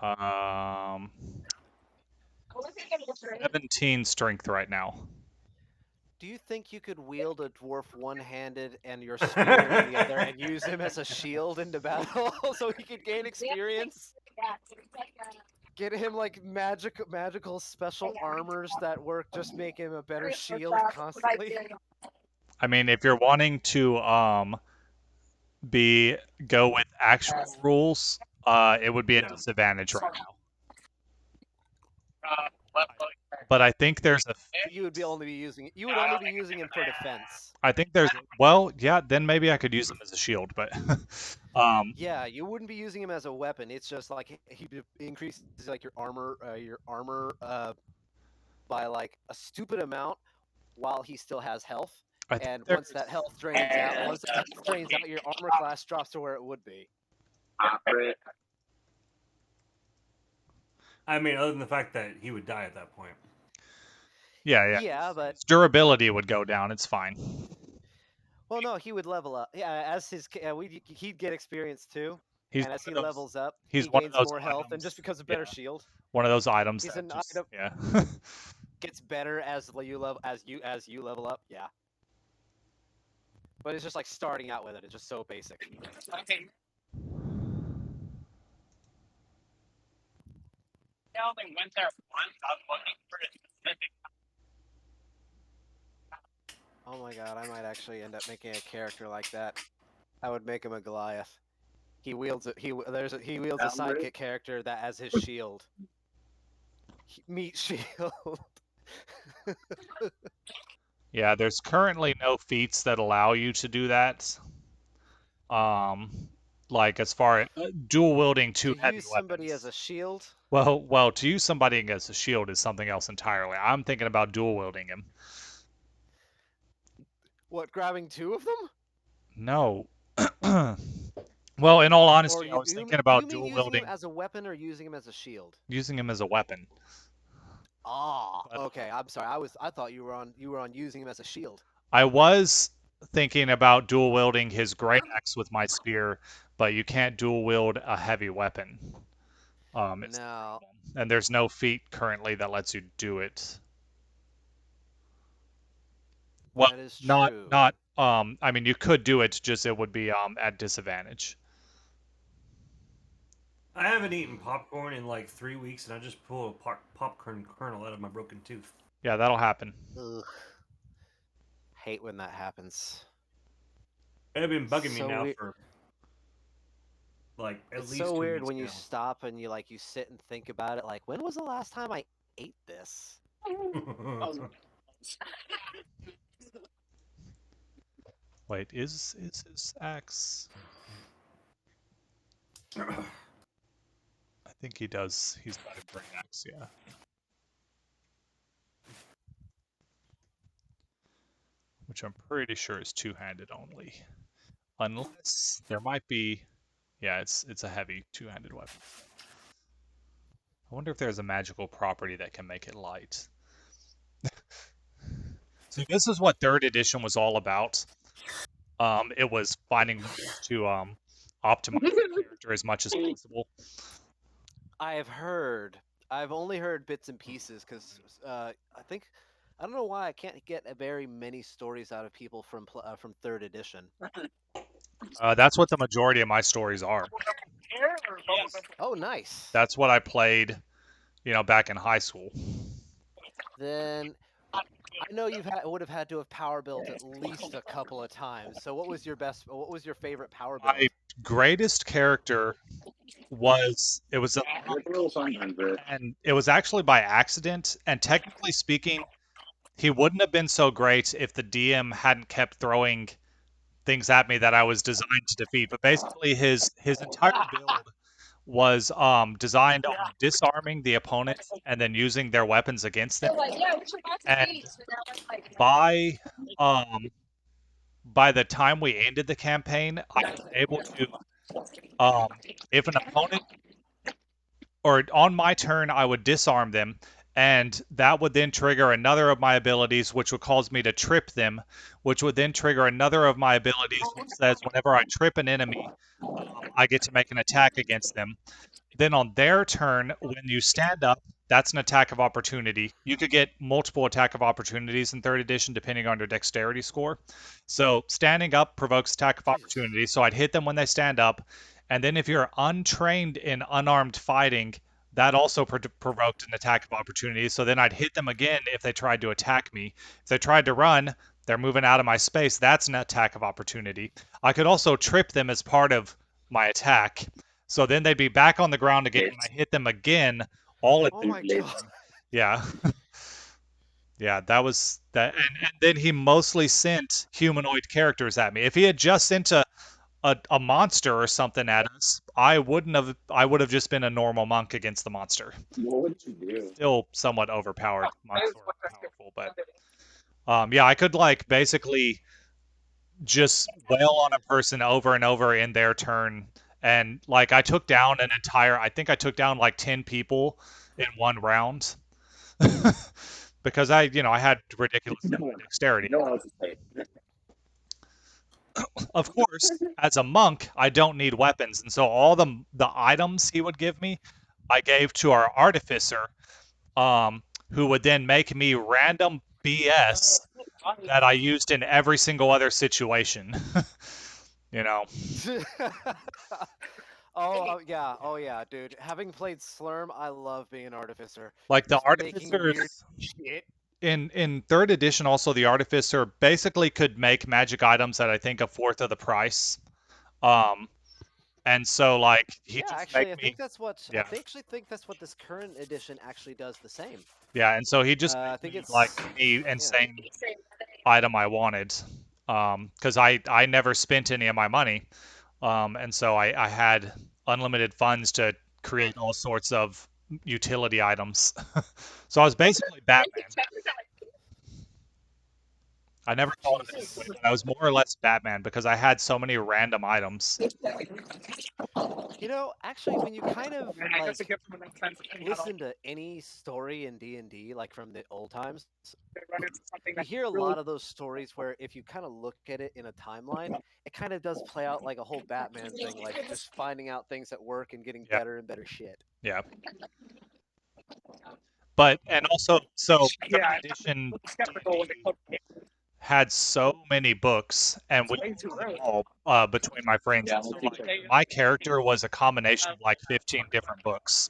Um, 17 strength right now. Do you think you could wield a dwarf one-handed and your spear in the other and use him as a shield into battle so he could gain experience? Get him like magical special armors that work, just make him a better shield constantly. I mean, if you're wanting to be go with actual rules, it would be a Yeah. disadvantage right now. But I think there's a You would only be using him for defense. I think there's well, yeah, then maybe I could use them as a shield, but Yeah, you wouldn't be using him as a weapon. It's just like he increases like your armor by like a stupid amount while he still has health. I think And there's once that health drains out, your armor class drops to where it would be. I mean, other than the fact that he would die at that point. yeah. Yeah, but His durability would go down. It's fine. well, no, he would level up. Yeah, as he'd get experience too. He's And one as he of those, levels up, he's he one of gains those more health, and items. just because of Yeah, better shield, one of those items he's that an just item yeah. gets better as you level up. Yeah, but it's just like starting out with it. It's just so basic. Oh my god, I might actually end up making a character like that. I would make him a Goliath. He wields it. He wields a sidekick character that as his shield. Meat shield. Yeah, there's currently no feats that allow you to do that. Like as far as dual wielding two To heavy use somebody as weapons. a shield. Well, to use somebody as a shield is something else entirely. I'm thinking about dual wielding him. What, grabbing two of them? No. Well, in all Or honesty, I you was you, thinking you about mean dual using him wielding, as a weapon or using him as a shield? using him as a weapon. Ah, But okay. I'm sorry. I thought you were on using him as a shield. I was thinking about dual wielding his great axe with my spear, but you can't dual wield a heavy weapon. It's the No, problem. And there's no feat currently that lets you do it. Well, that is not true. not I mean you could do it, just it would be at disadvantage. I haven't eaten Hmm. popcorn in like 3 weeks, and I just pulled a popcorn kernel out of my broken tooth. Yeah, that'll happen. Ugh. Hate when that happens. It's been bugging me So now weird. for like at It's so least two weird weeks when you now. stop and you sit and think about it. Like, when was the last time I ate this? Wait, is his axe? I think he does. He's got a great axe, yeah. Which I'm pretty sure is two-handed only. Unless there might be, yeah, it's a heavy two-handed weapon. I wonder if there's a magical property that can make it light. So this is what third edition was all about. It was finding ways to optimize the character as much as possible. I've only heard bits and pieces because I don't know why I can't get very many stories out of people from third edition. That's what the majority of my stories are. Oh, nice. That's what I played, back in high school. Then I know would have had to have power built at least a couple of times. So what was your favorite power build? My greatest character it was a and it was actually by accident. And technically speaking, he wouldn't have been so great if the DM hadn't kept throwing things at me that I was designed to defeat. But basically, his entire build was designed on disarming the opponent and then using their weapons against them. And by um, by the time we ended the campaign, I was able to if an opponent or on my turn, I would disarm them, and that would then trigger another of my abilities, which would cause me to trip them, which would then trigger another of my abilities, which says whenever I trip an enemy, I get to make an attack against them. then on their turn, when you stand up, that's an attack of opportunity. You could get multiple attack of opportunities in third edition depending on your dexterity score. So standing up provokes attack of Jesus. opportunity. So I'd hit them when they stand up. And then if you're untrained in unarmed fighting, that also provoked an attack of opportunity. So then I'd hit them again if they tried to attack me. If they tried to run, they're moving out of my space. That's an attack of opportunity. I could also trip them as part of my attack. So then they'd be back on the ground again when I hit them again. All it Oh did my was god. yeah. Yeah, that was that and then he mostly sent humanoid characters at me. If he had just sent a monster or something at us, I would have just been a normal monk against the monster. What would you do? Still somewhat overpowered. Monks were powerful, but yeah, I could like basically just wail on a person over and over in their turn. And like I took down an entire I think I took down like 10 people in one round. Because I had ridiculous No one, dexterity. no one else is safe. Of course, as a monk, I don't need weapons, and so all the items he would give me, I gave to our artificer, who would then make me random BS that I used in every single other situation. you know, Yeah, oh yeah, dude. Having played Slurm, I love being an artificer. like the Just making weird artificers shit. in third edition, also the artificer basically could make magic items at I think a fourth of the price. Um, and so like he Yeah, just make actually, me I yeah actually think that's what this current edition actually does the same. yeah, and so he just I make think me like it's any yeah. insane item I wanted, because I never spent any of my money, and so I had unlimited funds to create all sorts of utility items. So I was basically Batman. I never called it anyway, Jesus. but I was more or less Batman because I had so many random items. Actually, when you kind of like listen to any story in D&D, like from the old times, you hear a lot of those stories where if you kind of look at it in a timeline, it kind of does play out like a whole Batman thing, like just finding out things that work and getting Yeah, better and better shit. yeah. But and also, so third edition D&D had so many books, and we read them all between my friends. Yeah, And so, let's like, my character was a combination of like 15 different books.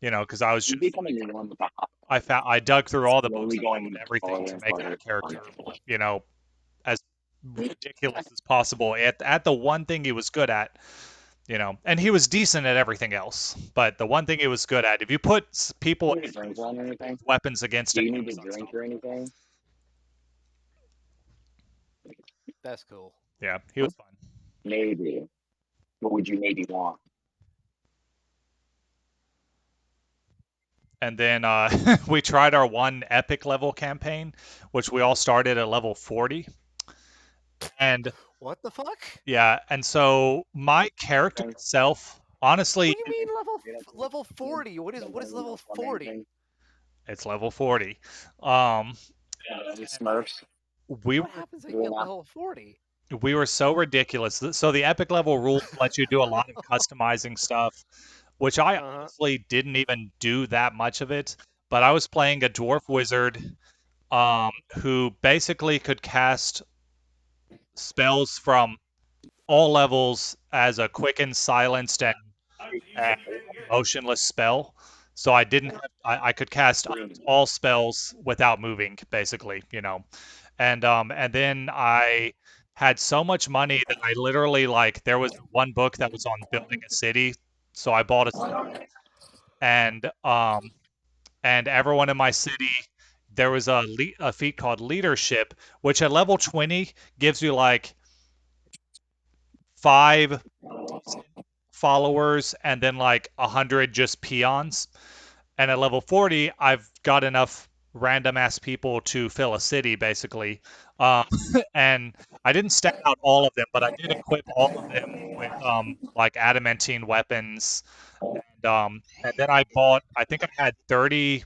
Because I was You're just becoming one with the hot I dug through all the books slowly and found going everything farther to and make my farther. character, you know, as ridiculous as possible at the one thing he was good at. And he was decent at everything else. But the one thing he was good at, if you put people Do you need a drink on or anything? with weapons against Do him, you he need a was drink or unstoppable. anything? That's cool. Yeah, he was fun. Maybe. What would you maybe want? And then we tried our one epic level campaign, which we all started at level 40. And What the fuck? yeah, and so my character Drink? itself, honestly, What do you mean level 40? What is level 40? it's level 40. Um, Smurfs. we What were happens when you Doing get that. level 40? we were so ridiculous. So the epic level rules let you do a lot of customizing stuff, which I Uh-huh. honestly didn't even do that much of it. But I was playing a dwarf wizard, who basically could cast spells from all levels as a quickened, silenced, and motionless spell. So I didn't have, I could cast all spells without moving, basically. And then I had so much money that I literally like there was one book that was on building a city, so I bought a city, and everyone in my city there was a feat called leadership, which at level 20 gives you like 5 decent followers and then like 100 just peons. And at level 40, I've got enough random ass people to fill a city, basically. Um, and I didn't stat out all of them, but I did equip all of them with like adamantine weapons. And then I think I had 30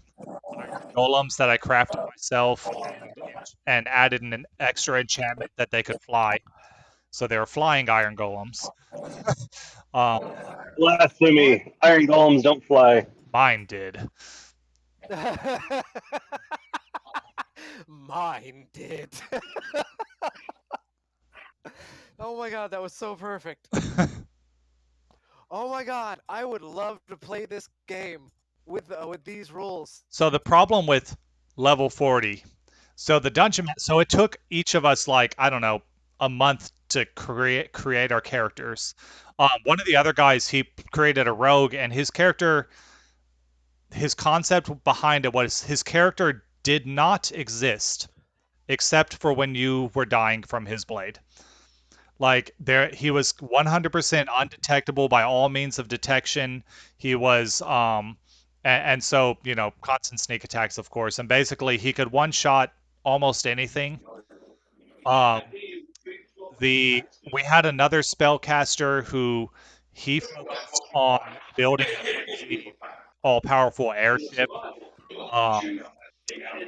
iron golems that I crafted myself and added an extra enchantment that they could fly. So they were flying iron golems. um, What? Blasphemy! Iron golems don't fly. mine did. Mine did. Oh my god, that was so perfect. Oh my god, I would love to play this game with these rules. So the problem with level 40, so the dungeon, so it took each of us like, I don't know, a month to create our characters. One of the other guys, he created a rogue, and his character, his concept behind it was his character did not exist except for when you were dying from his blade. Like there, he was 100% undetectable by all means of detection. He was, and so constant sneak attacks, of course, and basically he could one shot almost anything. Um, the we had another spellcaster who he focused on building a crazy, all-powerful airship. Um,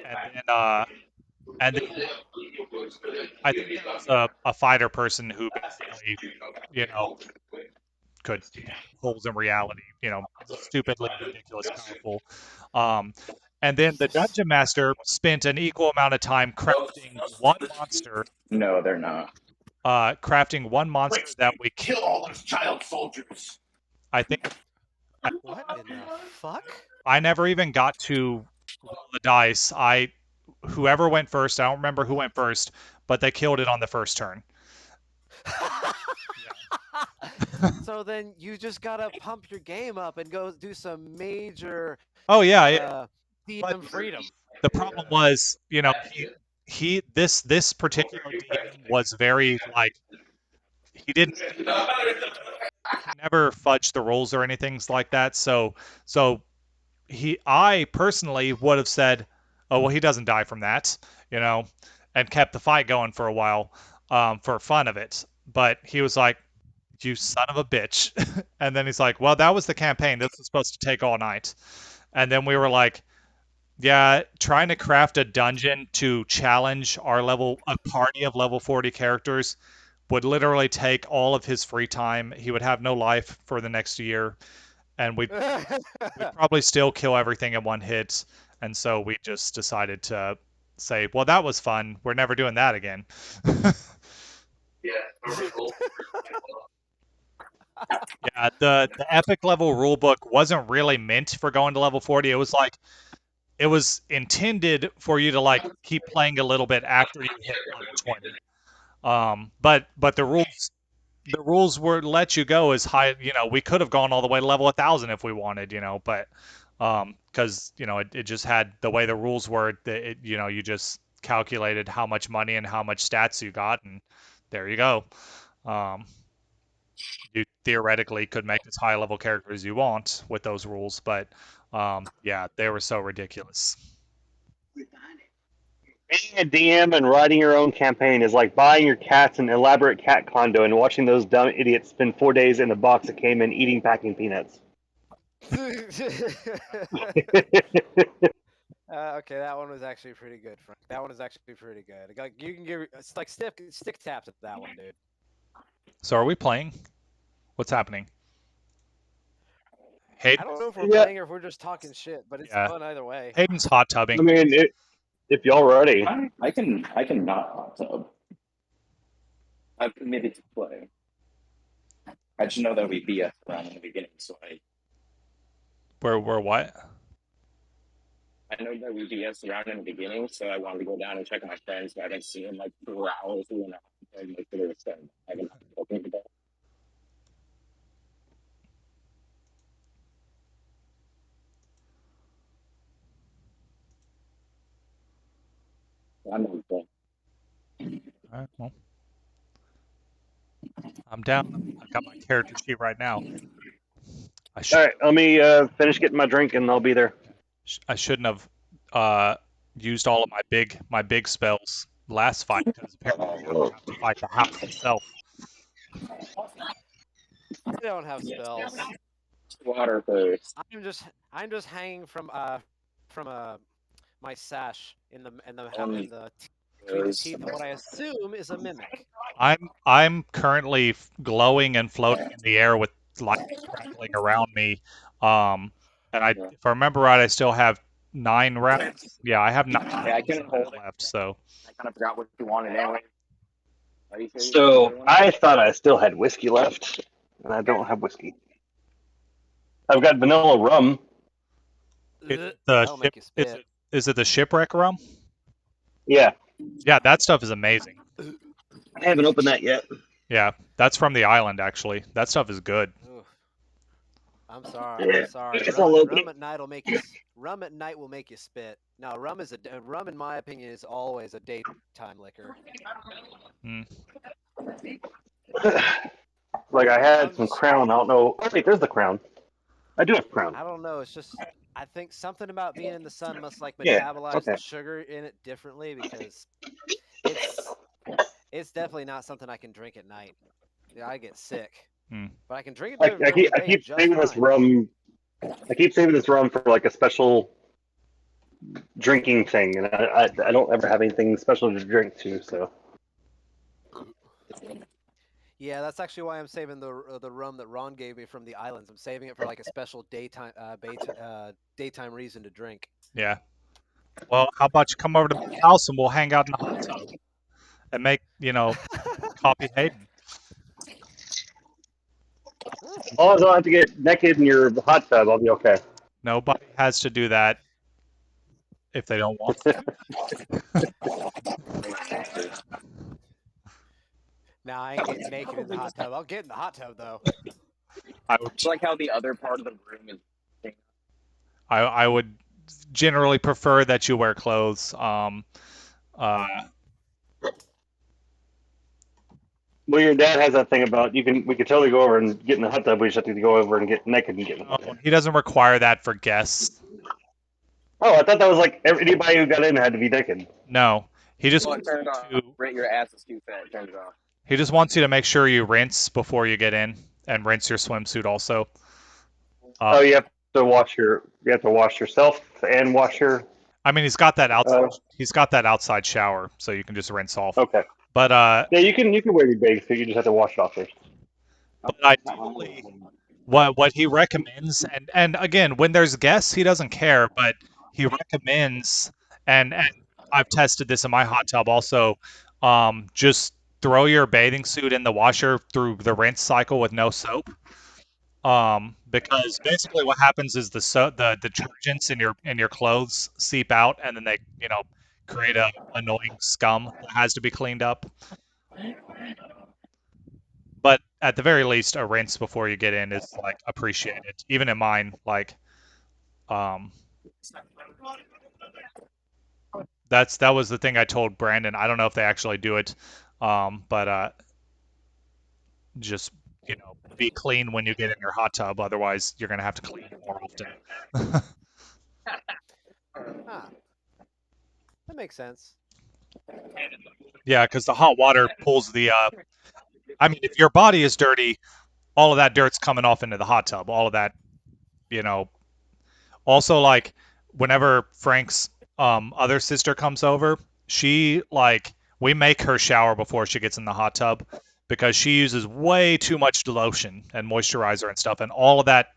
and then, and then I think there was a fighter person who basically, you know, could detect holes in reality, stupidly ridiculous powerful. Um, and then the dungeon master spent an equal amount of time No, they're not. crafting one monster that we Kill all killed. those child soldiers. I think What in the fuck? I never even got to roll the dice. Whoever went first, I don't remember who went first, but they killed it on the first turn. So then you just gotta pump your game up and go do some major Oh yeah, but DM freedom. the problem was, this particular DM was very like he never fudged the rules or anything like that. So I personally would have said, oh well, he doesn't die from that, and kept the fight going for a while, for fun of it. But he was like, you son of a bitch, and then he's like, well, that was the campaign. This was supposed to take all night, and then we were like, yeah, trying to craft a dungeon to challenge a party of level 40 characters would literally take all of his free time. He would have no life for the next year, and we'd probably still kill everything in one hit. And so we just decided to say, well, that was fun. We're never doing that again. Yeah, the epic level rulebook wasn't really meant for going to level 40. It was intended for you to like keep playing a little bit after you hit level 20. But the rules were let you go as high. We could have gone all the way to level 1,000 if we wanted. But because it just had the way the rules were. You just calculated how much money and how much stats you got, and there you go. Um, you theoretically could make as high level character as you want with those rules, but yeah, they were so ridiculous. Being a DM and writing your own campaign is like buying your cats an elaborate cat condo and watching those dumb idiots spend 4 days in the box that came in eating packing peanuts. Okay, that one was actually pretty good, Frank. That one is actually pretty good. Like you can give it's like stick taps at that one, dude. So are we playing? What's happening? I Hayden, don't know if we're Yeah. playing or if we're just talking shit, but it's Yeah. fun either way. Hayden's hot I tubbing. mean, if y'all ready. I can not hot tub. I'm committed to play. I just know that we BS around in the beginning, so We're what? I know that we BS around in the beginning, so I wanted to go down and check on my friends who I haven't seen in like 4 hours. We went out and make sure they were safe. I haven't spoken to them. I'm not playing. All right, well, I'm down. I've got my character sheet right now. I All should right, let me finish getting my drink and I'll be there. I shouldn't have used all of my big spells last fight because apparently I don't have to fight the house itself. I don't have spells. Water first. I'm just hanging from my sash in the Um, in the between the teeth of what I assume is a mimic. I'm currently glowing and floating in the air with light crackling around me. And if I remember right, I still have 9 rounds. Yeah, I have 9 Yeah, I rounds couldn't of hold that it. left. So I kind of forgot what you wanted anyway. Are you sure you got So another one? I thought I still had whiskey left, and I don't have whiskey. I've got vanilla rum. is Ugh, it the that'll ship? make you Is spit. it the shipwreck rum? Yeah, Yeah, that stuff is amazing. I haven't opened that yet. Yeah, that's from the island actually. That stuff is good. Oof. I'm sorry. I'm Yeah, I sorry. guess I'll open Rum it. at night will make you. Rum at night will make you spit. No, rum, in my opinion, is always a daytime liquor. Mm. Like I had I'm some just. Crown. I don't know. Oh wait, there's the Crown. I do have Crown. I don't know. It's just. I think something about being in the sun must like Yeah. metabolize Okay. the sugar in it differently because it's it's definitely not something I can drink at night. Yeah, I get sick. Mm. But I can drink it I, I during keep the I day keep just saving this fine. rum. I keep saving this rum for like a special drinking thing, and I don't ever have anything special to drink to. So Yeah, that's actually why I'm saving the rum that Ron gave me from the islands. I'm saving it for like a special daytime reason to drink. Yeah. Well, how about you come over to my house and we'll hang out in the hot tub and make copy Hayden. as long as I don't have to get naked in your hot tub, I'll be okay. Nobody has to do that if they don't want to. Now I ain't getting naked in the hot tub. I'll get in the hot tub though. I would It's like how the other part of the room is. I would generally prefer that you wear clothes. Uh, Well, your dad has that thing about you can. We could totally go over and get in the hot tub. We just have to go over and get naked and get in the no, hot tub. he doesn't require that for guests. Oh, I thought that was like anybody who got in had to be naked. No, he just Well, it wants turned you off. to Your ass is too fat. Turn it off. he just wants you to make sure you rinse before you get in and rinse your swimsuit also. Uh, Oh, you have to wash yourself and wash your. I mean, Uh, he's got that outside shower, so you can just rinse off. okay. But Yeah, you can wear your bathing suit. You just have to wash it off first. ideally, what he recommends, and again, when there's guests, he doesn't care, but he recommends, and I've tested this in my hot tub also. Just throw your bathing suit in the washer through the rinse cycle with no soap. Because basically what happens is the detergents in your clothes seep out, and then they create a annoying scum that has to be cleaned up. But at the very least, a rinse before you get in is like appreciated. Even in mine, like um, that was the thing I told Brandon. I don't know if they actually do it, but just be clean when you get in your hot tub. Otherwise, you're gonna have to clean more often. Ah, that makes sense. Yeah, because the hot water pulls the. I mean, if your body is dirty, all of that dirt's coming off into the hot tub. All of that, you know. Also, like whenever Frank's other sister comes over, she we make her shower before she gets in the hot tub because she uses way too much lotion and moisturizer and stuff, and all of that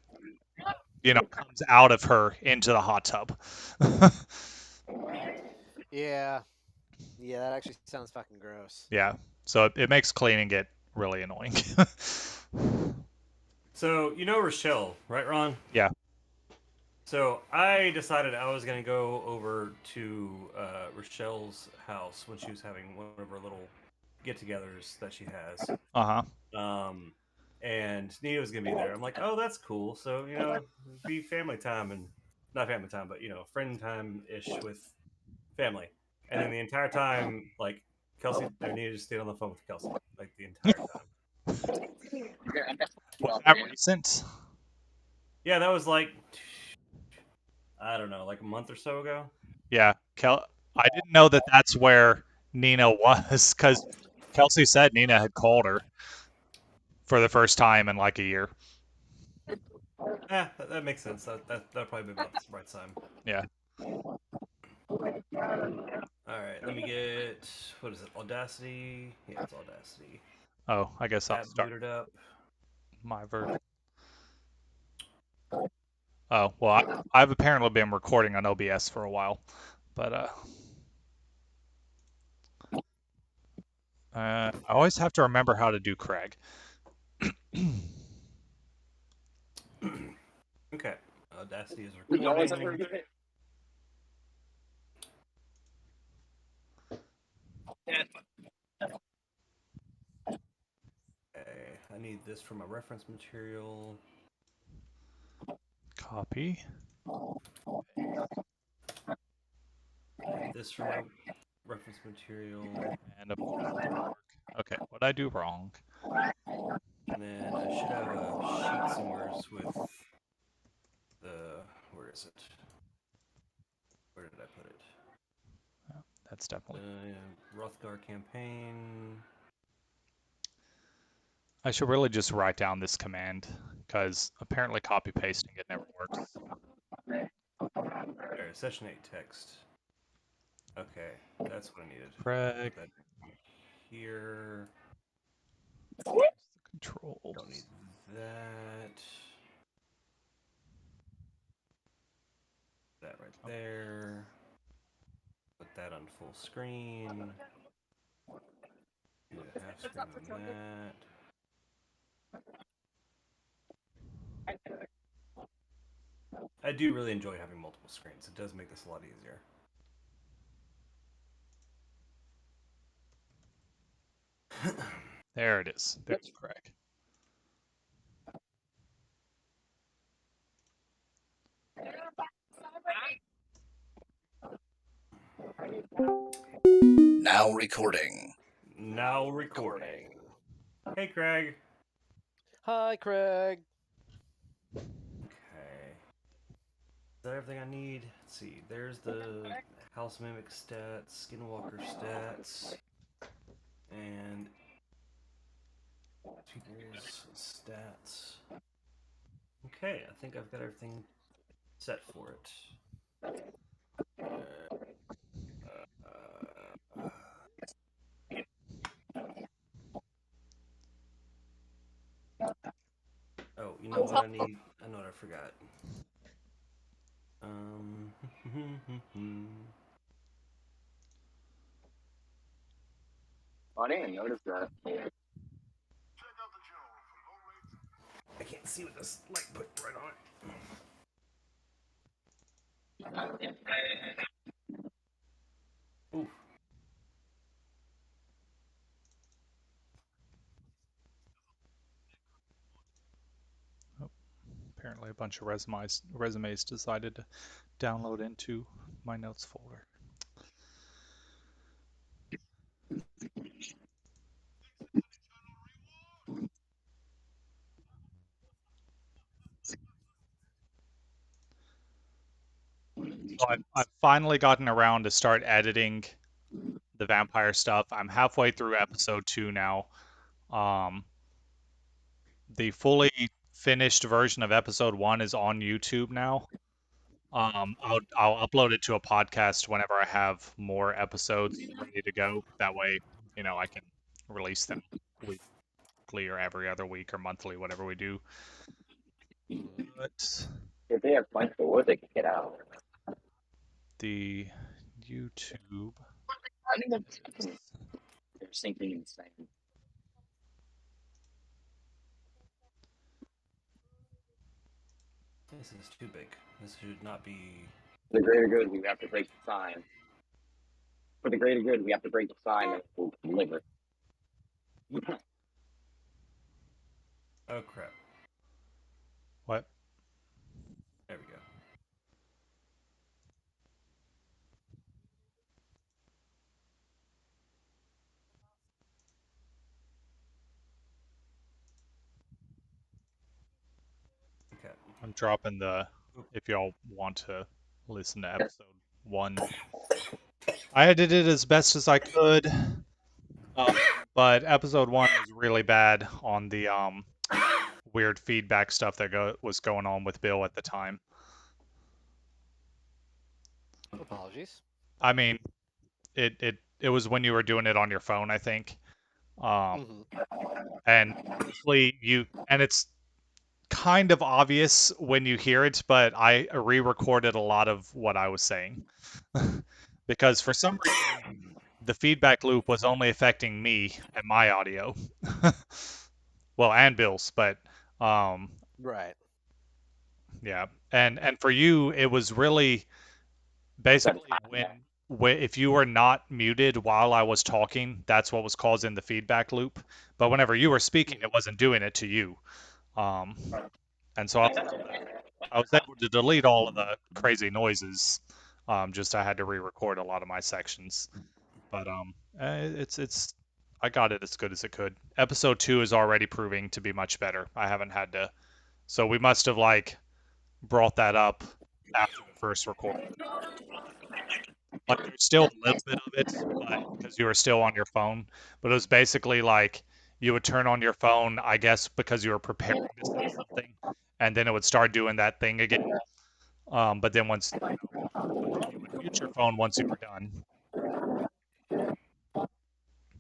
comes out of her into the hot tub. Yeah, yeah, that actually sounds fucking gross. Yeah, so it makes cleaning it really annoying. So you know Rochelle, right, Ron? Yeah. So I decided I was gonna go over to Rochelle's house when she was having one of her little get-togethers that she has. Uh huh. And Nina was gonna be there. I'm like, oh, that's cool. So be family time and not family time, but friend time ish with family. And then the entire time, like Kelsey or Nina just stayed on the phone with Kelsey like the entire time. Was that recent? Yeah, that was like I don't know, like a month or so ago. Yeah, I didn't know that that's where Nina was because Kelsey said Nina had called her for the first time in like a year. That makes sense. That'd probably be about the right time. Yeah. All right, let me get, what is it? Audacity. Yeah, it's Audacity. Oh, I guess I'll That start booted up. my version. Oh, well, I've apparently been recording on OBS for a while, but I always have to remember how to do Craig. Okay, Audacity is You always have to recording. redo it. Okay, I need this for my reference material. Copy. I need this for my reference material. And a bookmark. Okay, what I do wrong? And then I should have a sheet somewhere with the, where is it? Where did I put it? That's definitely. Rothgar campaign. I should really just write down this command because apparently copy pasting it never works. There, session 8 text. Okay, that's what I needed. Craig. Put that here. Controls. Don't need that. That right there. Put that on full screen. Need a half screen on that. I do really enjoy having multiple screens. It does make this a lot easier. There it is. There's Craig. Now recording. Now recording. Hey, Craig. Hi, Craig. Okay. Is that everything I need? Let's see. There's the House Mimic stats, Skinwalker stats, and people's stats. Okay, I think I've got everything set for it. Oh, you know what I need? I know what I forgot. Oh, I didn't even notice that. I can't see with this light put right on it. Ooh. Oh, apparently a bunch of resumes decided to download into my notes folder. So I've finally gotten around to start editing the vampire stuff. I'm halfway through episode 2 now. The fully finished version of episode 1 is on YouTube now. I'll upload it to a podcast whenever I have more episodes ready to go. That way, I can release them weekly or every other week or monthly, whatever we do. But If they have plenty of wood, they can get out. the YouTube. I think they're sinking in the sand. This is too big. This should not be. For the greater good, we have to break the sign. For the greater good, we have to break the sign and we'll deliver. Oh crap. What? There we go. Okay. I'm dropping if y'all want to listen to episode 1. I edited it as best as I could, but episode 1 was really bad on the weird feedback stuff that was going on with Bill at the time. Apologies. I mean, it was when you were doing it on your phone, I think. Um, Hmm. and usually and it's kind of obvious when you hear it, but I re-recorded a lot of what I was saying because for some reason the feedback loop was only affecting me and my audio. Well, and Bill's, but um, Right. yeah. And for you, it was really basically when if you were not muted while I was talking, that's what was causing the feedback loop. But whenever you were speaking, it Hmm. wasn't doing it to you. Um, and so I was able to delete all of the crazy noises. Just I had to re-record a lot of my sections. But it's I got it as good as it could. Episode 2 is already proving to be much better. I haven't had to, so we must have like brought that up after the first recording. Like there's still a little bit of it, but because you were still on your phone, but it was basically like you would turn on your phone, I guess, because you were preparing to say something, and then it would start doing that thing again. But then but then you would mute your phone once you were done.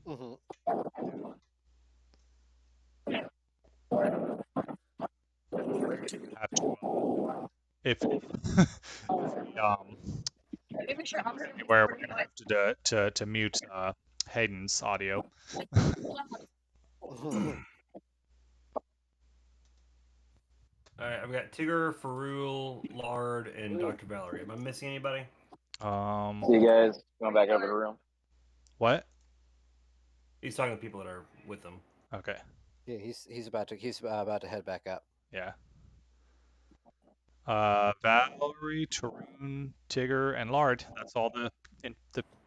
Hmm. Yeah. So you would have to if we goes anywhere, we're gonna have to to mute Hayden's audio. All right, I've got Tigger, Ferrule, Lard, and Dr. Valerie. Am I missing anybody? See you Um, guys. Going back over the room. what? He's talking to people that are with them. Okay, Yeah, he's about to head back up. yeah. Valerie, Tarun, Tigger, and Lard. That's all the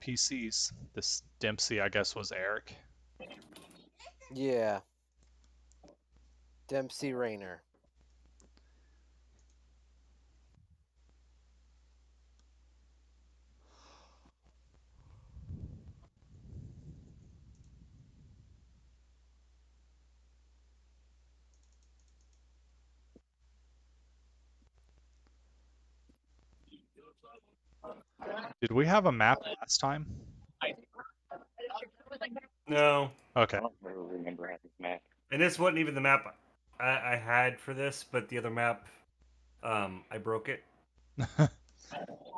PCs. This Dempsey, I guess, was Eric. Yeah, Dempsey Rayner. Did we have a map last time? No, Okay. I don't remember having this map. and this wasn't even the map I had for this, but the other map, I broke it,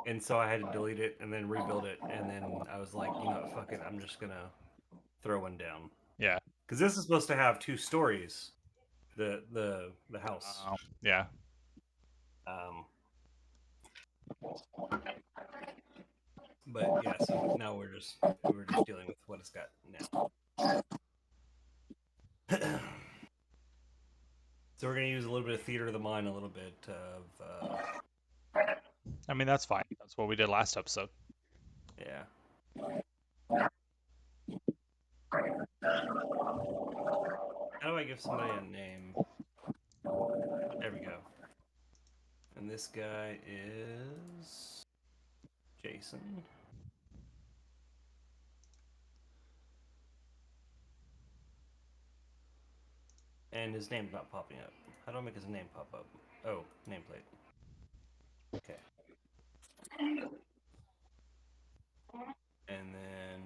and so I had to delete it and then rebuild it, and then I was like, you know what, fuck it, I'm just gonna throw one down Yeah. because this is supposed to have two stories, the house. Yeah. Um, but yeah, so now we're just dealing with what it's got now. So we're gonna use a little bit of theater of the mind, a little bit of I mean, that's fine. That's what we did last episode. yeah. How do I give somebody a name? There we go. And this guy is Jason. And his name's not popping up. How do I make his name pop up? Oh, nameplate. Okay. And then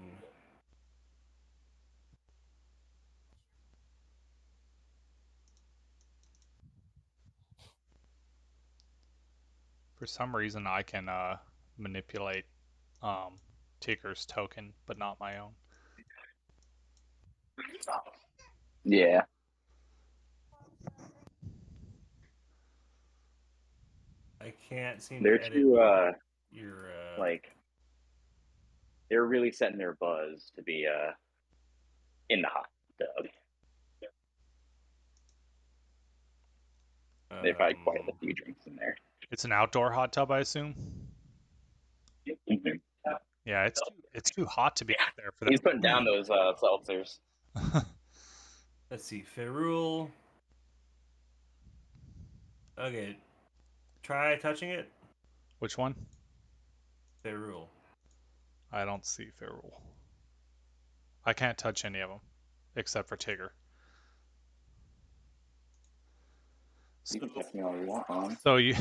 For some reason, I can manipulate Tigger's token, but not my own. Yeah. I can't seem They're to edit too your like they're really setting their buzz to be in the hot tub. They've had quite a few drinks in there. It's an outdoor hot tub, I assume. Mhm. Yeah, it's too hot to be out there for He's putting down that. those seltzers. let's see, Ferrule. Okay. Try touching it. Which one? Ferrule. I don't see Ferrule. I can't touch any of them except for Tigger. You can touch me all you want on. So you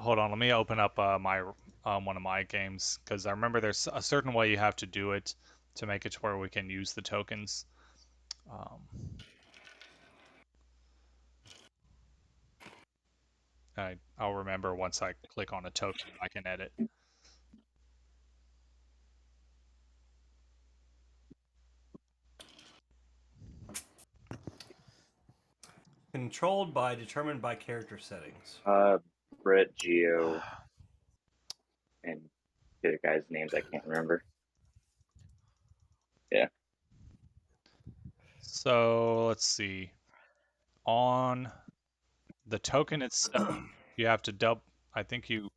hold on. Let me open up my one of my games because I remember there's a certain way you have to do it to make it to where we can use the tokens. Um, I'll remember once I click on a token I can edit. Controlled by, determined by character settings. Brett, Geo, and the other guys' names I can't remember. Yeah. So let's see. On the token itself, you have to I think you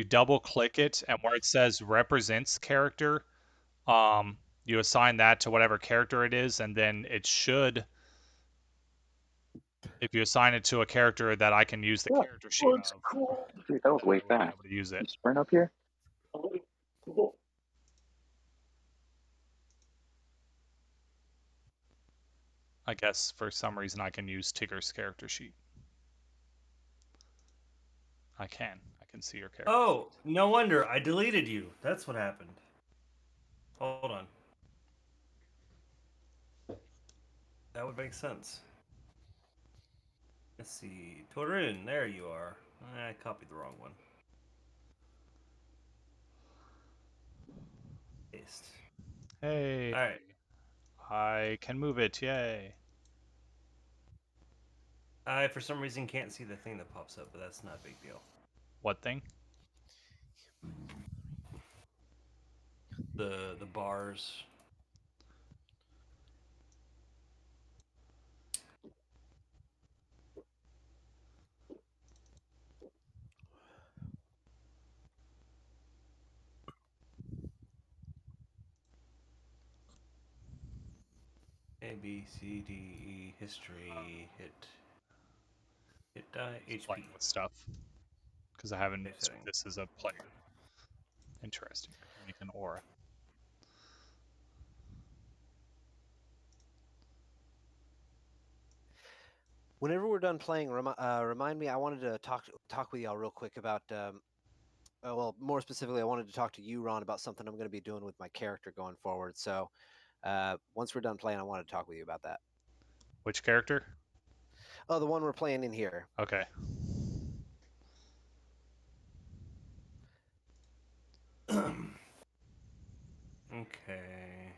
double click it, and where it says represents character, you assign that to whatever character it is, and then it should, if you assign it to a character that I can use the Yeah. character sheet It's of, cool. Dude, that was way I would be fast. able to use You it. sprint up here? I guess for some reason I can use Tigger's character sheet. I can see your character. Oh, no wonder. I deleted you. That's what happened. Hold on. That would make sense. Let's see. Torun, there you are. I copied the wrong one. Paste. Hey, All right. I can move it. Yay! I, for some reason, can't see the thing that pops up, but that's not a big deal. What thing? The bars. A B C D E history hit die Just HP. playing with stuff because I haven't Safe messed setting. with this as a player. Interesting. Make an aura. Whenever we're done playing, remind me. I wanted to talk with y'all real quick about. Well, more specifically, I wanted to talk to you, Ron, about something I'm going to be doing with my character going forward. So, once we're done playing, I wanted to talk with you about that. Which character? Oh, the one we're playing in here. Okay. Okay.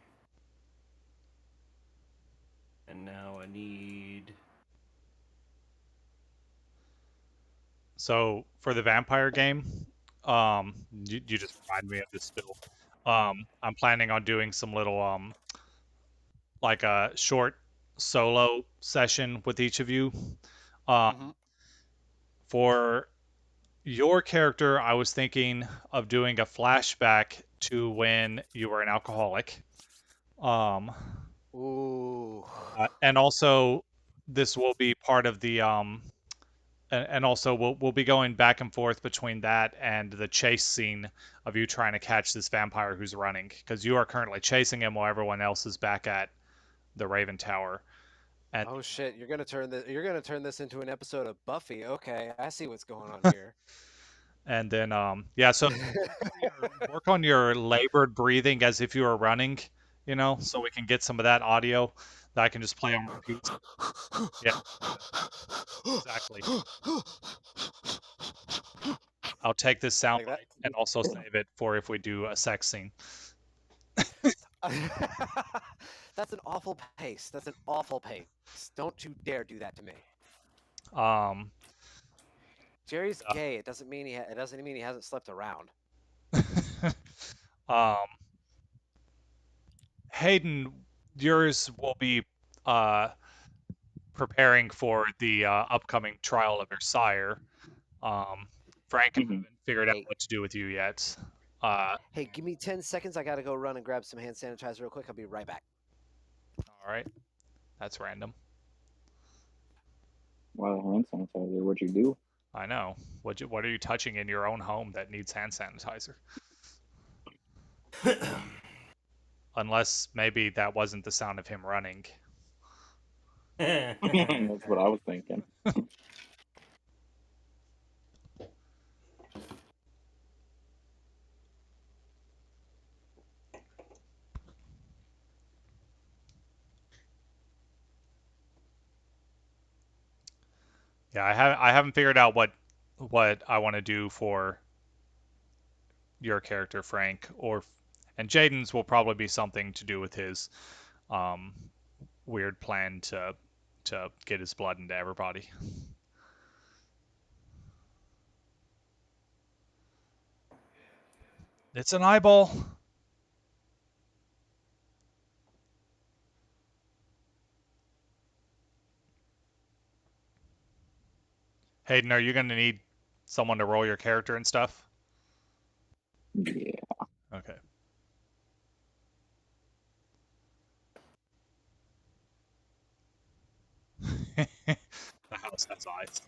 And now I need. So for the vampire game, you just reminded me of this still. I'm planning on doing some little like a short solo session with each of you. Mm-hmm. For your character, I was thinking of doing a flashback to when you were an alcoholic. Um, Ooh. and also this will be part of the and also we'll be going back and forth between that and the chase scene of you trying to catch this vampire who's running because you are currently chasing him while everyone else is back at the Raven Tower. And Oh shit! You're gonna turn this into an episode of Buffy. Okay, I see what's going on here. and then yeah, so work on your labored breathing as if you were running, so we can get some of that audio that I can just play on repeat. Yeah, exactly. I'll take this Like that. soundbite and also save it for if we do a sex scene. That's an awful pace. That's an awful pace. Don't you dare do that to me. Um, Jerry's gay. It doesn't mean it doesn't mean he hasn't slept around. um, Hayden, yours will be uh, preparing for the upcoming trial of your sire. Frank, I haven't figured out Hey, what to do with you yet. hey, give me 10 seconds. I gotta go run and grab some hand sanitizer real quick. I'll be right back. All right, that's random. Well, hand sanitizer, what'd you do? I know. What are you touching in your own home that needs hand sanitizer? Unless maybe that wasn't the sound of him running. That's what I was thinking. Yeah, I haven't figured out what I want to do for your character, Frank, and Jaden's will probably be something to do with his um, weird plan to get his blood into everybody. It's an eyeball. Hayden, are you gonna need someone to roll your character and stuff? Yeah. Okay. The house has eyes.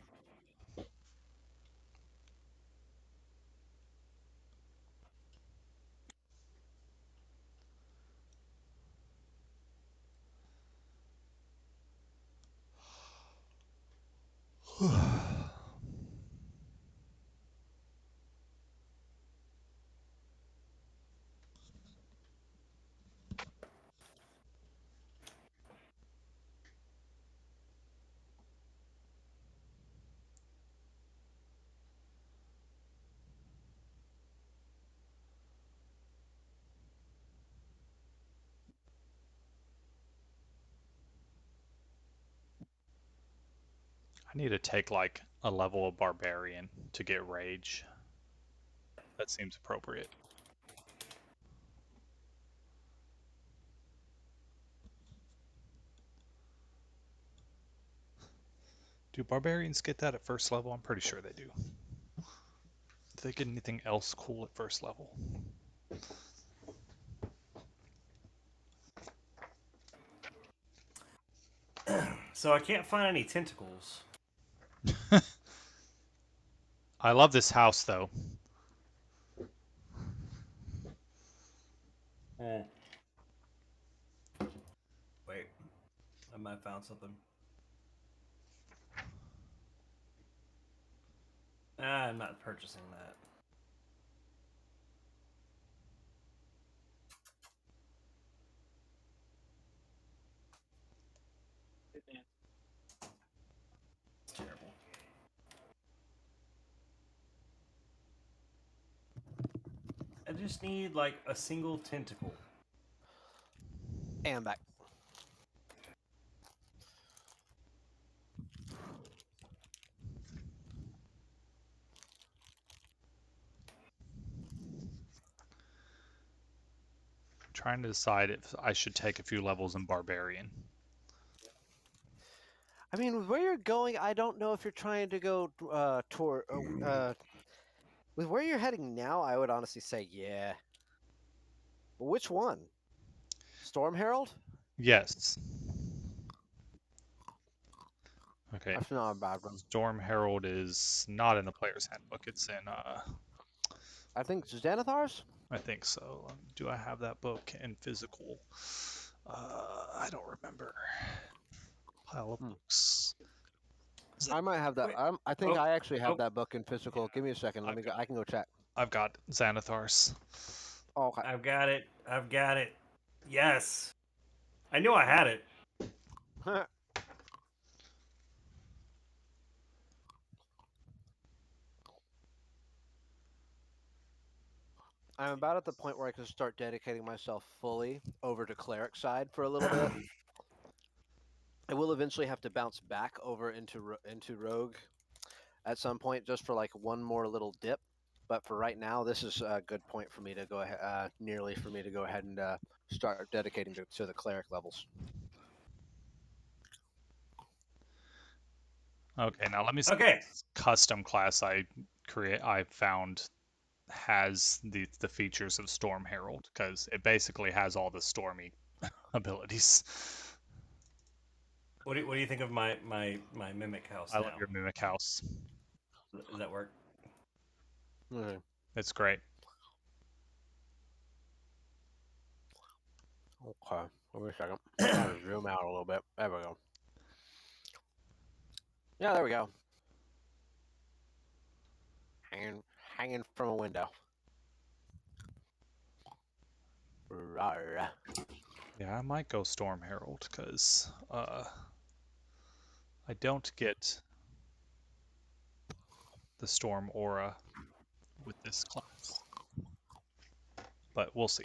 I need to take like a level of barbarian to get rage. That seems appropriate. Do barbarians get that at first level? I'm pretty sure they do. Do they get anything else cool at first level? So I can't find any tentacles. I love this house though. Eh. Wait, I might have found something. I'm not purchasing that. It's terrible. I just need like a single tentacle. And I'm back. Trying to decide if I should take a few levels in barbarian. I mean, with where you're going, I don't know if you're trying to go toward. With where you're heading now, I would honestly say yeah. But which one? Storm Herald? Yes. Okay. That's not a bad one. Storm Herald is not in the player's handbook. It's in I think Xanathar's? I think so. Do I have that book in physical? I don't remember. Pile of books. I might have that. Wait. I think Oh, I actually have oh. that book in physical. Give me a second. Let me go. I can go check. I've got Xanathar's. Oh, okay. I've got it. I've got it. Yes. I knew I had it. I'm about at the point where I can start dedicating myself fully over to cleric side for a little bit. I will eventually have to bounce back over into rogue at some point, just for like one more little dip. But for right now, this is a good point for me to go ahead, nearly for me to go ahead and start dedicating to the cleric levels. Okay, now let me see. Okay. This custom class I found has the features of Storm Herald because it basically has all the stormy abilities. What do you think of my mimic house I now? love your mimic house. Does that work? Mm-hmm. It's great. Okay, wait a second. I'm trying to zoom out a little bit. There we go. Yeah, there we go. Hanging from a window. Rawr. Yeah, I might go Storm Herald because I don't get the storm aura with this class, but we'll see.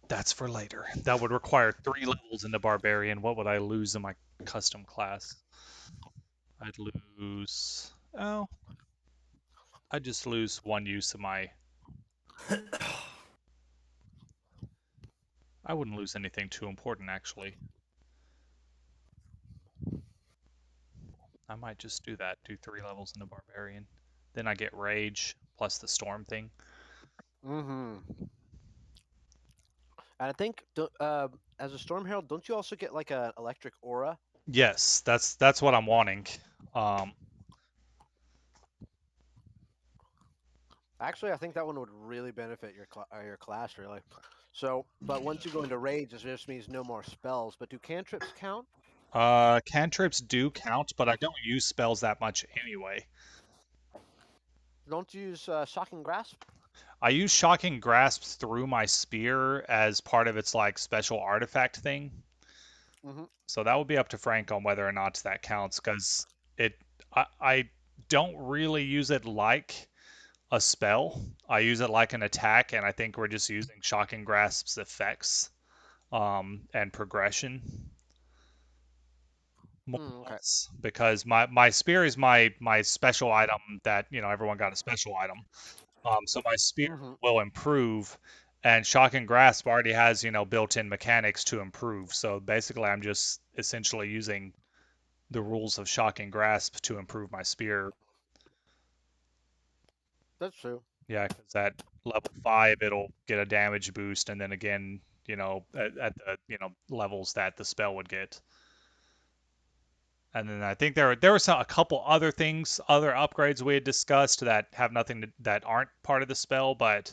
That's for later. That would require 3 levels into barbarian. What would I lose in my custom class? I'd lose. Oh, I'd just lose 1 use of my. I wouldn't lose anything too important, actually. I might just do that. Do 3 levels into barbarian. Then I get rage plus the storm thing. Mm-hmm. And I think as a Storm Herald, don't you also get like an electric aura? Yes, that's what I'm wanting. Um, Actually, I think that one would really benefit your class, really. So, but once you go into rage, it just means no more spells. But do cantrips count? cantrips do count, but I don't use spells that much anyway. Don't you use shocking grasp? I use shocking grasp through my spear as part of its like special artifact thing. Mm-hmm. So that would be up to Frank on whether or not that counts, because it I don't really use it like a spell. I use it like an attack, and I think we're just using shocking grasp's effects and progression more or Okay. less, because my spear is my special item that everyone got a special item. So my spear Mm-hmm. will improve, and shocking grasp already has built-in mechanics to improve. So basically, I'm just essentially using the rules of shocking grasp to improve my spear. That's true. Yeah, because at level 5 it'll get a damage boost, and then again, at the levels that the spell would get. And then I think there were a couple other things, other upgrades we had discussed that have nothing that aren't part of the spell, but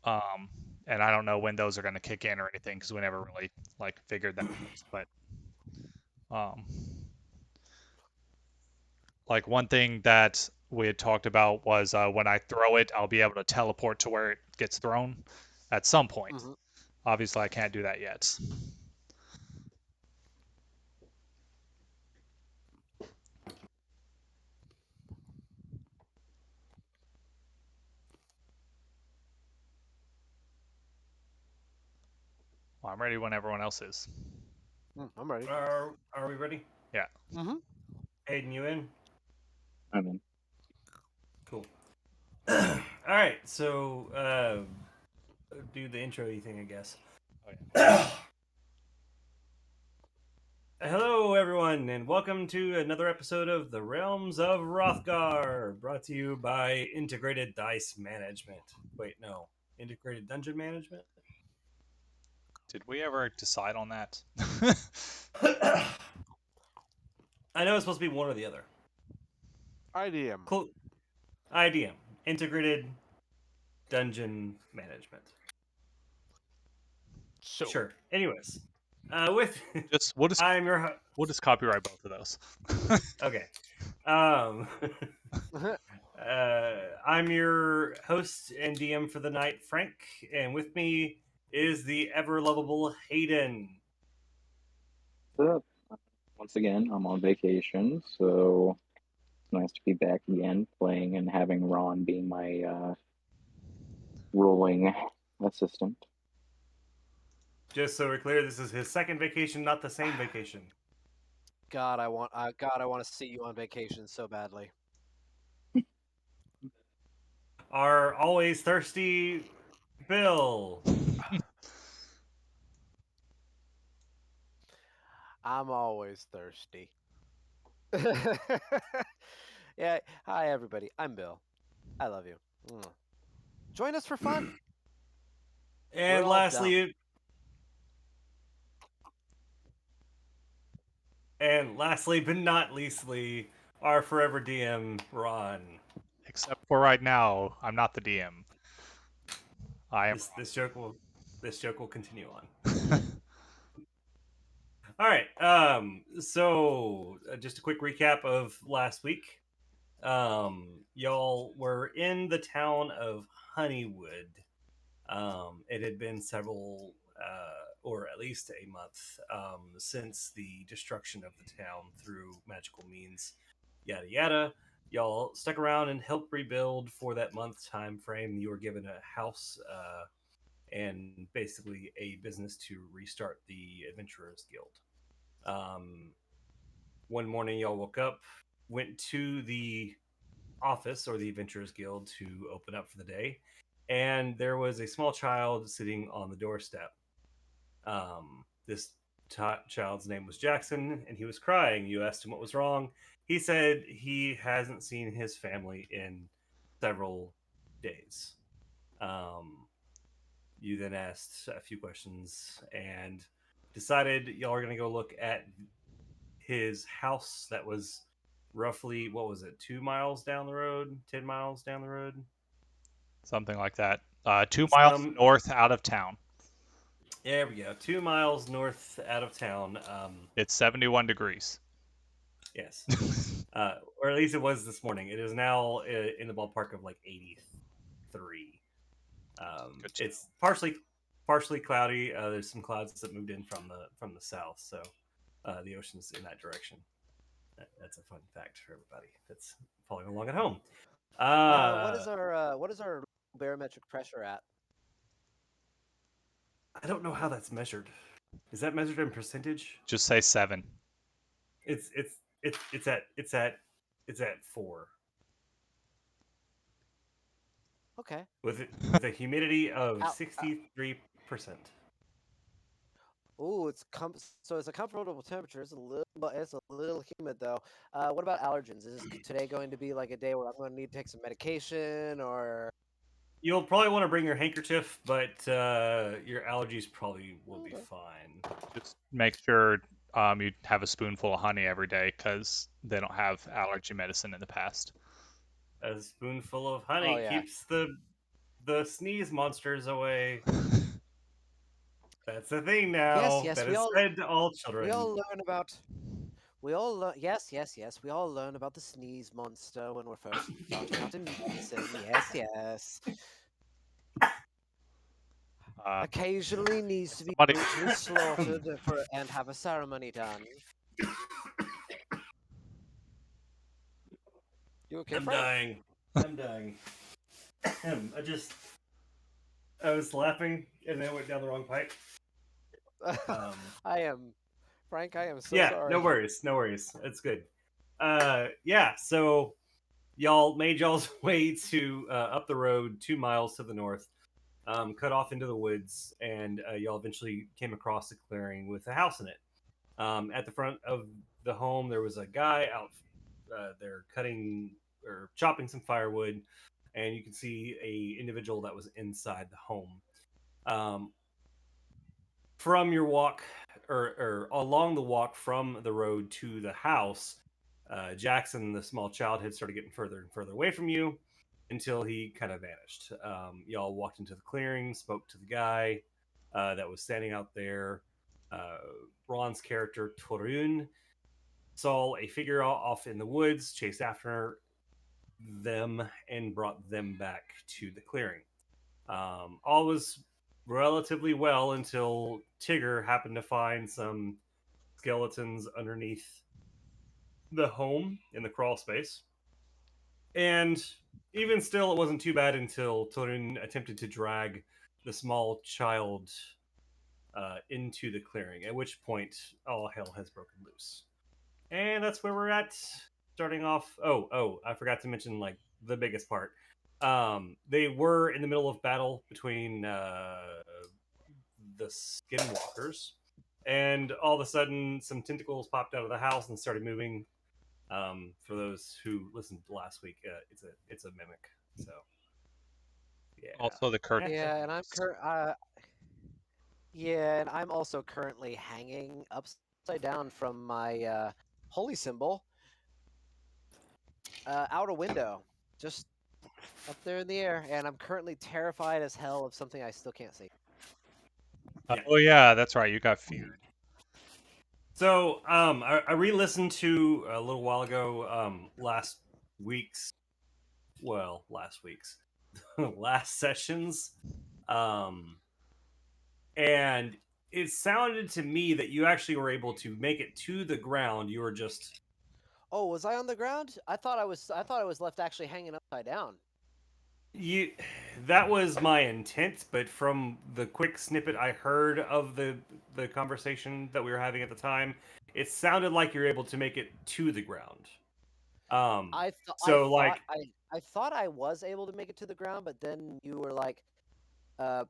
um, and I don't know when those are going to kick in or anything because we never really like figured that out. But um, like one thing that we had talked about was when I throw it, I'll be able to teleport to where it gets thrown at some point. Mm-hmm. Obviously, I can't do that yet. Well, I'm ready when everyone else is. I'm ready. Are we ready? Yeah. Mm-hmm. Aiden, you in? I'm in. Cool. All right, so do the intro thing, I guess. Oh, yeah. Hello, everyone, and welcome to another episode of The Realms of Rothgar, brought to you by Integrated Dice Management. Wait, no. Integrated Dungeon Management? Did we ever decide on that? I know it's supposed to be one or the other. IDM. Cool. IDM. Integrated Dungeon Management. So. Sure. Anyways, with Just I'm your we'll just copyright both of those. okay. Um, I'm your host and DM for the night, Frank, and with me is the ever lovable Hayden. So, once again, I'm on vacation, so it's nice to be back again playing and having Ron being my rolling assistant. Just so we're clear, this is his second vacation, not the same vacation. God, I want to see you on vacation so badly. Our always thirsty Bill. I'm always thirsty. Yeah. Hi, everybody. I'm Bill. I love you. Mwah. Join us for fun. And We're all dumb. lastly, but not leastly, our forever DM, Ron. Except for right now, I'm not the DM. I am. This joke will continue on. All right. So just a quick recap of last week. Y'all were in the town of Honeywood. It had been several, or at least a month, since the destruction of the town through magical means. yada yada. Y'all stuck around and helped rebuild for that month time frame. You were given a house and basically a business to restart the Adventurers Guild. Um, one morning, y'all woke up, went to the office or the Adventurers Guild to open up for the day, and there was a small child sitting on the doorstep. This child's name was Jackson, and he was crying. You asked him what was wrong. He said he hasn't seen his family in several days. Um, you then asked a few questions and decided y'all are going to go look at his house that was roughly, what was it, 2 miles down the road, 10 miles down the road? Something like that. 2 miles Some, north out of town. there we go, 2 miles north out of town. It's 71 degrees. Yes. Or at least it was this morning. It is now in the ballpark of like 83. Good to know. It's partially cloudy. There's some clouds that moved in from the south, so the ocean's in that direction. That's a fun fact for everybody that's following along at home. What is our barometric pressure at? I don't know how that's measured. Is that measured in percentage? Just say 7. It's at 4 Okay. with a humidity of Out. 63%. Oh, so it's a comfortable temperature. It's a little humid though. What about allergens? Is today going to be like a day where I'm going to need to take some medication or? You'll probably want to bring your handkerchief, but your allergies probably will be Okay. fine. Just make sure you have a spoonful of honey every day because they don't have allergy medicine in the past. A spoonful of Oh honey yeah. keeps the sneeze monsters away. That's the thing Yes, now. yes. That is said to all We children. all learn about. We all learn. Yes, yes, yes. We all learn about the sneeze monster when we're first starting out in medicine. Yes, yes. Uh, Occasionally needs to be somebody, brutally slaughtered and have a ceremony done. You okay, I'm Frank? dying. I'm dying. I was laughing and then I went down the wrong pipe. Um, I am, Frank. I am so yeah, no sorry. worries, no worries. It's good. Yeah. So y'all made y'all's way to up the road 2 miles to the north, cut off into the woods, and y'all eventually came across a clearing with a house in it. At the front of the home, there was a guy out there cutting or chopping some firewood, and you can see a individual that was inside the home. Um, from your walk or along the walk from the road to the house, Jackson, the small child, had started getting further and further away from you until he kind of vanished. Y'all walked into the clearing, spoke to the guy that was standing out there. Uh, Ron's character, Torun, saw a figure off in the woods, chased after them, and brought them back to the clearing. All was relatively well until Tigger happened to find some skeletons underneath the home in the crawl space. And even still, it wasn't too bad until Torun attempted to drag the small child into the clearing, at which point all hell has broken loose. And that's where we're at. Starting off. I forgot to mention like the biggest part. They were in the middle of battle between the skinwalkers, and all of a sudden, some tentacles popped out of the house and started moving. For those who listened last week, it's a mimic. So also the yeah. Yeah, and and I'm also currently hanging upside down from my holy symbol out a window, just up there in the air, and I'm currently terrified as hell of something I still can't see. Yeah. oh yeah, that's right. You got feared. So I re-listened to a little while ago week's last week's last sessions, um, and it sounded to me that you actually were able to make it to the ground. You were just Oh, was I on the ground? I thought I was. I thought I was left actually hanging upside down. You, that was my intent, but from the quick snippet I heard of the conversation that we were having at the time, it sounded like you're able to make it to the ground. Um, I th- I so thought like, I thought I was able to make it to the ground, but then you were like, uh,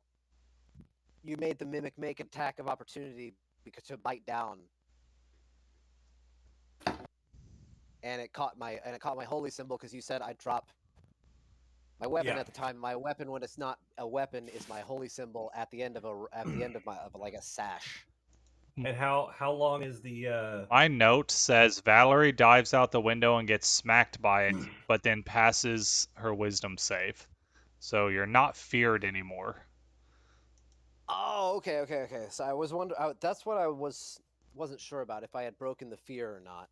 you made the mimic make attack of opportunity because to bite down, and it caught my holy symbol because you said I drop my weapon yeah. at the time. My weapon, when it's not a weapon, is my holy symbol at the end of like a sash. And how long is the My note says Valerie dives out the window and gets smacked by it, but then passes her wisdom save. So you're not feared anymore. Oh, okay. So I was wondering. That's what I wasn't sure about if I had broken the fear or not.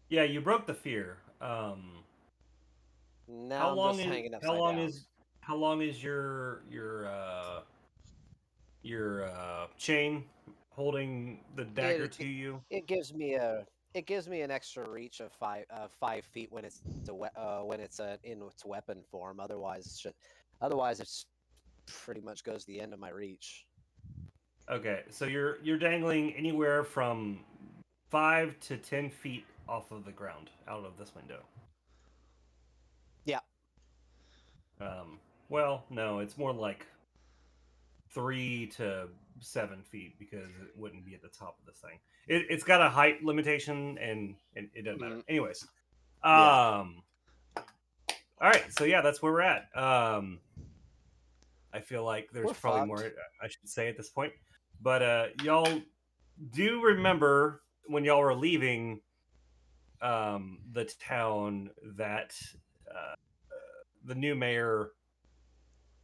Yeah, you broke the fear. How Now I'm long just is hanging how upside long down. is how long is your chain holding the dagger It to you? it gives me a it gives me an extra reach of 5 feet when it's in its weapon form. Otherwise it's pretty much goes the end of my reach. Okay, so you're dangling anywhere from 5 to 10 feet off of the ground out of this window. Yeah. Well, no, it's more like 3 to 7 feet because it wouldn't be at the top of this thing. It's got a height limitation, and it doesn't matter. Mm, Anyways, yeah. all right, so yeah, that's where we're at. I feel like there's We're probably more fucked. I should say at this point, but y'all do remember when y'all were leaving the town that uh, the new mayor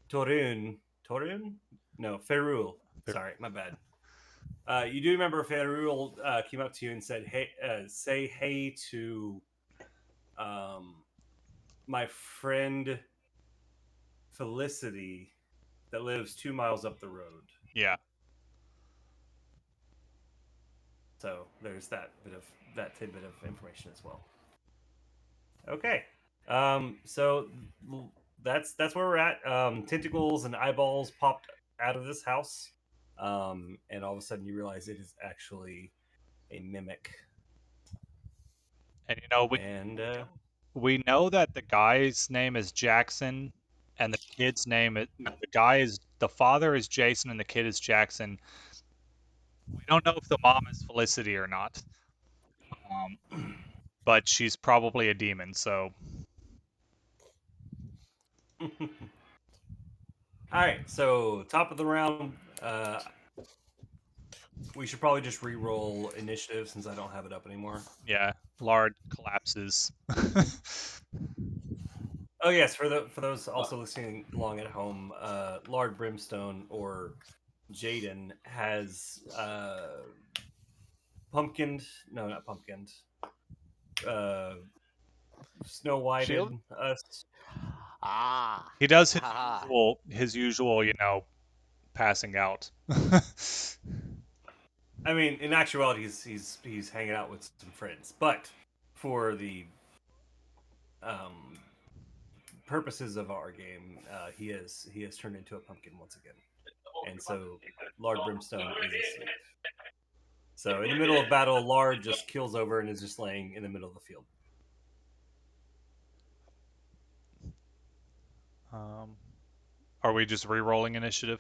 Torun, no Ferul. Sorry, my bad. You do remember Ferul came up to you and said, "Hey, say hey to um, my friend Felicity that lives 2 miles up the road." Yeah. So there's that tidbit of information as well. Okay. So that's where we're at. Tentacles and eyeballs popped out of this house. And all of a sudden you realize it is actually a mimic. And you know, And we know that the guy's name is Jackson and the kid's name is no, the father is Jason and the kid is Jackson. We don't know if the mom is Felicity or not. Um, but she's probably a demon, so all right, so top of the round, we should probably just re-roll initiative since I don't have it up anymore. yeah, Lard collapses. Oh yes, for those also listening along at home, Lord Brimstone or Jaden has pumpkined. No, not pumpkined. Uh, Snow Whited Shield? us. Ah. He does Haha. his usual, passing out. I mean, in actuality, he's hanging out with some friends, but for the um, purposes of our game, he has turned into a pumpkin once again, and so Lord Brimstone is asleep. So in the middle of battle, Lard just kills over and is just laying in the middle of the field. um, are we just re-rolling initiative?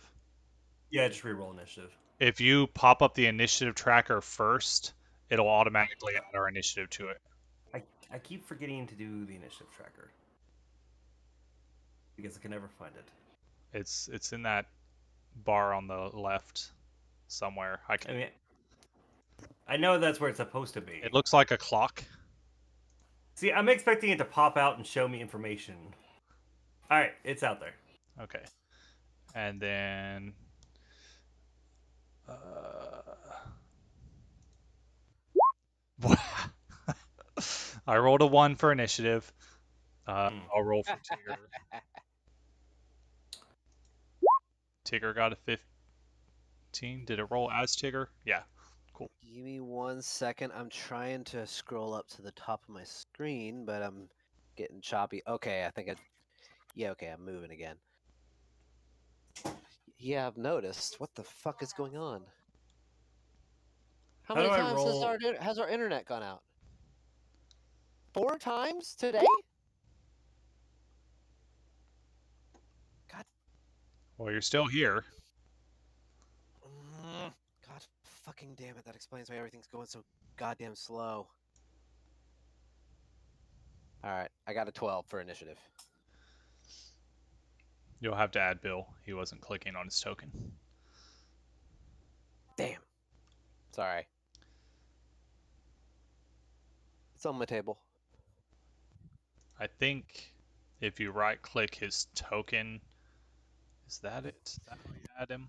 Yeah, just reroll initiative. If you pop up the initiative tracker first, it'll automatically add our initiative to it. I keep forgetting to do the initiative tracker because I can never find it. It's in that bar on the left somewhere. I mean, I know that's where it's supposed to be. It looks like a clock. See, I'm expecting it to pop out and show me information. All right, it's out there. Okay. And then uh, I rolled a 1 for initiative. Mm. I'll roll for Tigger. Tigger got a 15. Did it roll as Tigger? Yeah. Cool. Give me 1 second. I'm trying to scroll up to the top of my screen, but I'm getting choppy. Okay, I think I. Yeah, okay, I'm moving again. Yeah, I've noticed. What the fuck is going on? How How do many I times roll? has our internet gone out? 4 times today? God. Well, you're still here. God fucking damn it. That explains why everything's going so goddamn slow. Alright, I got a 12 for initiative. You'll have to add Bill. He wasn't clicking on his token. Damn. Sorry. It's on my table. I think if you right click his token, is that it? Is that how you add him?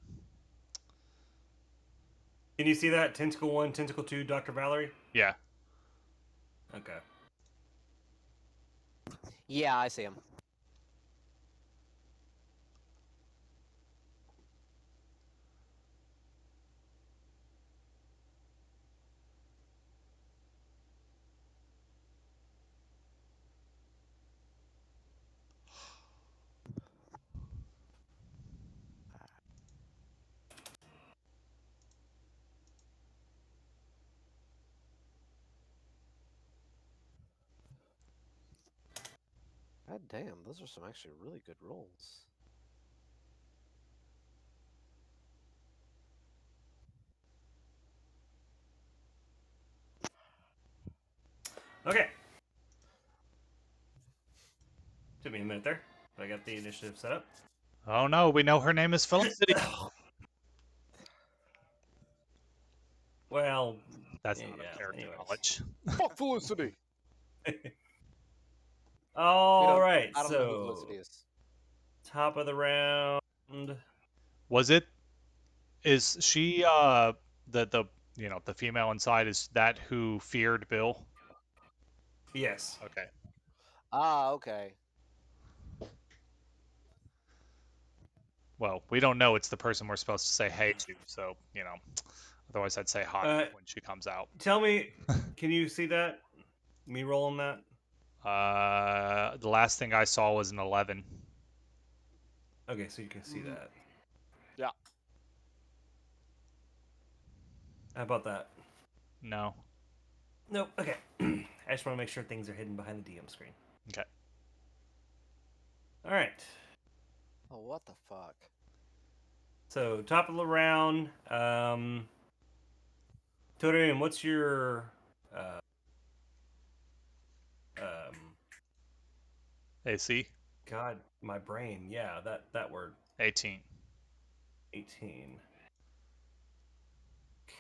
Can you see that? Tentacle 1, Tentacle 2, Dr. Valerie? Yeah. Okay. Yeah, I see him. God damn, those are some actually really good rolls. Okay. Took me a minute there, but I got the initiative set up. Oh no, we know her name is Felicity. Well, That's yeah. not a character Anyways. knowledge. Fuck Felicity! All right. I don't know who So Felicity is. top of the round. Was it? Is she the the female inside? Is that who feared Bill? Yes. Okay. Ah, okay. Well, we don't know it's the person we're supposed to say hey to, so otherwise I'd say hi Uh, when she comes out. tell me, can you see that? Me rolling that? The last thing I saw was an 11. Okay, so you can see that. Yeah. How about that? No. Nope. Okay. I just want to make sure things are hidden behind the DM screen. Okay. All right. Oh, what the fuck? So top of the round. Torian, what's your uh, um, AC God, my brain. Yeah, that word. 18. 18.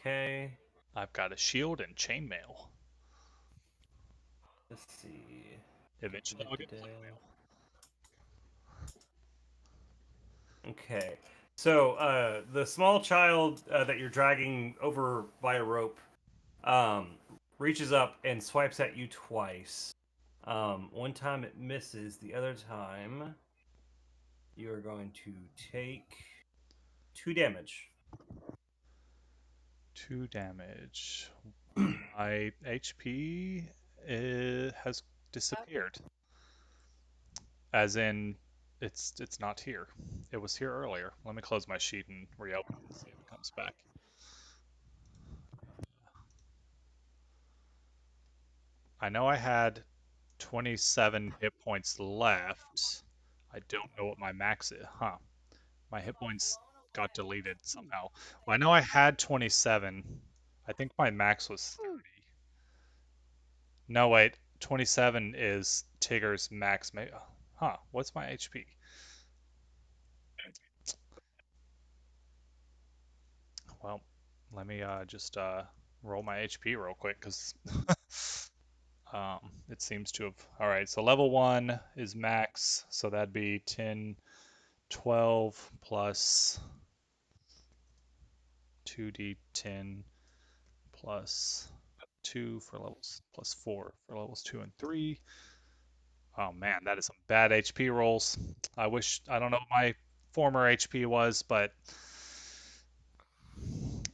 Okay. I've got a shield and chainmail. Let's see. Eventually I'll get plate mail. Okay. So the small child that you're dragging over by a rope um, reaches up and swipes at you twice. One time it misses. The other time you are going to take 2 damage. 2 damage. My HP has disappeared. As in, it's not here. It was here earlier. Let me close my sheet and reopen it and see if it comes back. I know I had 27 hit points left. I don't know what my max is. Huh. My hit points got deleted somehow. Well, I know I had 27. I think my max was 30. No, wait. 27 is Tigger's max. Huh. What's my HP? Well, let me just roll my HP real quick because it seems to have. All right, so level 1 is max, so that'd be 10, 12 plus 2d10 plus 2 for levels plus 4 for levels 2 and 3. Oh man, that is some bad HP rolls. I don't know what my former HP was, but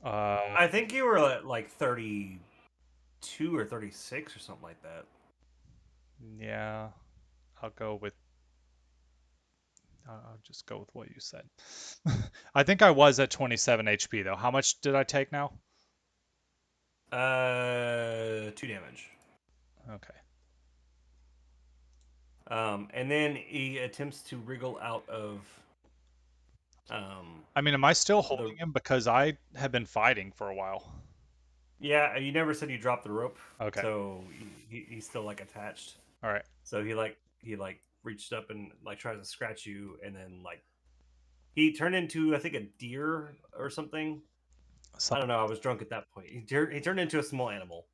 I think you were at like 32 or 36 or something like that. Yeah, I'll go with. I'll just go with what you said. I think I was at 27 HP though. How much did I take now? 2 damage. Okay. And then he attempts to wriggle out of. I mean, am I still holding him because I have been fighting for a while? Yeah, you never said you dropped the rope, Okay. so he's still like attached. All right. So he reached up and like tries to scratch you, and then like he turned into I think a deer or something. I don't know. I was drunk at that point. He turned into a small animal.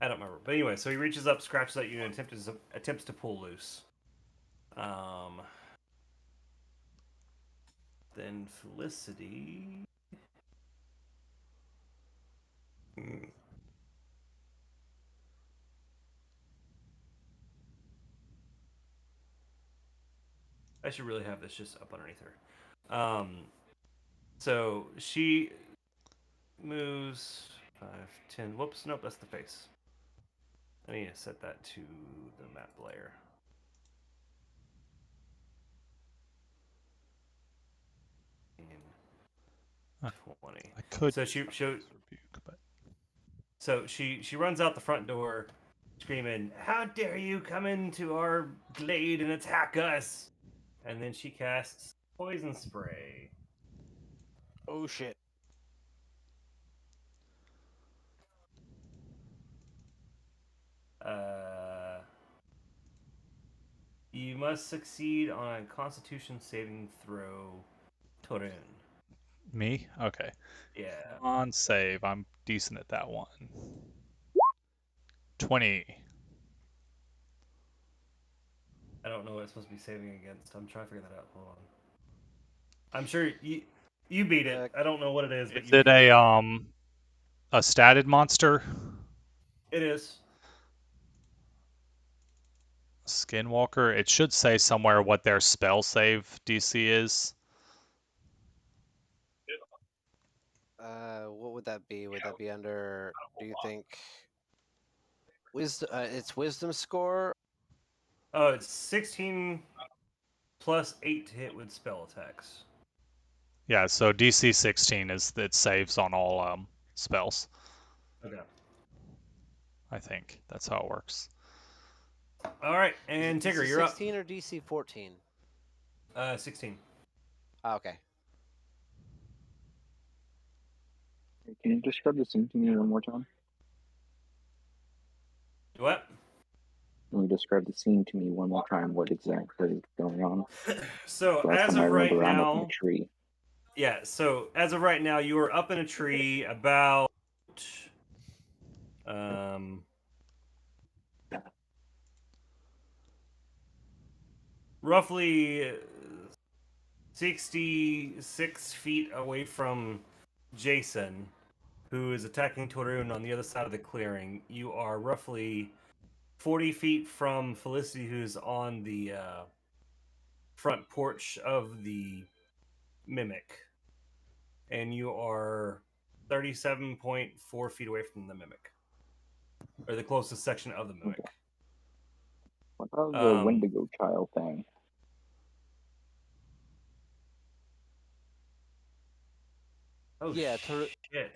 I don't remember, but anyway, so he reaches up, scratches at you, and attempts to pull loose. Then Felicity. I should really have this just up underneath her. So she moves 5, 10. Whoops, nope, that's the face. I need to set that to the map layer. And 20. I could. So she runs out the front door, screaming, "How dare you come into our glade and attack us!" And then she casts poison spray. Oh shit. You must succeed on a Constitution saving throw, Torun. Me? Okay. Yeah. On save. I'm decent at that one. 20. I don't know what it's supposed to be saving against. I'm trying to figure that out. Hold on. I'm sure you beat it. I don't know what it is, but Is you it beat it. a statted monster? It is. Skinwalker. It should say somewhere what their spell save DC is. What would that be? Would that be under? Do you think? It's wisdom score. Oh, it's 16 plus 8 to hit with spell attacks. Yeah, so DC 16 is it saves on all spells. Okay. I think that's how it works. All right, and Tigger, you're up. 16 or DC 14? 16. Oh, okay. Can you describe the scene to me one more time? What? Can you describe the scene to me one more time? What exactly is going on? So Last as time I of right remember, I'm up in now, a tree. yeah. So as of right now, you are up in a tree about roughly 66 feet away from Jason, who is attacking Torun on the other side of the clearing. You are roughly 40 feet from Felicity, who's on the front porch of the Mimic. And you are 37.4 feet away from the Mimic, or the closest section of the Mimic. Okay. What about the Wendigo child thing? Oh, yeah, shit.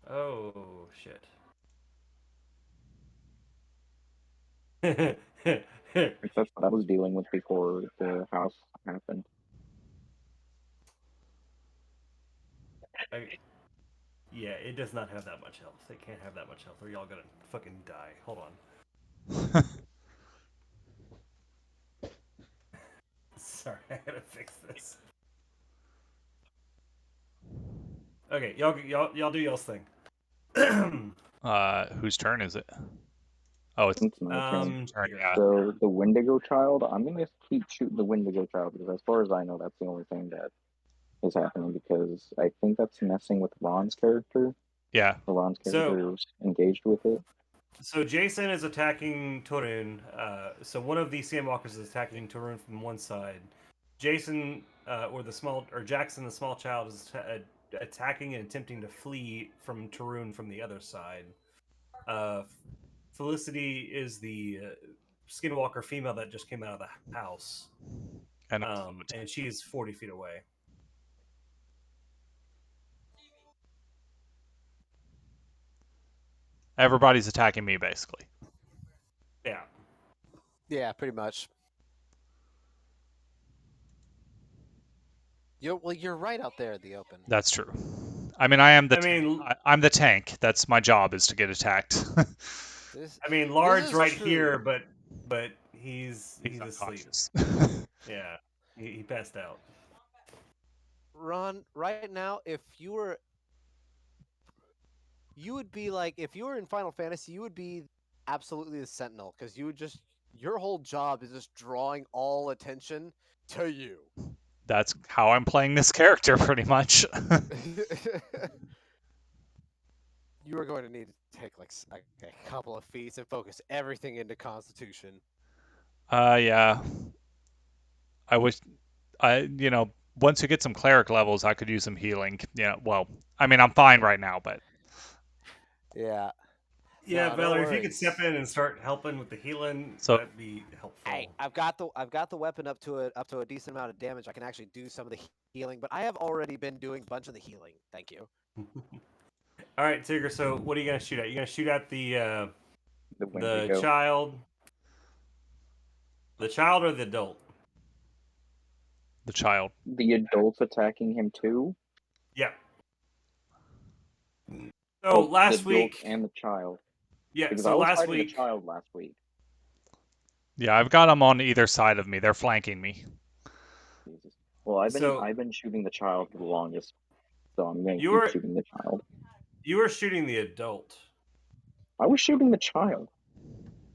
Oh, shit. That's what I was dealing with before the house happened. Yeah, it does not have that much health. It can't have that much health, or y'all gonna fucking die. Hold on. Sorry, I gotta fix this. Okay, y'all do y'all's thing. Whose turn is it? Oh, it's my turn. Yeah. So the Wendigo child, I'm gonna keep shooting the Wendigo child because, as far as I know, that's the only thing that is happening. Because I think that's messing with Ron's character. Yeah. Ron's character is engaged with it. So Jason is attacking Torun. So one of the Sandwalkers is attacking Torun from one side. Jason, or Jackson, the small child, is attacking and attempting to flee from Torun from the other side. Uh, Felicity is the Skinwalker female that just came out of the house, And and she's 40 feet away. everybody's attacking me basically. Yeah. Yeah, pretty much. You're right out there in the open. That's true. I mean, I am the I mean, I'm the tank. That's my job, is to get attacked. This Lard's is right true. here, but he's He's asleep. unconscious. Yeah, he passed out. Ron, right now, if you would be like, if you were in Final Fantasy, you would be absolutely the Sentinel, because you would just, your whole job is just drawing all attention to you. That's how I'm playing this character, pretty much. You are going to need to take like a couple of feats and focus everything into Constitution. Yeah. I wish once you get some cleric levels, I could use some healing. Yeah, well, I mean, I'm fine right now, but Yeah. Yeah, No, no Valerie, if you could step worries. in and start helping with the healing, so that'd be helpful. Hey, I've got the weapon up to a decent amount of damage. I can actually do some of the healing, but I have already been doing a bunch of the healing. Thank you. All right, Tigger. So, what are you gonna shoot at? You gonna shoot at The the Wendigo. child or the adult? the child. The adults attacking him too. Yeah. So Oh, the last adult week, and the child. yeah. Because So I was last fighting the week, child last week. Yeah, I've got them on either side of me. They're flanking me. Jesus. Well, so I've been shooting the child for the longest, so I'm gonna you keep were shooting the child. you were shooting the adult. I was shooting the child.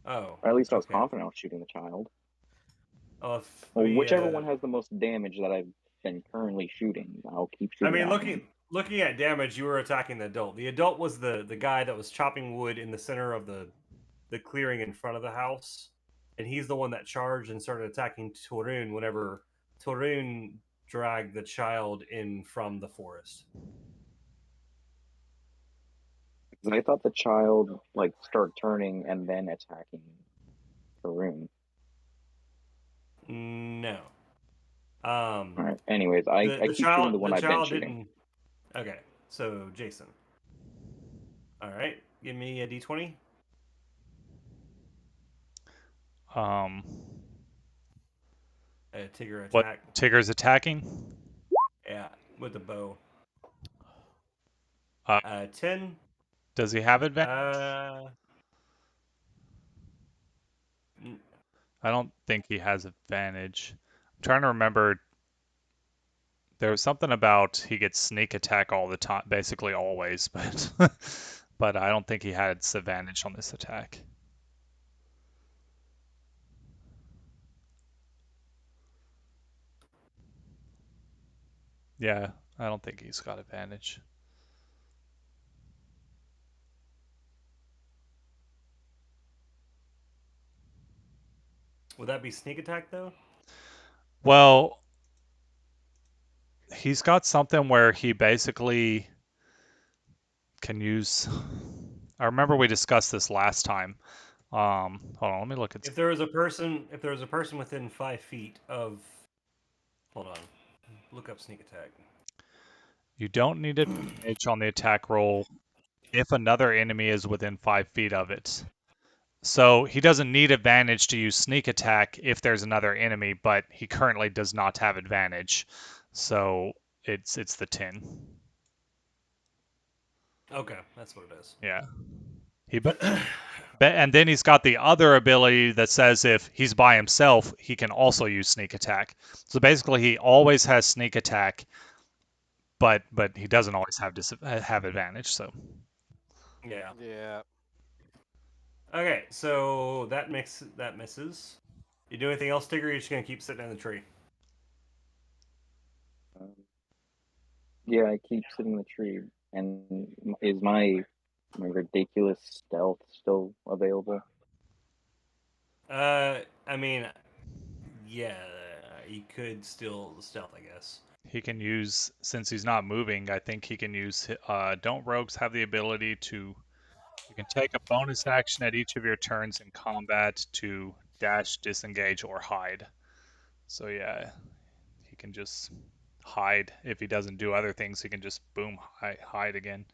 Oh, Or at least I was okay. confident I was shooting the child. Oh, if Well, we, whichever one has the most damage that I've been currently shooting, I'll keep I shooting mean, that one. looking at damage, you were attacking the adult. The adult was the guy that was chopping wood in the center of the clearing in front of the house, and he's the one that charged and started attacking Torun whenever Torun dragged the child in from the forest. Because I thought the child like started turning and then attacking the room. No. All right. Anyways, I keep shooting the one The I've been child shooting. didn't. Okay, so Jason. All right, give me a d20. Um, A Tigger what attack. Tigger's attacking? Yeah, with the bow. Uh, 10. does he have advantage? N- I don't think he has advantage. I'm trying to remember. There was something about he gets sneak attack all the time, basically always, but but I don't think he had advantage on this attack. Yeah, I don't think he's got advantage. Would that be sneak attack though? Well, he's got something where he basically can use. I remember we discussed this last time. Hold on, let me look at. If there was a person within 5 feet of, hold on, look up sneak attack. You don't need advantage on the attack roll if another enemy is within 5 feet of it. So he doesn't need advantage to use sneak attack if there's another enemy, but he currently does not have advantage. So it's the 10. Okay, that's what it is. Yeah. And then he's got the other ability that says if he's by himself, he can also use sneak attack. So basically, he always has sneak attack, but he doesn't always have advantage. So Yeah. Yeah. Okay, so that misses. You do anything else, Tigger? Or you're just gonna keep sitting in the tree. Yeah, I keep sitting in the tree. And is my My ridiculous stealth still available. I mean, yeah, he could still stealth, I guess. He can use, since he's not moving, I think he can use. Don't rogues have the ability to? You can take a bonus action at each of your turns in combat to dash, disengage, or hide. So yeah, he can just hide. If he doesn't do other things, he can just boom, hide again.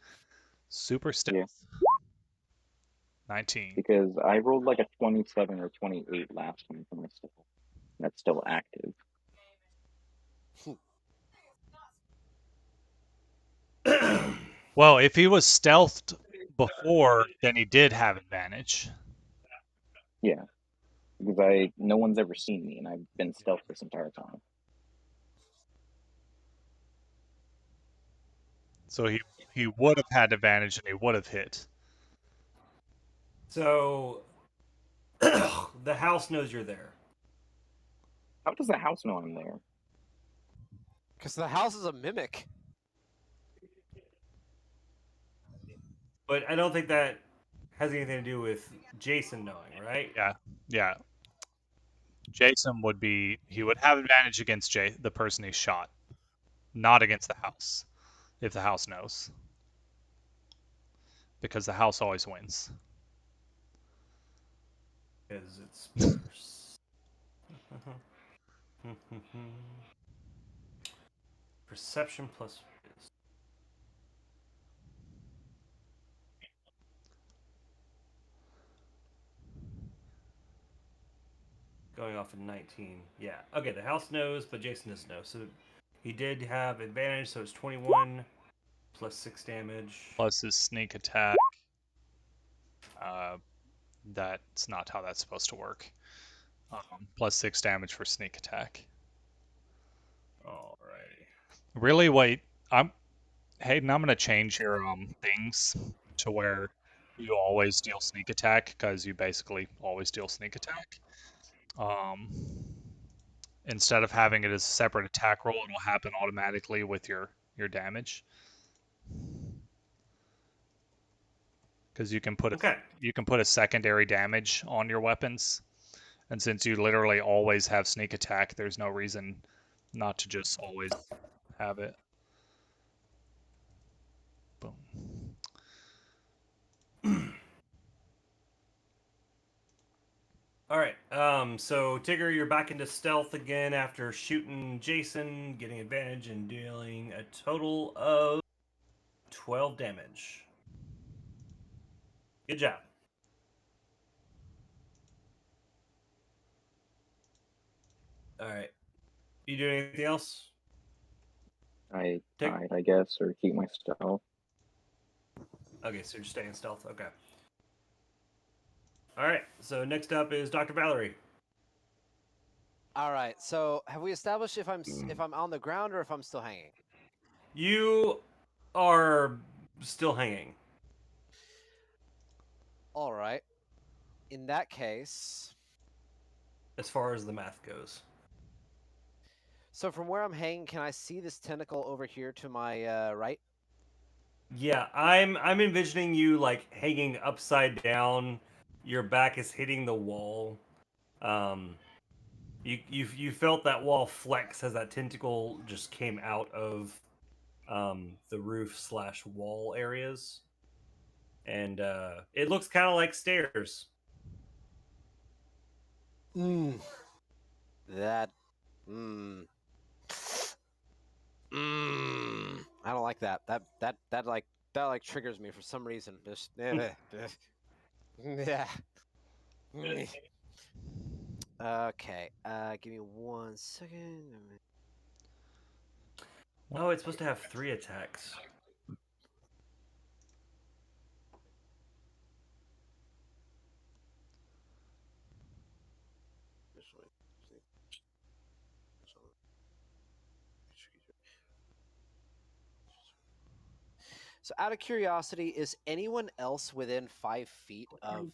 Super Yeah, stealth. 19. because I rolled like a 27 or 28 last time for my stealth. That's still active. Well, if he was stealthed before, then he did have advantage. Yeah, because no one's ever seen me, and I've been stealth this entire time. So he would have had advantage and he would have hit. So the house knows you're there. How does the house know I'm there? Because the house is a mimic. But I don't think that has anything to do with Jason knowing, right? Yeah. Jason he would have advantage against the person he shot, not against the house, if the house knows. Because the house always wins. Because it's perception plus. Going off in 19. Yeah. Okay, the house knows, but Jason doesn't know. So he did have advantage, so it's 21 plus 6 damage. Plus his sneak attack. That's not how that's supposed to work. Plus 6 damage for sneak attack. Alrighty. Really, wait. Hayden, I'm gonna change your things to where you always deal sneak attack because you basically always deal sneak attack. Um, Instead of having it as a separate attack roll, it'll happen automatically with your damage. Because Okay. you can put a secondary damage on your weapons, and since you literally always have sneak attack, there's no reason not to just always have it. Boom. All right. So Tigger, you're back into stealth again after shooting Jason, getting advantage, and dealing a total of 12 damage. Good job. All right. You doing anything else? I Tick. hide, I guess, or keep my stealth. Okay, so you're staying stealth. Okay. All right. So next up is Dr. Valerie. All right. So have we established if I'm on the ground or if I'm still hanging? You are still hanging. All right. In that case, As far as the math goes. so from where I'm hanging, can I see this tentacle over here to my right? Yeah, I'm envisioning you like hanging upside down. Your back is hitting the wall. Um, you felt that wall flex as that tentacle just came out of the roof slash wall areas, and it looks kind of like stairs. Mm. That. Mm. Mm. I don't like that. That like triggers me for some reason. Just yeah. Okay. Give me 1 second. Oh, it's supposed to have 3 attacks. So, out of curiosity, is anyone else within 5 feet of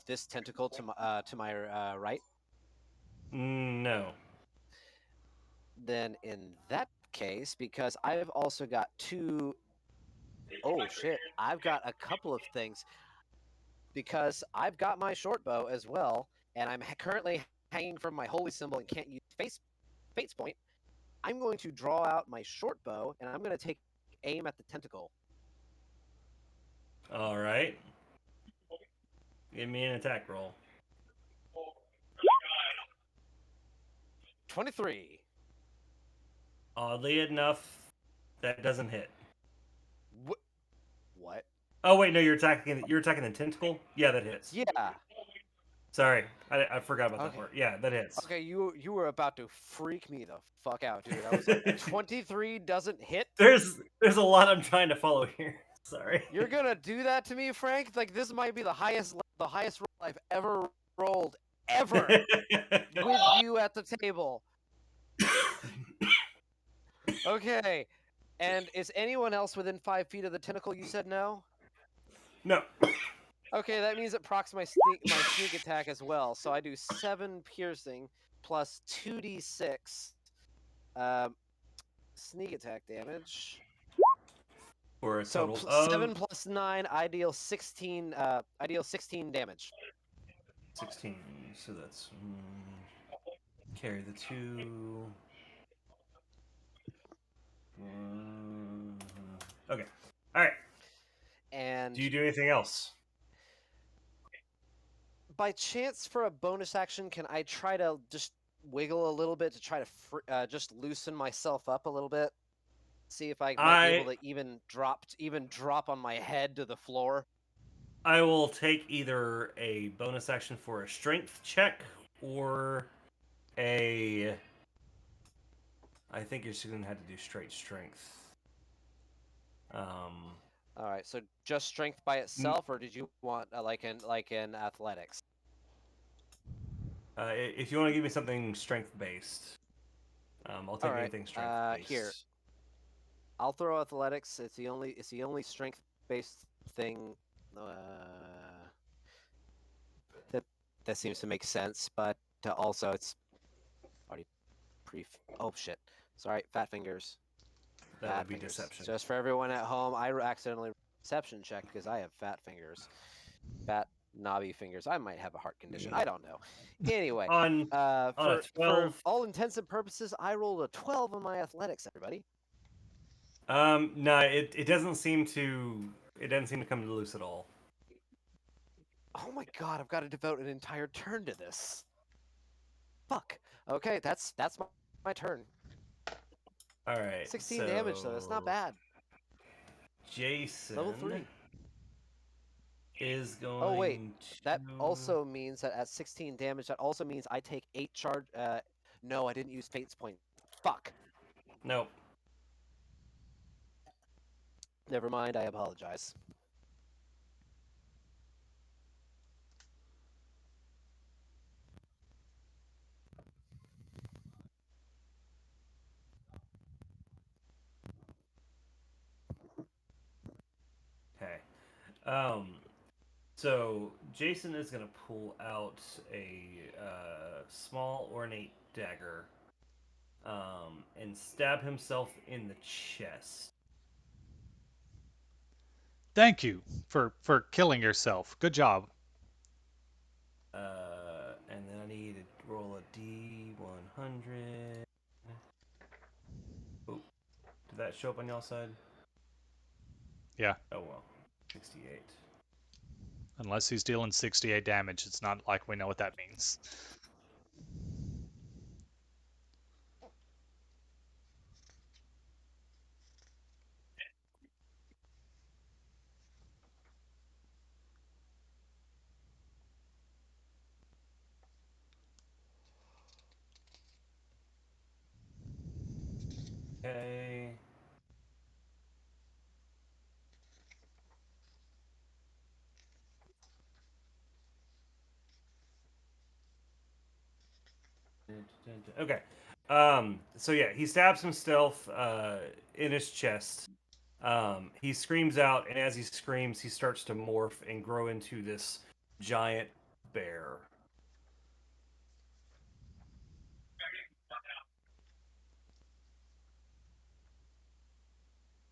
this tentacle to my right? No. Then, in that case, because I've also got two Oh shit! I've got a couple of things because I've got my short bow as well, and I'm currently hanging from my holy symbol and can't use fate's point. I'm going to draw out my short bow and I'm going to take aim at the tentacle. All right. Give me an attack roll. 23. Oddly enough, that doesn't hit. What? Oh wait, no, you're attacking. You're attacking the tentacle. Yeah, that hits. Yeah. Sorry, I forgot about that Okay. part. Yeah, that hits. Okay, you were about to freak me the fuck out, dude. I was like, 23 doesn't hit? There's a lot I'm trying to follow here. Sorry. You're gonna do that to me, Frank? Like this might be the highest roll I've ever rolled ever with you at the table. Okay. And is anyone else within 5 feet of the tentacle? You said no? No. Okay, that means it procs my sneak attack as well. So I do 7 piercing plus 2d6 sneak attack damage. For a So total of 7 plus 9, I deal 16 damage. 16. So that's carry the 2. Okay. All right. And Do you do anything else? by chance, for a bonus action, can I try to just wiggle a little bit to try to just loosen myself up a little bit? See if I might be able to even drop on my head to the floor. I will take either a bonus action for a strength check or a. I think you're still gonna have to do straight strength. All right, so just strength by itself, or did you want like in athletics? If you want to give me something strength based, I'll take right, anything strength based. here. I'll throw athletics. It's the only strength based thing. That seems to make sense, but also it's already pre. Oh shit! Sorry, fat fingers. That would be deception. Just for everyone at home, I accidentally deception checked because I have fat fingers, fat knobby fingers. I might have a heart condition. I don't know. Anyway, on a for 12. all intents and purposes, I rolled a 12 on my athletics. Everybody. No, it doesn't seem to. It doesn't seem to come loose at all. Oh my god! I've got to devote an entire turn to this. Fuck. Okay, that's my turn. All right. 16 damage though. That's not bad. Jason. Level 3. Is going. Oh wait, to... that also means that at 16 damage, that also means I take 8 charge. No, I didn't use Fate's point. Fuck. Nope. Never mind. I apologize. Okay. So Jason is gonna pull out a small ornate dagger, and stab himself in the chest. Thank you for killing yourself. Good job. And then I need to roll a D100. Oh, did that show up on y'all side? Yeah. Oh well, 68. Unless he's dealing 68 damage, it's not like we know what that means. Okay. Okay. So yeah, he stabs himself in his chest. He screams out, and as he screams, he starts to morph and grow into this giant bear.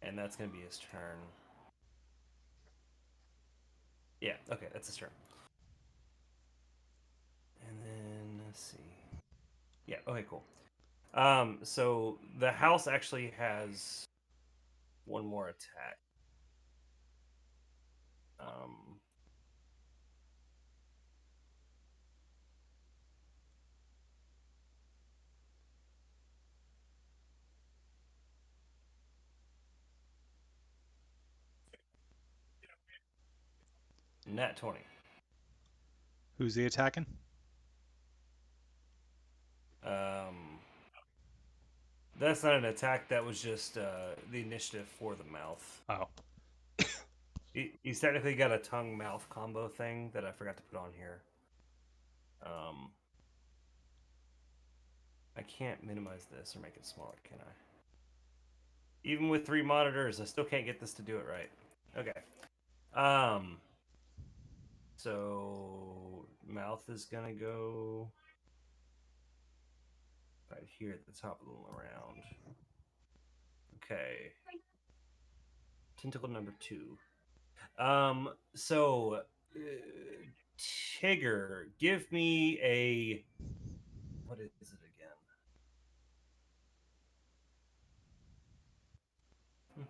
And that's going to be his turn. Yeah. Okay, that's his turn. And then let's see. Yeah. Okay. Cool. So the house actually has one more attack. Um, Nat 20. Who's he attacking? Um, that's not an attack. That was just the initiative for the mouth. Oh, He's technically got a tongue mouth combo thing that I forgot to put on here. Um, I can't minimize this or make it smaller, can I? Even with 3 monitors, I still can't get this to do it right. Okay. Um, so mouth is gonna go right here at the top of the round. Okay. Tentacle number 2. So Tigger, give me a what is it again?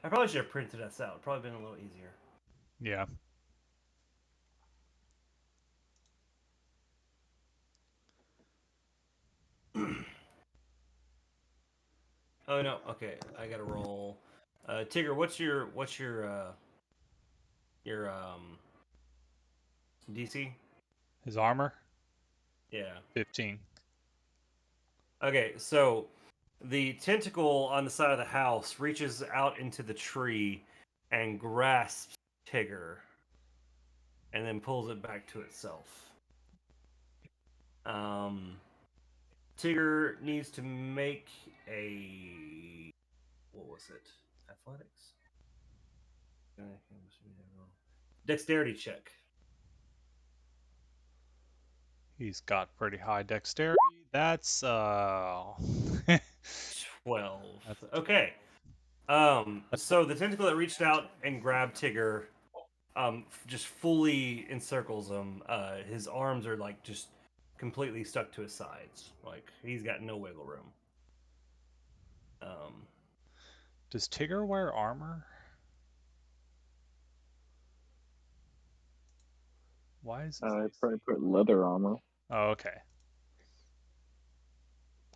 I probably should have printed this out. Probably been a little easier. yeah. Oh no. Okay, I gotta roll. Tigger, your DC? His armor, Yeah. 15. Okay, so the tentacle on the side of the house reaches out into the tree and grasps Tigger, and then pulls it back to itself. Um, Tigger needs to make a what was it? Athletics? Dexterity check. He's got pretty high dexterity. That's 12. that's a Okay. that's So the tentacle that reached out and grabbed Tigger, just fully encircles him. His arms are like just completely stuck to his sides. Like he's got no wiggle room. Um, Does Tigger wear armor? Why is his I AC? probably put leather armor. Oh, okay.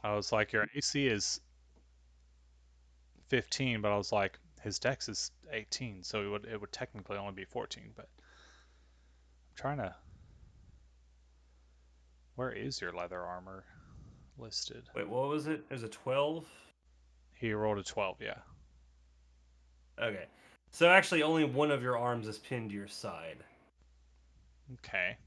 I was like, your AC is 15, but I was like, his dex is 18, so it would technically only be 14. But I'm trying to. Where is your leather armor listed? wait, what was it? It was a 12. He rolled a 12. Yeah. Okay. So actually, only one of your arms is pinned to your side. Okay.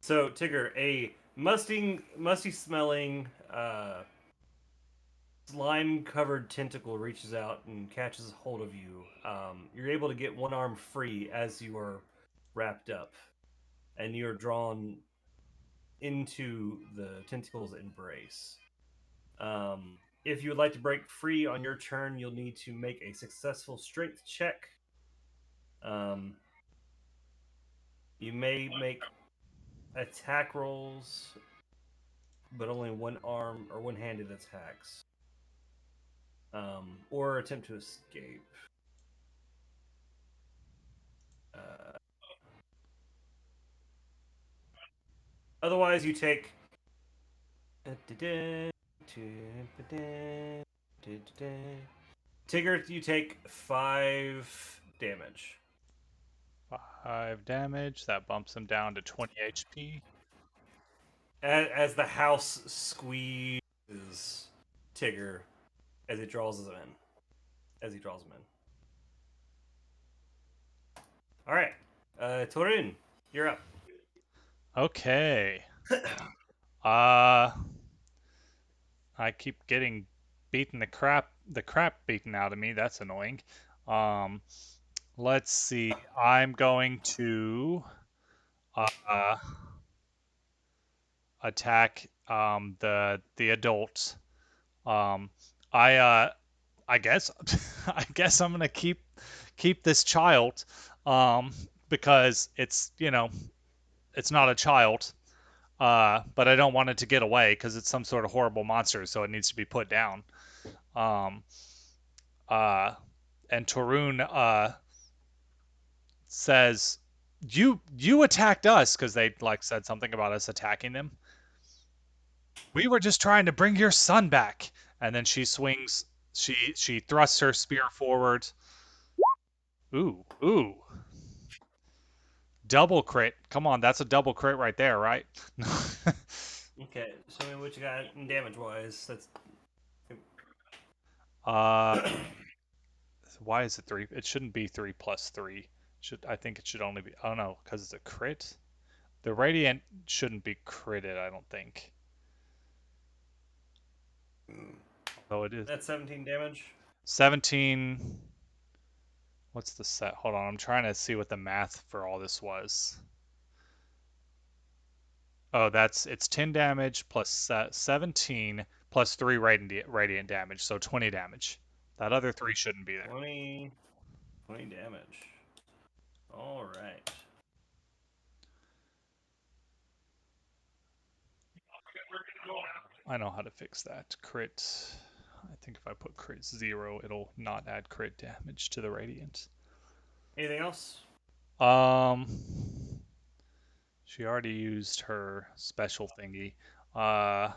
So Tigger, a musty smelling, slime-covered tentacle reaches out and catches hold of you. You're able to get one arm free as you are wrapped up, and you're drawn into the tentacle's embrace. If you would like to break free on your turn, you'll need to make a successful strength check. Um, you may make attack rolls, but only one arm or one-handed attacks, or attempt to escape. Uh, Otherwise, you take. Tigger, you take 5 damage 5 damage. That bumps him down to 20 HP. as the house squeezes Tigger as it draws him in. As he draws him in. All right, Torin, you're up. Okay. Uh, I keep getting the crap beaten out of me. That's annoying. Um, let's see. I'm going to uh attack the adult. Um, I guess I guess I'm gonna keep this child, um, because it's not a child. But I don't want it to get away because it's some sort of horrible monster, so it needs to be put down. Um, uh, and Torun says, "You attacked us," because they like said something about us attacking them. We were just trying to bring your son back. And then she swings. She thrusts her spear forward. Ooh, ooh, double crit. Come on, that's a double crit right there, right? Okay, show me what you got damage wise. That's uh, why is it 3? It shouldn't be 3 plus 3. I think it should only be. Oh no, because it's a crit. The radiant shouldn't be critted, I don't think. Although it is that's 17 damage. 17. What's the set? Hold on, I'm trying to see what the math for all this was. Oh, it's 10 damage plus 17 plus 3 radiant damage, so 20 damage. That other 3 shouldn't be there. 20 damage. All right. I know how to fix that. Crit. I think if I put crit 0, it'll not add crit damage to the radiant. Anything else? Um, she already used her special thingy. I'm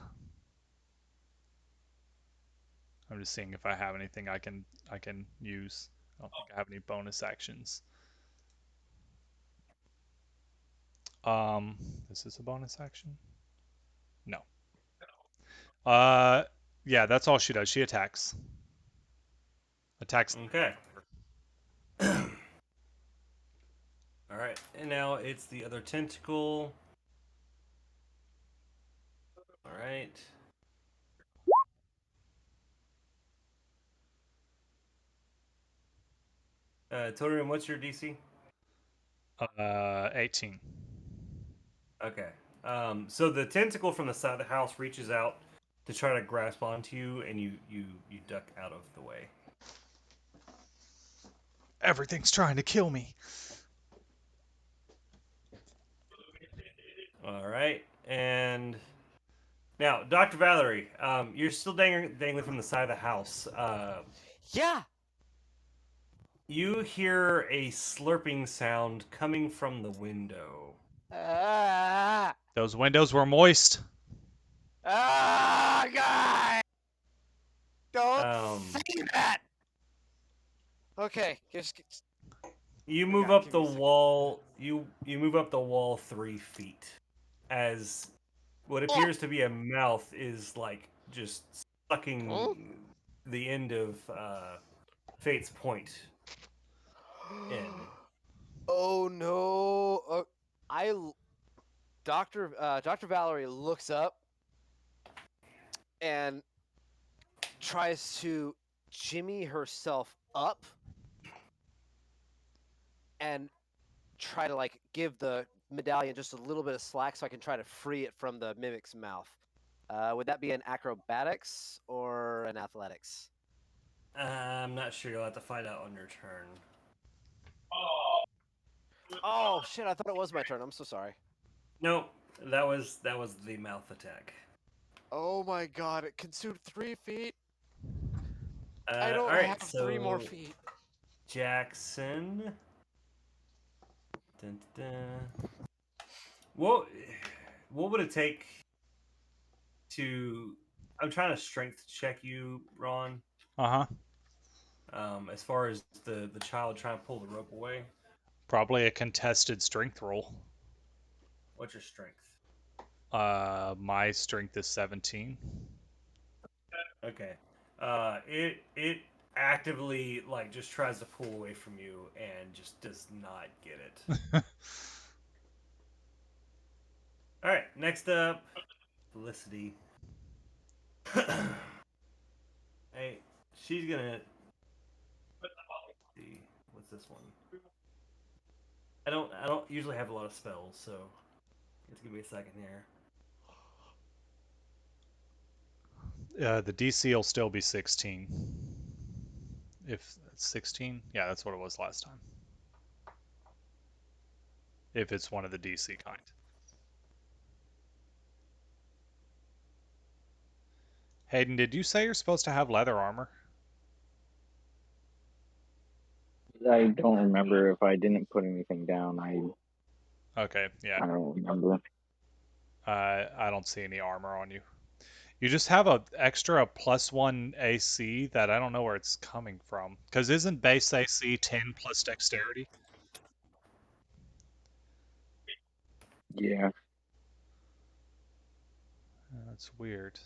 just seeing if I have anything I can use. I don't think I have any bonus actions. Um, this is a bonus action? No. Uh, yeah, that's all she does. She attacks. Attacks. Okay. All right, and now it's the other tentacle. All right. Torium, what's your DC? 18. Okay. So the tentacle from the side of the house reaches out to try to grasp onto you, and you duck out of the way. Everything's trying to kill me. All right, and now Dr. Valerie, you're still dangling from the side of the house. Yeah. You hear a slurping sound coming from the window. Ah. Those windows were moist. Ah, God! Don't Um, say that. Okay, just you oh my move God, up give the me a second. wall. You move up the wall 3 feet as what Oh. appears to be a mouth is like just Huh? sucking the end of Fate's point in. Oh no! I Doctor Valerie looks up and tries to jimmy herself up and try to like give the medallion just a little bit of slack so I can try to free it from the mimic's mouth. Would that be an acrobatics or an athletics? I'm not sure. You'll have to find out on your turn. Oh shit! I thought it was my turn. I'm so sorry. Nope, that was the mouth attack. Oh my god! It consumed 3 feet. I don't All have right, 3 more so feet. Jackson. Dun, dun, dun. What would it take to? I'm trying to strength check you, Ron. Uh huh. As far as the child trying to pull the rope away. Probably a contested strength roll. What's your strength? My strength is 17. Okay. It actively like just tries to pull away from you and just does not get it. All right. Next up, Felicity. Hey, she's gonna see what's this one. I don't usually have a lot of spells, so just give me a second here. The DC will still be 16. If it's 16, yeah, that's what it was last time. If it's one of the DC kind. Hayden, did you say you're supposed to have leather armor? I don't remember if I didn't put anything down. Okay, yeah. I don't remember. I don't see any armor on you. You just have a extra +1 AC that I don't know where it's coming from. Because isn't base AC 10 plus dexterity? Yeah. That's weird.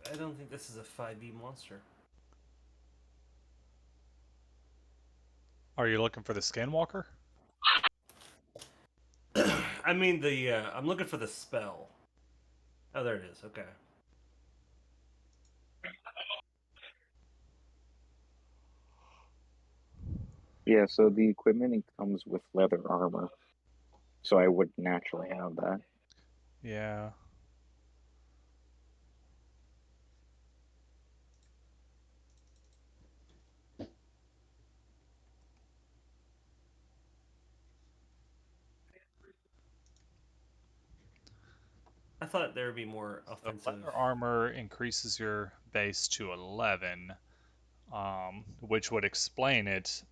I don't think this is a 5e monster. Are you looking for the Skinwalker? I mean the. I'm looking for the spell. Oh, there it is. Okay. Yeah, so the equipment it comes with leather armor. So I would naturally have that. Yeah. I thought there would be more So offensive. leather armor increases your base to 11, which would explain it.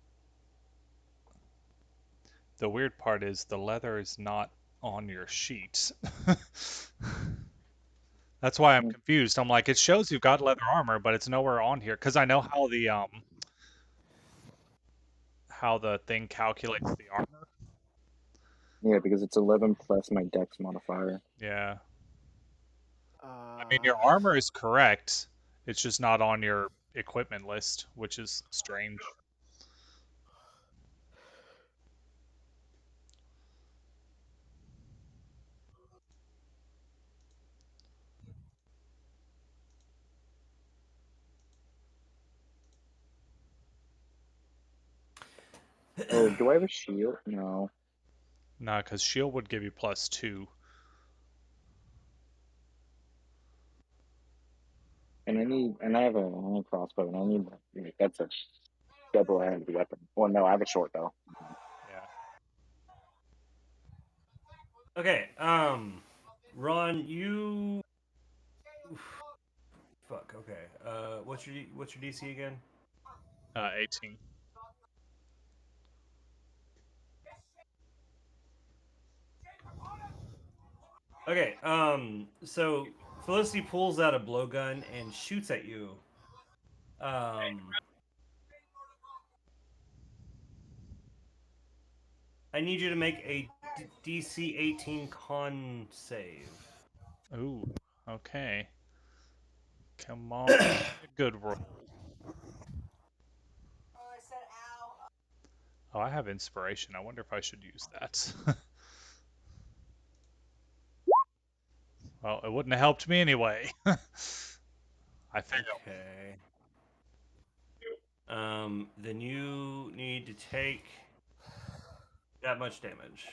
The weird part is the leather is not on your sheet. That's why I'm Mm. confused. I'm like, it shows you've got leather armor, but it's nowhere on here because I know how the thing calculates the armor. Yeah, because it's 11 plus my dex modifier. Yeah. I mean, Uh, your armor is correct. It's just not on your equipment list, which is strange. Oh, do I have a shield? No. Nah, because shield would give you +2. And I have a crossbow, and I need like, that's a double-handed weapon. Well, no, I have a short bow. Yeah. Okay. Ron, you. Fuck. Okay. What's your DC again? 18. Okay. So Felicity pulls out a blowgun and shoots at you. I need you to make a DC 18 con save. Ooh. Okay. Come on. Give me a good roll. Oh, I have inspiration. I wonder if I should use that. Well, it wouldn't have helped me anyway. I failed. Okay. Then you need to take that much damage.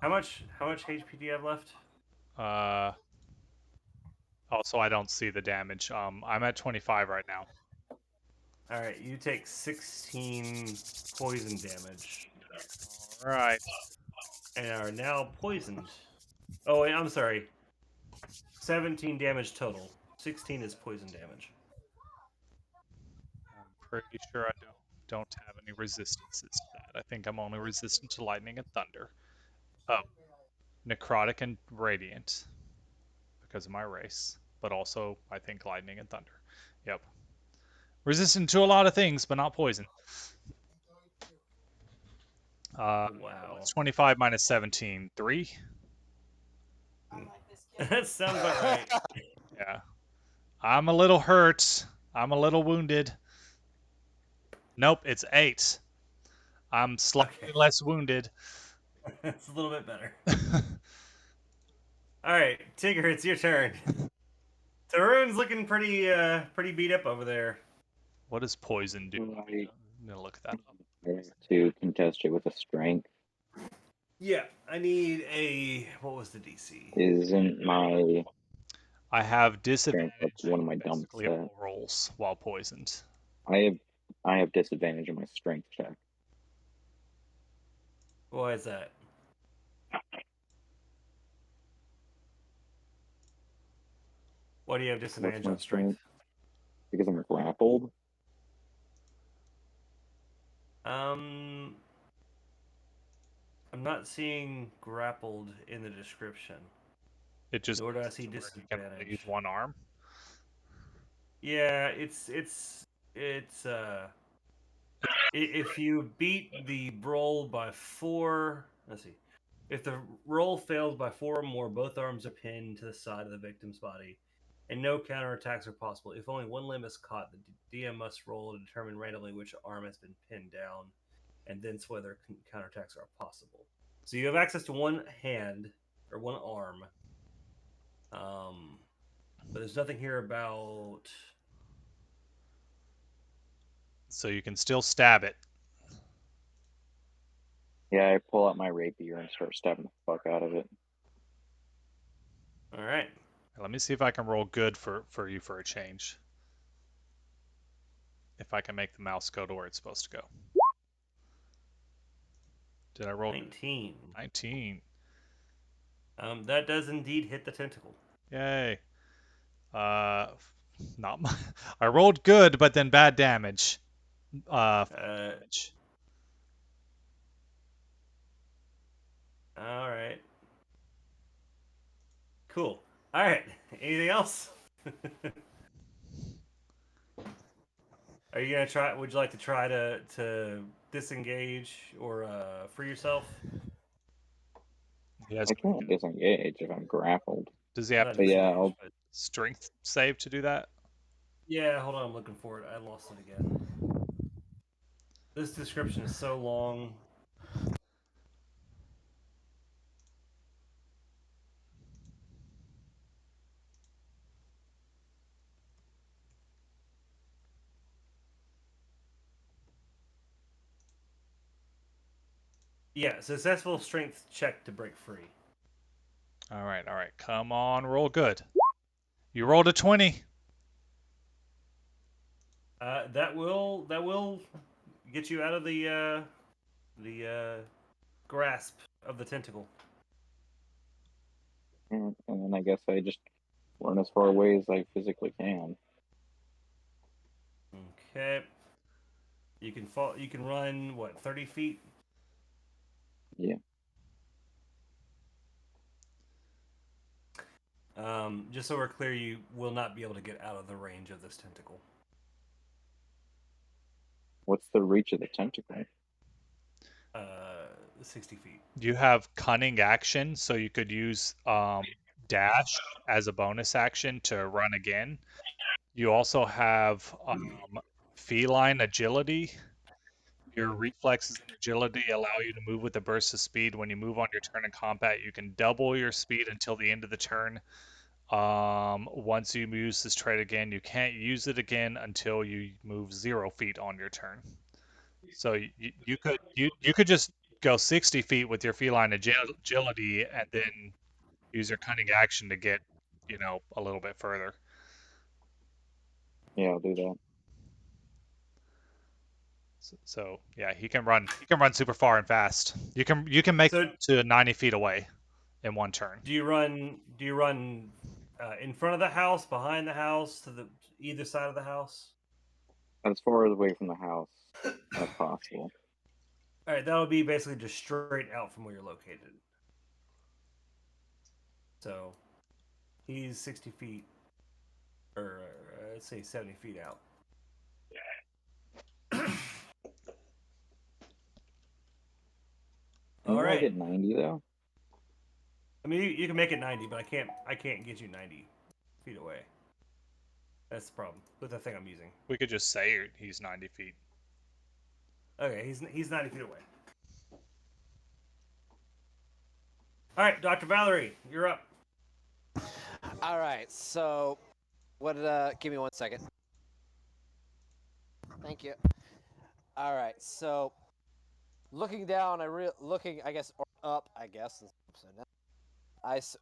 How much HP do you have left? Uh, Also, I don't see the damage. I'm at 25 right now. All right, you take 16 poison damage All right. and are now poisoned. Oh, wait, I'm sorry. 17 damage total. 16 is poison damage. I'm pretty sure I don't have any resistances to that. I think I'm only resistant to lightning and thunder. Oh, necrotic and radiant because of my race, but also I think lightning and thunder. Yep. Resistant to a lot of things, but not poison. Wow. What's 25 minus 17? 3? That sounds about right. Yeah. I'm a little hurt. I'm a little wounded. Nope, it's 8. I'm slightly Okay. less wounded. That's a little bit better. All right, Tigger, it's your turn. Tarun's looking pretty beat up over there. What does poison do? Do I I'm gonna look that up. have to contest it with a strength? Yeah, I need a. What was the DC? Isn't my I have strength like disadvantage one of my in dump basically stats? all rolls while poisoned. I have I have disadvantage in my strength check. Why is that? Why do you have What's disadvantage my on strength? strength? Because I'm grappled. Um, I'm not seeing grappled in the description. It just Nor do I means see to where he can only use disadvantage. one arm. Yeah, it's if you beat the roll by 4, let's see. If the roll fails by 4 or more, both arms are pinned to the side of the victim's body, and no counterattacks are possible. If only one limb is caught, the DM must roll to determine randomly which arm has been pinned down, and thence whether counterattacks are possible. So you have access to one hand or one arm, but there's nothing here about. So you can still stab it. Yeah, I pull out my rapier and start stabbing the fuck out of it. All right. Let me see if I can roll good for you for a change. If I can make the mouse go to where it's supposed to go. Did I roll 19. 19? That does indeed hit the tentacle. Yay. Not my, I rolled good, but then bad damage. 5 damage. All right. Cool. All right. Anything else? Are you gonna try? Would you like to try to disengage or free yourself? He has. I can't disengage if I'm grappled. Does he have Not to But make yeah, disengage, I'll but strength save to do that? yeah. Hold on, I'm looking for it. I lost it again. This description is so long. Yeah, successful strength check to break free. All right, all right. Come on, roll good. You rolled a 20. That will get you out of the grasp of the tentacle. and then I guess I just run as far away as I physically can. Okay. You can fall. You can run what 30 feet. Yeah. Just so we're clear, you will not be able to get out of the range of this tentacle. What's the reach of the tentacle? 60 feet. You have cunning action, so you could use dash as a bonus action to run again. You also have feline agility. Your reflexes and agility allow you to move with a burst of speed. When you move on your turn in combat, you can double your speed until the end of the turn. Once you use this trait again, you can't use it again until you move 0 feet on your turn. So you could just go 60 feet with your feline agility and then use your cunning action to get, a little bit further. Yeah, I'll do that. So yeah, he can run. He can run super far and fast. You can make it So, up to 90 feet away in one turn. do you run? Do you run in front of the house, behind the house, to the either side of the house? As far away from the house as possible. All right, that'll be basically just straight out from where you're located. So, he's 60 feet, or let's say 70 feet out. Can All you only right. get 90 though? I mean, you can make it 90, but I can't get you 90 feet away. That's the problem with the thing I'm using. We could just say he's 90 feet. Okay, he's 90 feet away. All right, Dr. Valerie, you're up. All right, so what? Give me 1 second. Thank you. All right, so looking down, looking, I guess, or up, I guess, since I'm upside down.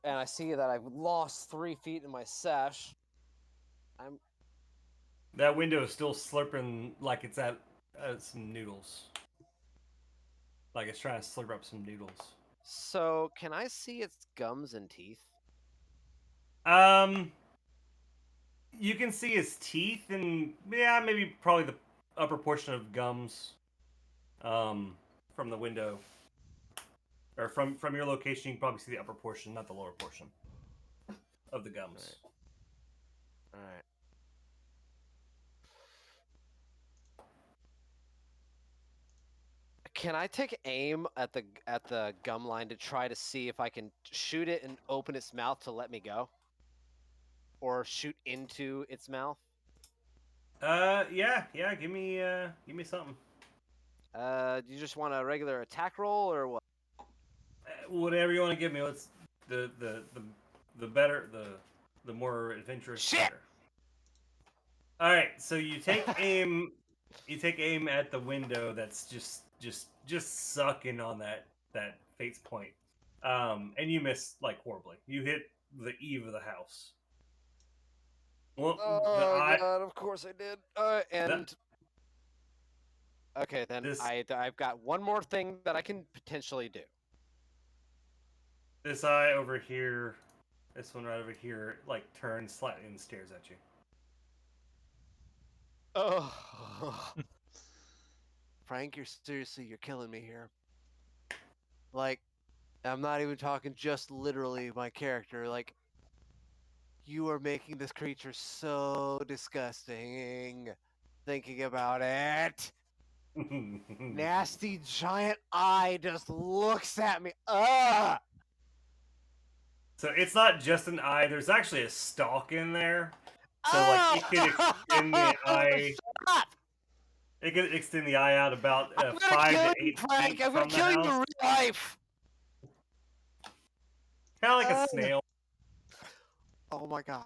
And I see that I've lost 3 feet in my sash. I'm That window is still slurping like it's at some noodles. Like it's trying to slurp up some noodles. so. Can I see its gums and teeth? Um, you can see his teeth and yeah, maybe probably the upper portion of gums. From the window or from your location, you can probably see the upper portion, not the lower portion of the gums. All right. Can I take aim at the gum line to try to see if I can shoot it and open its mouth to let me go, or shoot into its mouth? Yeah. Give me something. Do you just want a regular attack roll or what? Whatever you want to give me. Let's the better the more adventurous Shit! better. All right, so you take aim. You take aim at the window that's just sucking on that fate's point, and you miss like horribly. You hit the eave of the house. Well, the Oh eye god, of course I did. the, Okay, then this I've got one more thing that I can potentially do. this eye over here, this one right over here, like turns slightly and stares at you. Oh, Frank, you're killing me here. Like, I'm not even talking just literally my character. Like, you are making this creature so disgusting. Thinking about it. Nasty giant eye just looks at me. Ugh! So it's not just an eye. There's actually a stalk in there. So like it could extend the eye. Shut up! It could extend the eye out about I'm gonna 5 kill to you, 8 Frank. feet I'm gonna from the kill you in house. real life. Kind of like a Uh, snail. Oh my god.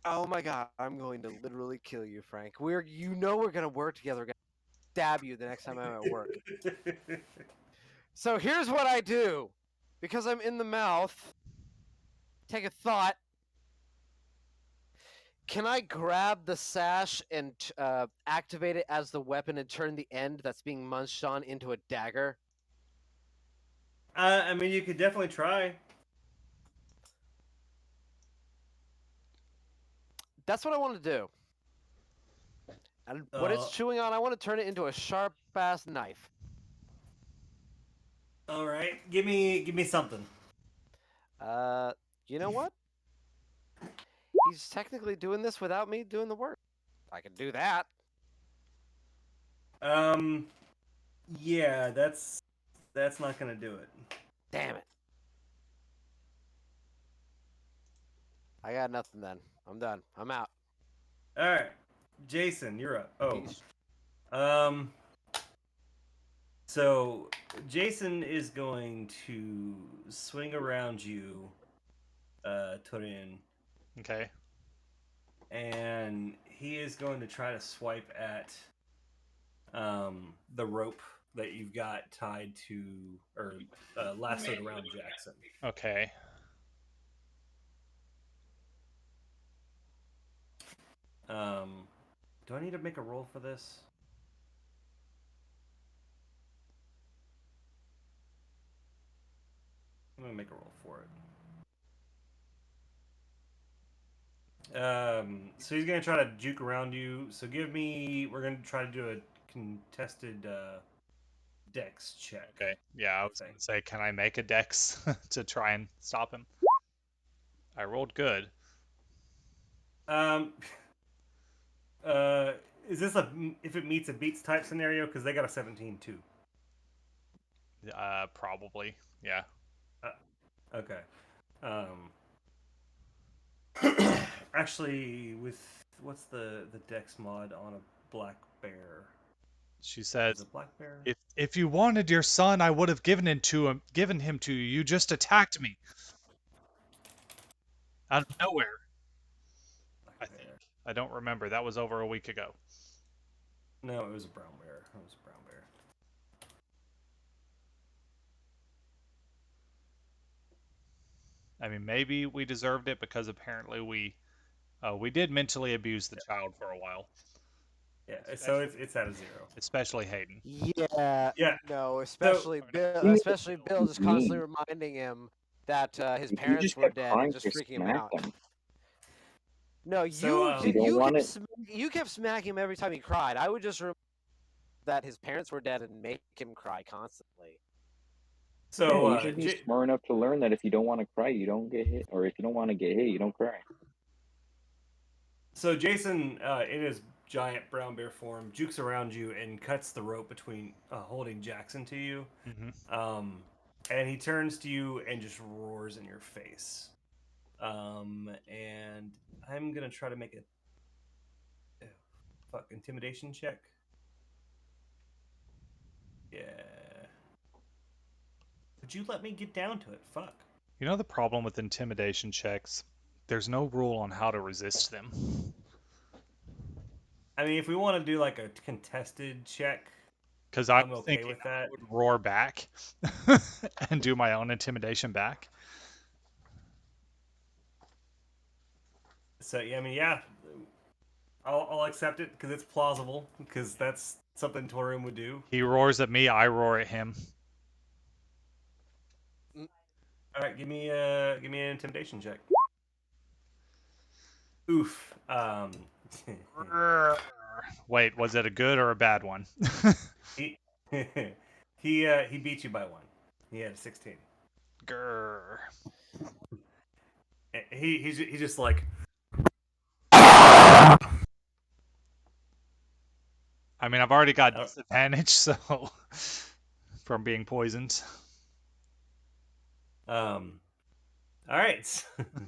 Oh my god. I'm going to literally kill you, Frank. We're gonna work together. We're gonna stab you the next time I'm at work. So here's what I do. Because I'm in the mouth, take a thought. Can I grab the sash and activate it as the weapon and turn the end that's being munched on into a dagger? I mean, you could definitely try. That's what I want to do. And what it's chewing on, I want to turn it into a sharp ass knife. All right, give me something. You know what? He's technically doing this without me doing the work. I can do that. Um, yeah, that's not gonna do it. Damn it. I got nothing then. I'm done. I'm out. All right, Jason, you're up. Oh, Peace. um, so Jason is going to swing around you, Torin, Okay. and he is going to try to swipe at the rope that you've got tied to or lassoed around Jackson. Okay. Do I need to make a roll for this? I'm gonna make a roll for it. So he's gonna try to juke around you. So give me. We're gonna try to do a contested dex check. Okay. Yeah, I was gonna say, can I make a dex to try and stop him? I rolled good. Um. Uh. Is this a if it meets a beats type scenario? Because they got a 17 too. Probably. Yeah. Okay. Actually, with what's the dex mod on a black bear? She said, Is it black bear? if you wanted your son, I would have given him to you. You just attacked me out of nowhere. Black I bear. think. I don't remember. That was over a week ago. No, it was a brown bear. It was a brown bear. I mean, maybe we deserved it because apparently we did mentally abuse the child for a while, Yeah, so especially it's at a 0. especially Hayden. Yeah, Yeah. no, So You made it Especially Bill, just constantly mean. reminding him that his If you parents just were kept dead and crying, just just freaking him smack out. them. No, so You don't want it. you kept smacking him every time he cried. I would just remember that his parents were dead and make him cry constantly. Yeah, so you should be J- smart enough to learn that if you don't want to cry, you don't get hit, or if you don't want to get hit, you don't cry. so Jason, in his giant brown bear form, jukes around you and cuts the rope between holding Jackson to you. Hmm. Um, and he turns to you and just roars in your face. And I'm gonna try to make a intimidation check. Yeah. Would you let me get down to it? Fuck. You know the problem with intimidation checks? There's no rule on how to resist them. I mean, if we want to do like a contested check, Because I I'm was okay thinking with I that. would roar back and do my own intimidation back. So yeah, I mean, yeah, I'll accept it because it's plausible because that's something Torum would do. He roars at me, I roar at him. All right, give me an intimidation check. Oof. Wait, was it a good or a bad one? he he beat you by 1. He had a 16. Grr. He's just like I mean, I've already got uh, disadvantage, so from being poisoned. um. All right,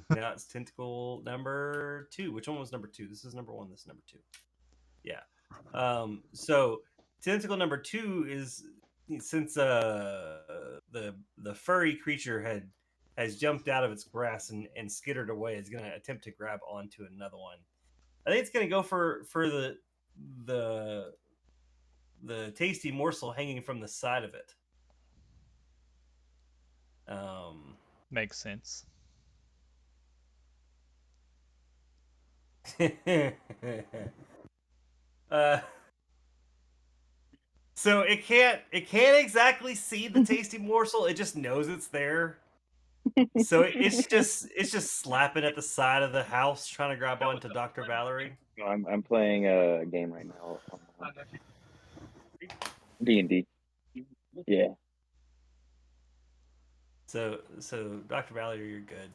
now it's tentacle number 2. Which one was number 2? This is number 1. This is number 2. Yeah. So tentacle number 2 is since the furry creature has jumped out of its grass and skittered away, it's gonna attempt to grab onto another one. I think it's gonna go for the the tasty morsel hanging from the side of it. Um, Makes sense. uh, so it can't exactly see the tasty morsel. It just knows it's there. So it's just slapping at the side of the house trying to grab onto Dr. Valerie. No, I'm playing a game right now. D&D. Yeah. So Dr. Valerie, you're good.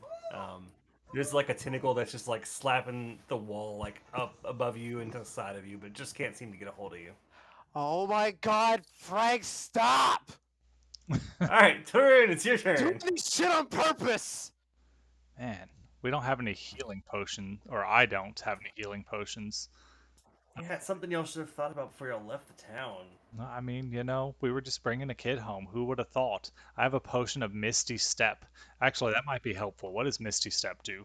There's like a tentacle that's just like slapping the wall like up above you and to the side of you, but just can't seem to get a hold of you. Oh my God, Frank, stop! All right, Turin, it's your Doing turn. this shit on purpose. Man, we don't have any healing potion, or I don't have any healing potions. Yeah, it's something y'all should have thought about before y'all left the town. No, I mean, we were just bringing a kid home. Who would have thought? I have a potion of Misty Step. Actually, that might be helpful. What does Misty Step do?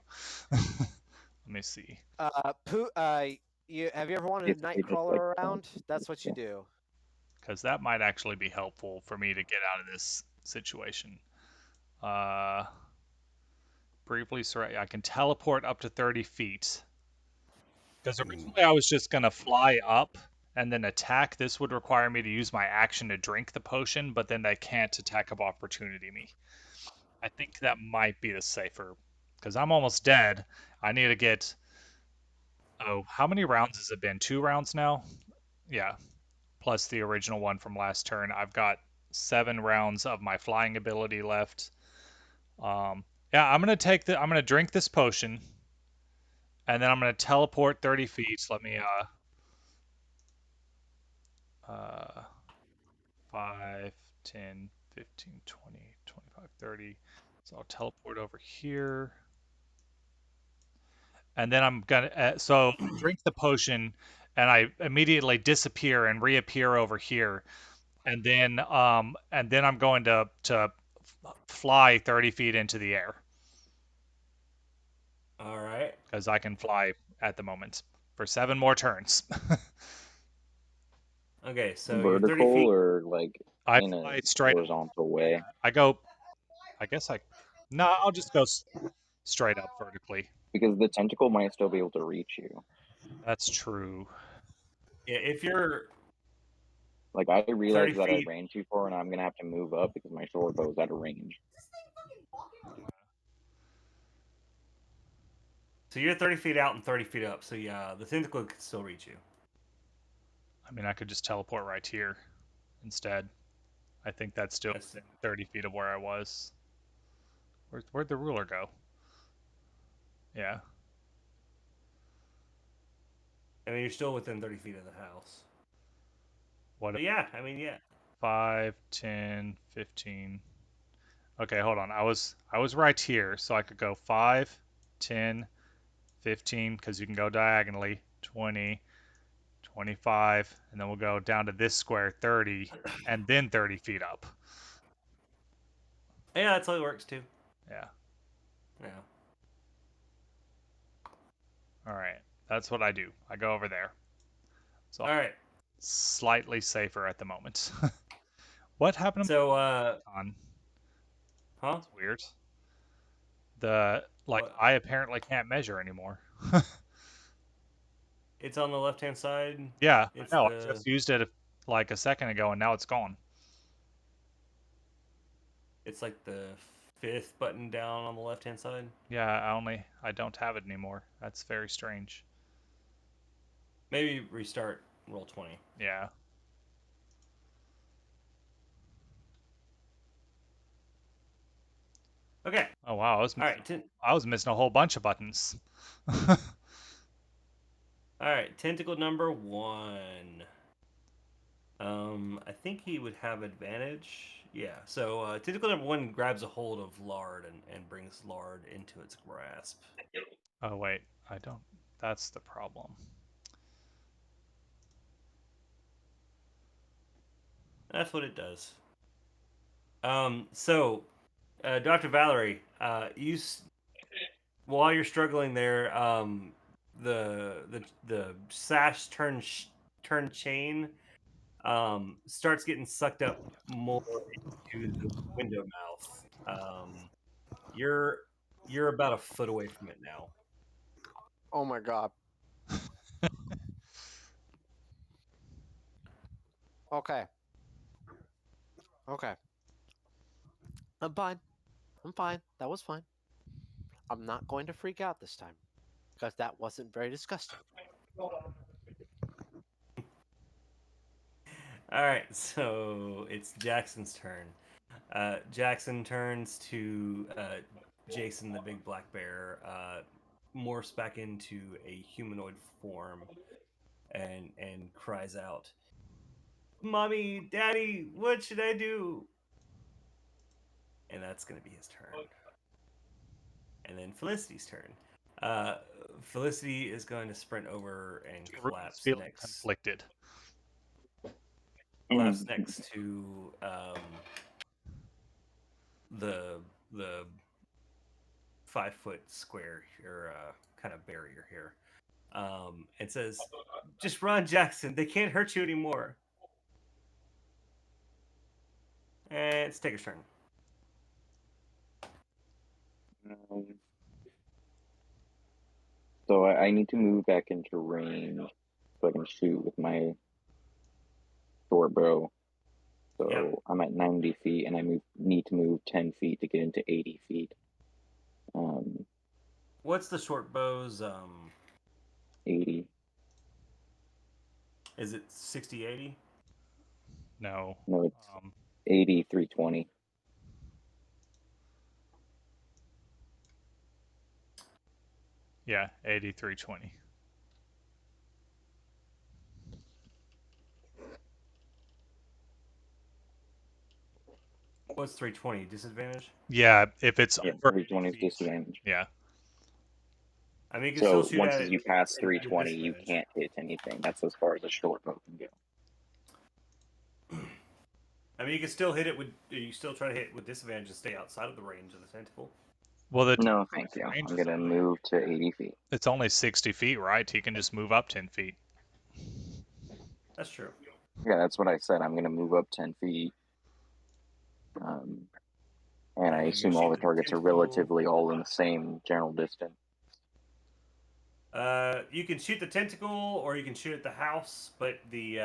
Let me see. Have you ever wanted It's a it's like Nightcrawler around? That's what you do. Because that might actually be helpful for me to get out of this situation. Uh, briefly, I can teleport up to 30 feet. Because originally I was just going to fly up and then attack. This would require me to use my action to drink the potion, but then they can't attack of opportunity me. I think that might be the safer. Because I'm almost dead. I need to get. Oh, how many rounds has it been? 2 rounds now? Yeah. Plus the original one from last turn. I've got 7 rounds of my flying ability left. Yeah, I'm gonna drink this potion, and then I'm gonna teleport 30 feet. So let me 5, 10, 15, 20, 25, 30. So I'll teleport over here. And then I'm gonna so I drink the potion, and I immediately disappear and reappear over here, and then I'm going to fly 30 feet into the air All right. because I can fly at the moment for 7 more turns. Okay, so you're 30 Vertical feet. or like I in a fly straight up. horizontal Yeah, way? I go. I guess I. No, I'll just go straight up vertically. Because the tentacle might still be able to reach you. That's true. Yeah, if you're Like I 30 realized that I feet, ran too far and I'm gonna have to move up because my short bow is out of range. so you're 30 feet out and 30 feet up. So yeah, the tentacle can still reach you. I mean, I could just teleport right here instead. I think that's still That's within 30 feet of where I was. Where'd the ruler go? Yeah. I mean, you're still within 30 feet of the house. What? But yeah, I mean, yeah. 5, 10, 15. Okay, hold on. I was right here, so I could go 5, 10, 15, because you can go diagonally, 20, 25, and then we'll go down to this square, 30, and then 30 feet up. Yeah, that's how it works too. Yeah. Yeah. All right. That's what I do. I go over there. So All right. slightly safer at the moment. What happened to So, my icon? huh? That's weird. The What? I apparently can't measure anymore. It's on the left-hand side. Yeah, I It's know. I the just used it like a second ago, and now it's gone. it's like the fifth button down on the left-hand side. Yeah, I don't have it anymore. That's very strange. Maybe restart roll 20. Yeah. Okay. Oh wow, All right. I was missing a whole bunch of buttons. All right. Tentacle number 1. I think he would have advantage. Yeah. So tentacle number 1 grabs a hold of Lard and brings Lard into its grasp. Oh wait, I don't. That's the problem. That's what it does. So Dr. Valerie, while you're struggling there, the sash turn chain starts getting sucked up more into the window mouth. You're you're about a foot away from it now. Oh my god. Okay. Okay. I'm fine. I'm fine. That was fine. I'm not going to freak out this time because that wasn't very disgusting. All right, so it's Jackson's turn. Jackson turns to Jason, the big black bear, morphs back into a humanoid form, and cries out, "Mommy, Daddy, what should I do?" And that's gonna be his turn. And then Felicity's turn. Uh, Felicity is going to sprint over and Ruben's feeling next conflicted. collapse next to the the 5-foot square here, kind of barrier here. And says, "Just run, Jackson. They can't hurt you anymore." And it's Taker's turn. Um, so I need to move back into range so I can shoot with my short bow. So Yep. I'm at 90 feet and need to move 10 feet to get into 80 feet. Um, What's the short bow's? 80. Is it 60, 80? No. No, it's Um, 80, 320. yeah, 8320. What's 320? Disadvantage? Yeah, if it's Yeah, over 80 320 is feet. disadvantage. Yeah. I mean, you can still So shoot once at it you pass with 320, you disadvantage. can't hit anything. That's as far as a short bow can go. I mean, you can still hit it with. You still try to hit with disadvantage and stay outside of the range of the tentacle. Well, the No, thank tentacle's you. range I'm is gonna only move to 80 feet. it's only 60 feet, right? He can just move up 10 feet. That's true. Yeah, that's what I said. I'm gonna move up 10 feet. Um, and I And you're gonna assume all shoot the the targets are tentacle. relatively all in the same general distance. You can shoot the tentacle, or you can shoot at the house, but the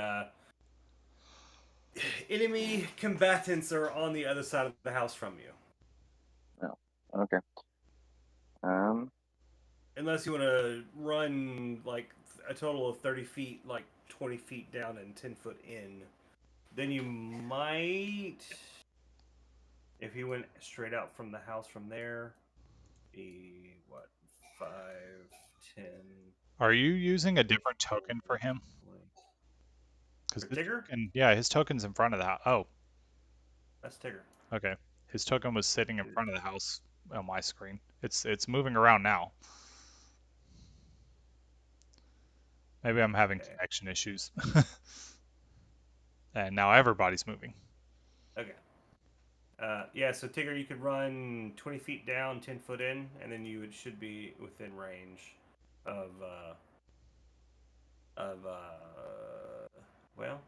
enemy combatants are on the other side of the house from you. Oh, okay. Um, Unless you want to run like a total of 30 feet, like 20 feet down and 10 foot in, then you might, if you went straight out from the house from there, be what, 5, 10. Are you using a different token for him? Because For his Tigger? token, yeah, his token's in front of the house. Oh, That's Tigger. okay. His token was sitting in front of the house on my screen. It's moving around now. Maybe I'm having Okay. connection issues. And now everybody's moving. Okay. Yeah, so Tigger, you could run 20 feet down, 10 foot in, and then should be within range of, well,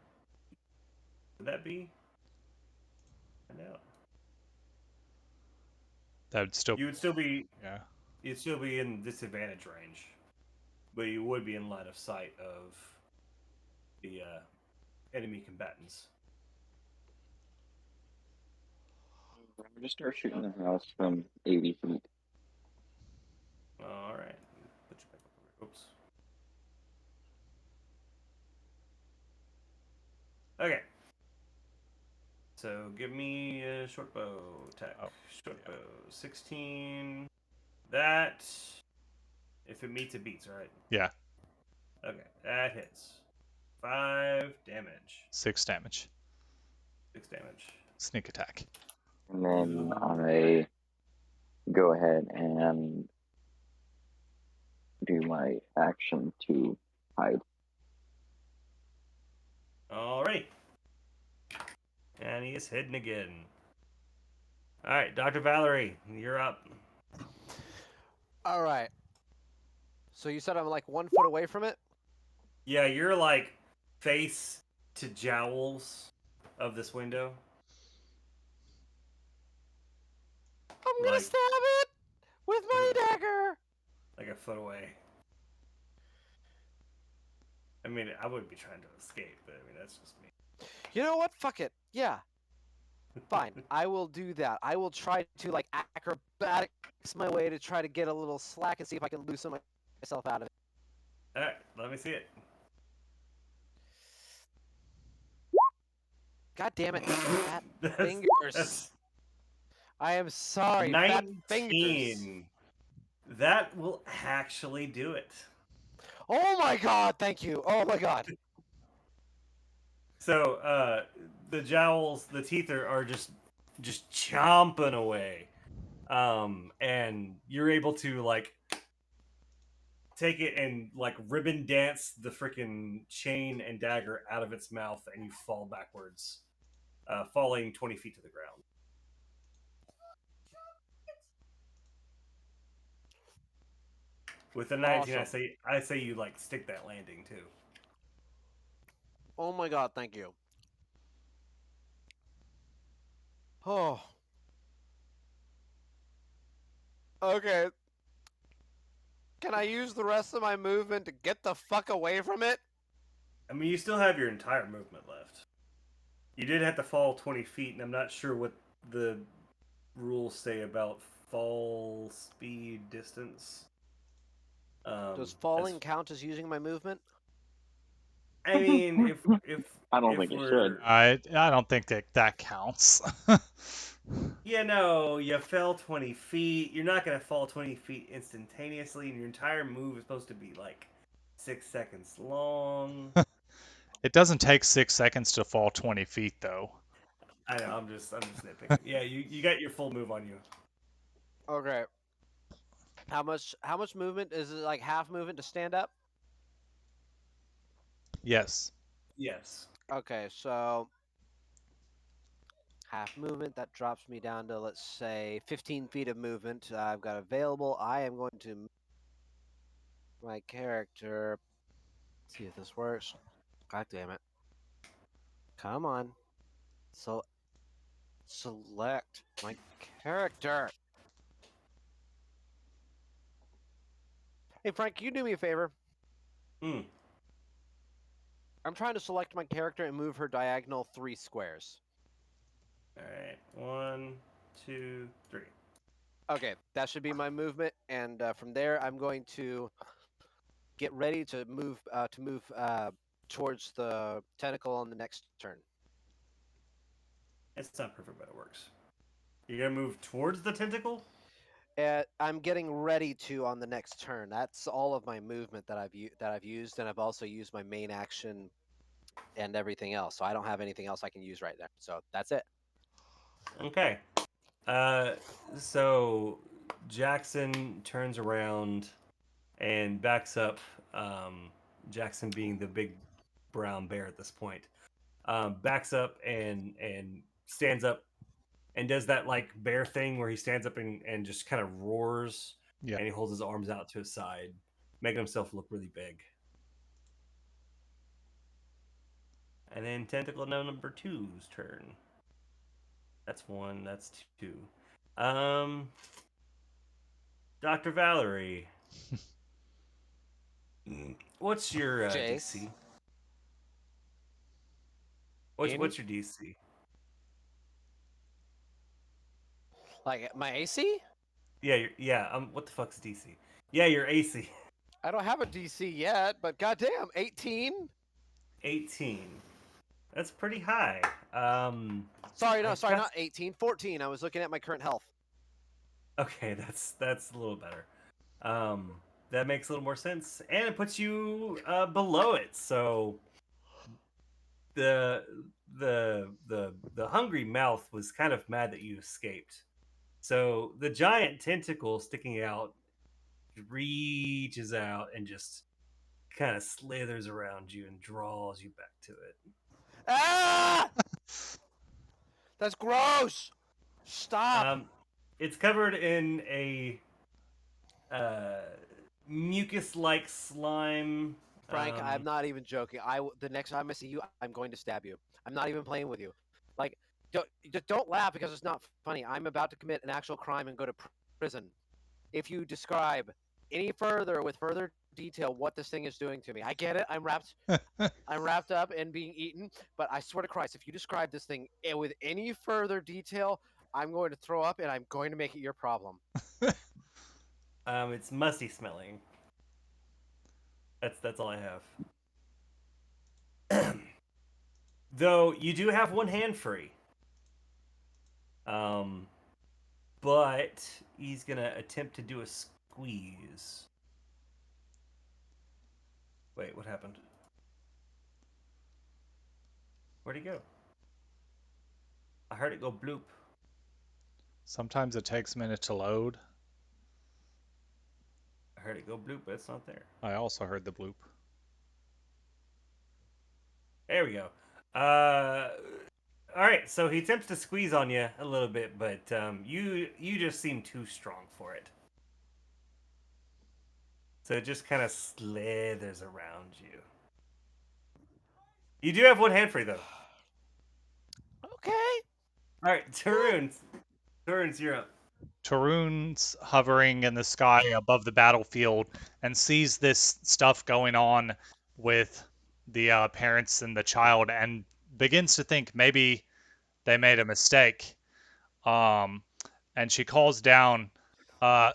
would that be? No. That would still, You would still be, yeah. you'd still be in disadvantage range, but you would be in line of sight of the enemy combatants. I'm just start shooting the house from 80 feet. All right. Put you back up. Oops. Okay. So give me a short bow attack. Oh, Short yeah. bow, 16. That, if it meets, it beats, right? Yeah, Okay, that hits. 5 damage. 6 damage. 6 damage. Sneak attack. And then I go ahead and do my action to hide. Alrighty. And he is hidden again. Alright, Dr. Valerie, you're up. All right. So you said I'm like 1 foot away from it? Yeah, you're like face to jowls of this window. I'm gonna Like, stab it with my dagger. like a foot away. I mean, I wouldn't be trying to escape, but I mean, that's just me. You know what? Fuck it. Yeah. Fine. I will do that. I will try to like acrobatics my way to try to get a little slack and see if I can loosen myself out of it. Alright, let me see it. God damn it. Fat That's, fingers. that's I am sorry. Fat fingers. 19. That will actually do it. Oh my god. Thank you. Oh my god. So the jowls, the teeth are just chomping away, and you're able to like take it and like ribbon dance the freaking chain and dagger out of its mouth, and you fall backwards, falling 20 feet to the ground. With a 19, Awesome. I say you like stick that landing too. Oh my god. Thank you. Oh. Okay. Can I use the rest of my movement to get the fuck away from it? I mean, you still have your entire movement left. You did have to fall 20 feet, and I'm not sure what the rules say about fall speed distance. Does falling count as using my movement? I mean, if I don't if think it we're should. I don't think that counts. you know you fell 20 feet, you're not gonna fall 20 feet instantaneously, and your entire move is supposed to be like 6 seconds long. It doesn't take 6 seconds to fall 20 feet, though. I know, I'm just nitpicking. Yeah, you got your full move on you. Okay. How much movement is it? Like half movement to stand up? Yes. Yes. Okay, so half movement that drops me down to, let's say, 15 feet of movement I've got available. I am going to move my character. See if this works. God damn it. Come on. So select my character. Hey Frank, can you do me a favor? Hmm. I'm trying to select my character and move her diagonal 3 squares. All right. 1, 2, 3. Okay, that should be my movement, and from there I'm going to get ready to move towards the tentacle on the next turn. It's not perfect, but it works. You're gonna move towards the tentacle. I'm getting ready to on the next turn. That's all of my movement that I've used, and I've also used my main action and everything else. So I don't have anything else I can use right now. So that's it. Okay. Uh, so Jackson turns around and backs up. Jackson being the big brown bear at this point, backs up and stands up and does that like bear thing where he stands up and just kind of roars Yeah. and he holds his arms out to his side, making himself look really big. And then tentacle number two's turn. That's one. That's two. Um, Dr. Valerie, what's your Jace, DC? What's any what's your DC? like my AC? Yeah, yeah. What the fuck's DC? Yeah, your AC. I don't have a DC yet, but goddamn, 18. 18. That's pretty high. Sorry, no, I sorry, guess. not 18, 14. I was looking at my current health. Okay, that's a little better. Um, that makes a little more sense, and it puts you below it. So the the hungry mouth was kind of mad that you escaped. So the giant tentacle sticking out reaches out and just kind of slithers around you and draws you back to it. Ah! That's gross. Stop. Um, it's covered in a uh, mucus-like slime. Frank, I'm not even joking. The next time I see you, I'm going to stab you. I'm not even playing with you. Like, don't laugh because it's not funny. I'm about to commit an actual crime and go to prison. If you describe any further with further detail what this thing is doing to me, I get it. I'm wrapped up and being eaten. But I swear to Christ, if you describe this thing with any further detail, I'm going to throw up and I'm going to make it your problem. It's musty smelling. That's all I have. Though you do have one hand free. Um, but he's gonna attempt to do a squeeze. Wait, what happened? Where'd he go? I heard it go bloop. Sometimes it takes a minute to load. I heard it go bloop, but it's not there. I also heard the bloop. There we go. Uh, all right. So he attempts to squeeze on you a little bit, but you just seem too strong for it. So it just kind of slithers around you. You do have one hand free though. Okay. All right, Tarun. Tarun's you're up. Tarun's hovering in the sky above the battlefield and sees this stuff going on with the parents and the child and begins to think maybe they made a mistake. Um, and she calls down, uh,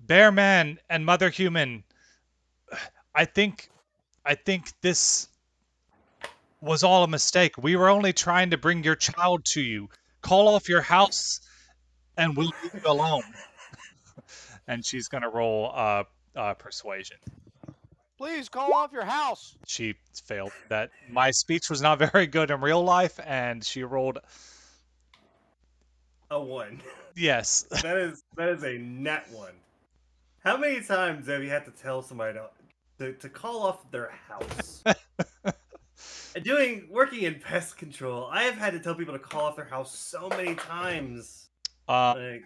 Bear Man and Mother Human, I think this was all a mistake. We were only trying to bring your child to you. Call off your house and we'll leave you alone. And she's gonna roll persuasion. Please call off your house. She failed. That my speech was not very good in real life, and she rolled A one. yes. That is a net one. How many times have you had to tell somebody to call off their house? Working in pest control, I have had to tell people to call off their house so many times. Like,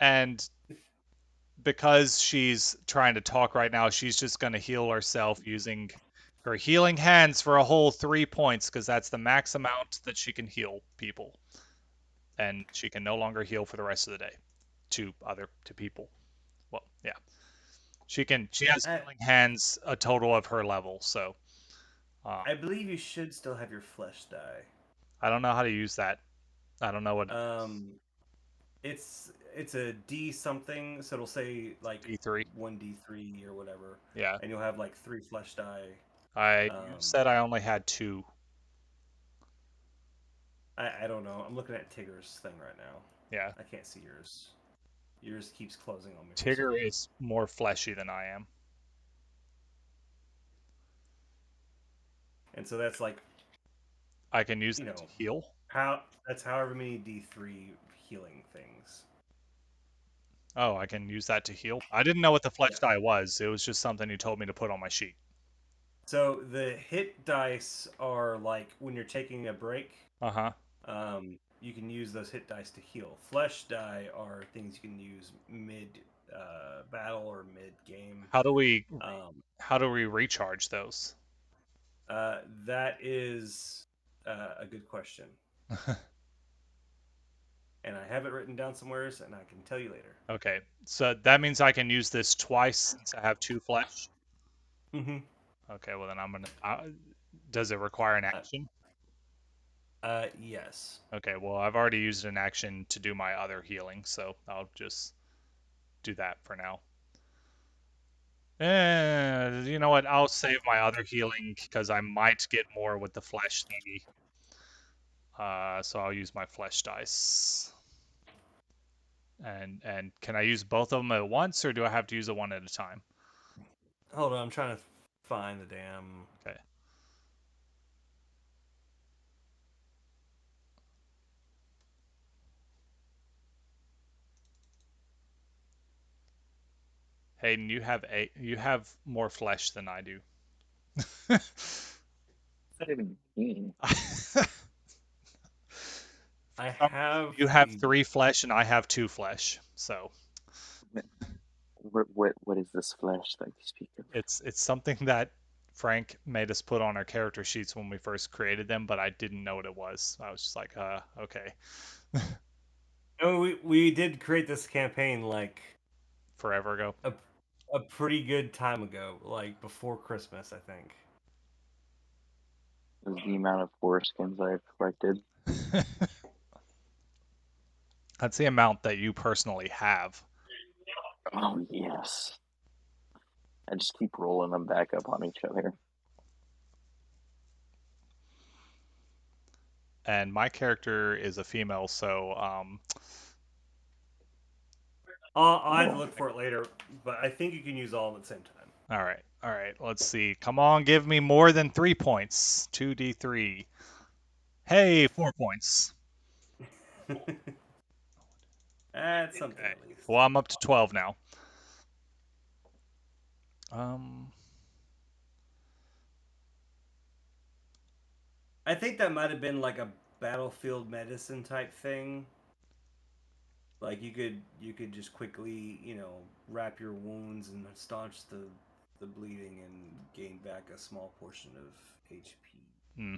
And because she's trying to talk right now, she's just gonna heal herself using Her healing hands for a whole 3 points because that's the max amount that she can heal people, and she can no longer heal for the rest of the day to people. Well, yeah, she has I, healing hands a total of her level, so I believe you should still have your flesh die. I don't know how to use that. I don't know what Um, it's a D something, so it'll say like D3. 1d3 or whatever, Yeah, and you'll have like 3 flesh die. you Um, said I only had two. I don't know. I'm looking at Tigger's thing right now. Yeah, I can't see yours. Yours keeps closing on me for some Tigger reason. is more fleshy than I am. And so that's like, I can use you that to know, heal. how that's however many D3 healing things. Oh, I can use that to heal. I didn't know what the flesh Yeah. die was. It was just something you told me to put on my sheet. So the hit dice are like when you're taking a break, Uh huh. you can use those hit dice to heal. Flesh die are things you can use mid battle or mid game. How do we Um, how do we recharge those? that is a good question, and I have it written down somewheres, and I can tell you later. Okay, so that means I can use this twice since I have two flesh. Mm-hmm. Okay, well then I'm gonna. Does it require an Uh, action? yes. Okay, well I've already used an action to do my other healing, so I'll just do that for now. You know what? I'll save my other healing because I might get more with the flesh thingy. So I'll use my flesh dice. And can I use both of them at once, or do I have to use it one at a time? Hold on, I'm trying to find the damn. Okay. Hayden, you have more flesh than I do. What does that even mean? I Some reason have you have the. three flesh and I have two flesh, so What is this flesh that you speak of? it's something that Frank made us put on our character sheets when we first created them, but I didn't know what it was. I was just like, okay, Oh, we did create this campaign like forever ago. a a pretty good time ago, like before Christmas, I think. Is the amount of foreskins I've collected? That's the amount that you personally have. Oh yes. I just keep rolling them back up on each other. And my character is a female, so I'll have to Oh, look for it later, but I think you can use all of them at the same all right, let's see. Come on, give me more than 3 points. 2d3. Hey, 4 points. time. That's something Okay. at least. Well, I'm up to 12 now. Um, I think that might have been like a battlefield medicine type thing. Like you could just quickly, wrap your wounds and staunch the bleeding and gain back a small portion of HP. hmm.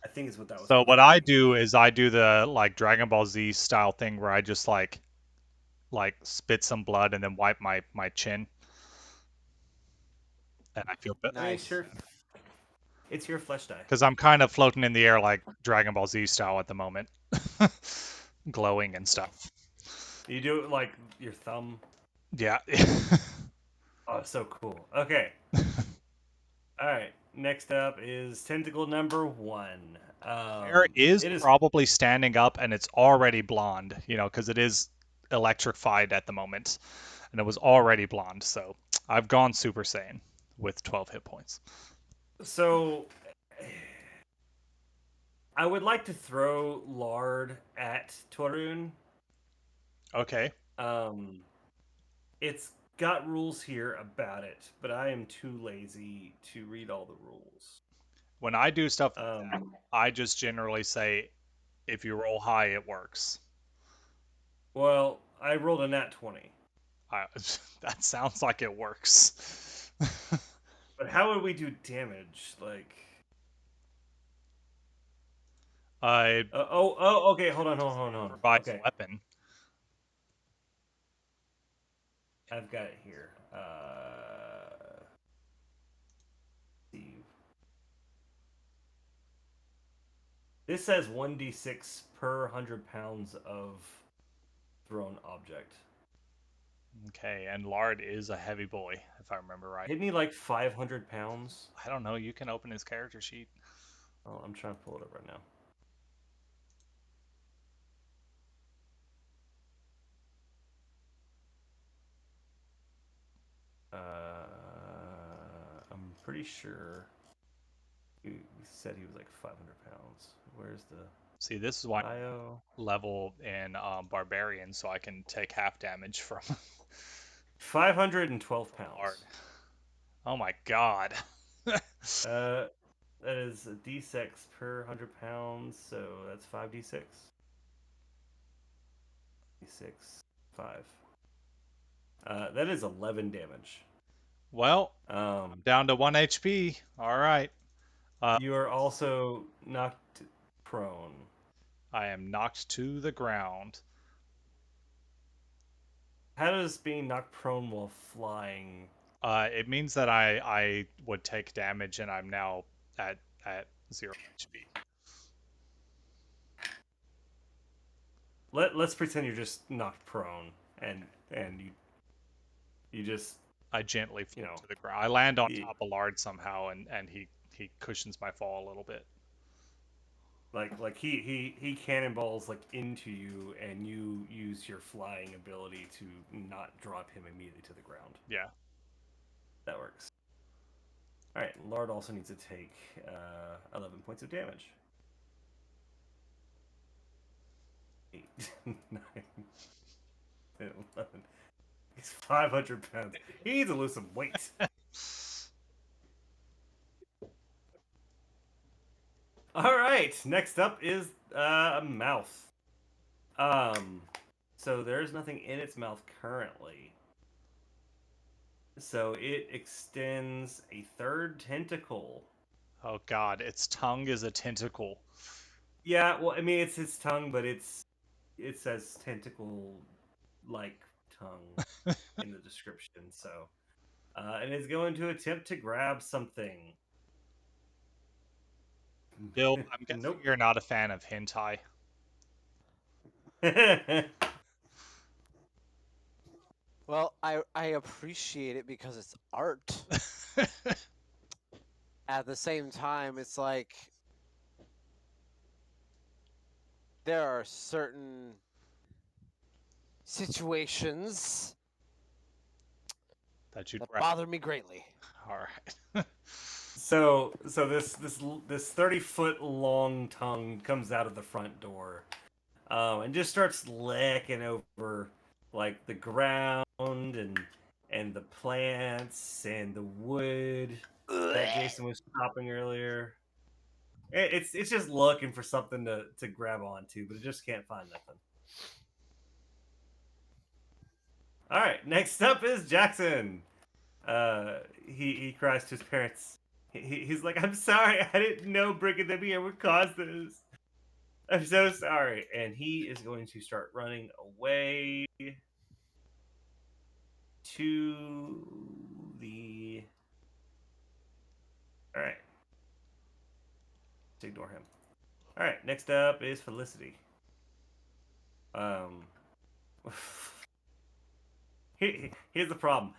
I think is what that was So supposed what to I be. do is I do the like Dragon Ball Z style thing where I just like spit some blood and then wipe my chin, and I feel better I mean, Nice. sure, it's your flesh die. because I'm kind of floating in the air like Dragon Ball Z style at the moment, glowing and stuff. You do it like your thumb. Yeah. Oh, it's so cool. Okay. All right. Next up is tentacle number 1. Hair is It is. probably standing up and it's already blonde, because it is electrified at the moment, and it was already blonde. So I've gone Super Saiyan with 12 hit points. So I would like to throw lard at Torun. Okay. Um, it's got rules here about it, but I am too lazy to read all the rules. When I do stuff like that, Um, I just generally say if you roll high, it works. well, I rolled a nat 20, I, that sounds like it works. But how would we do damage? Like, Uh, okay. Hold on. provides Okay, weapon. I've got it here. See. This says 1d6 per 100 pounds of thrown object. Okay, and Lard is a heavy boy, if I remember right. Hit me like 500 pounds. I don't know. You can open his character sheet. Oh, I'm trying to pull it up right now. I'm pretty sure he said he was like 500 pounds. Where's the See, this is why I bio? level in Barbarian, so I can take half damage from 512 Lard. pounds. Oh my god. That is a d6 per 100 pounds, so that's 5d6. D6, 5. That is 11 damage. Well, I'm down to 1 HP. All right. You are also knocked prone. I am knocked to the ground. How does being knocked prone while flying? It means that I would take damage, and I'm now at 0 HP. Let's pretend you're just knocked prone, and you just I gently you float know to the ground. I land on he, top of Lard somehow, and he cushions my fall a little bit. he cannonballs like into you, and you use your flying ability to not drop him immediately to the ground. Yeah. That works. All right, Lard also needs to take 11 points of damage. 8, 9, 10, 11. He's 500 pounds. He needs to lose some weight. All right, next up is a mouth. So there's nothing in its mouth currently. So it extends a third tentacle. Oh god, its tongue is a tentacle. Yeah, well, I mean it's its tongue, but it says tentacle like tongue in the description. So, and it's going to attempt to grab something. Bill, I'm guessing Nope. you're not a fan of hentai. Well, I appreciate it because it's art. At the same time, it's like there are certain situations that you'd that rather. bother me greatly. All right. So this 30-foot long tongue comes out of the front door, and just starts licking over like the ground and the plants and the wood that Jason was chopping earlier. It's just looking for something to grab onto, but it just can't find nothing. All right, next up is Jackson. He cries to his parents. He's like, "I'm sorry, I didn't know bringing them here would cause this. I'm so sorry." And he is going to start running away to the. All right, let's ignore him. All right, next up is Felicity. Um, here's the problem.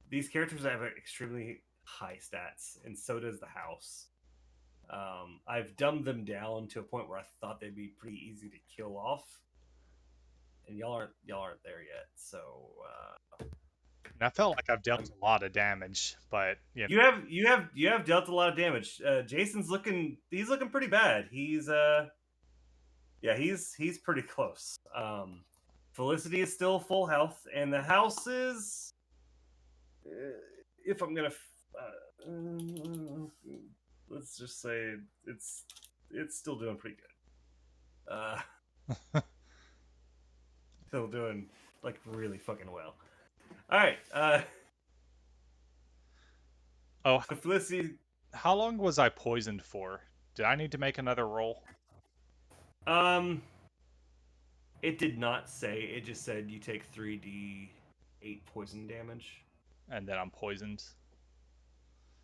These characters have extremely high stats, and so does the house. I've dumbed them down to a point where I thought they'd be pretty easy to kill off, and y'all aren't there yet. So And I felt like I've dealt a lot of damage, but you know, you have dealt a lot of damage. Jason's he's looking pretty bad. He's pretty close. Felicity is still full health, and the house is, if I'm gonna, let's just say it's still doing pretty good. Still doing like really fucking well. All right. Oh, So Felicity, how long was I poisoned for? Did I need to make another roll? um, it did not say. It just said you take 3d8 poison damage. And then I'm poisoned.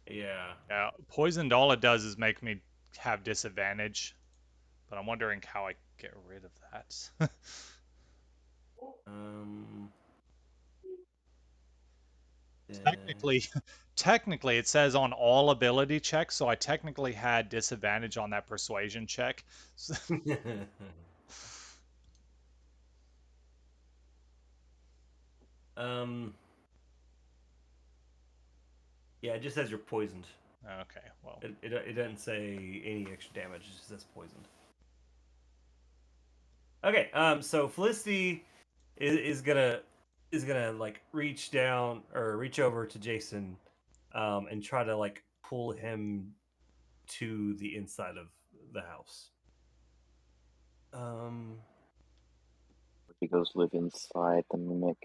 Yeah. Yeah, poisoned, all it does is make me have disadvantage. But I'm wondering how I get rid of that. Um. technically, technically, it says on all ability checks, so I technically had disadvantage on that persuasion check. um. Yeah, it just says you're poisoned. Okay, well, It doesn't say any extra damage. It just says poisoned. Okay. So Felicity is gonna like reach down or reach over to Jason, and try to like pull him to the inside of the house. Um. He goes live inside the mimic.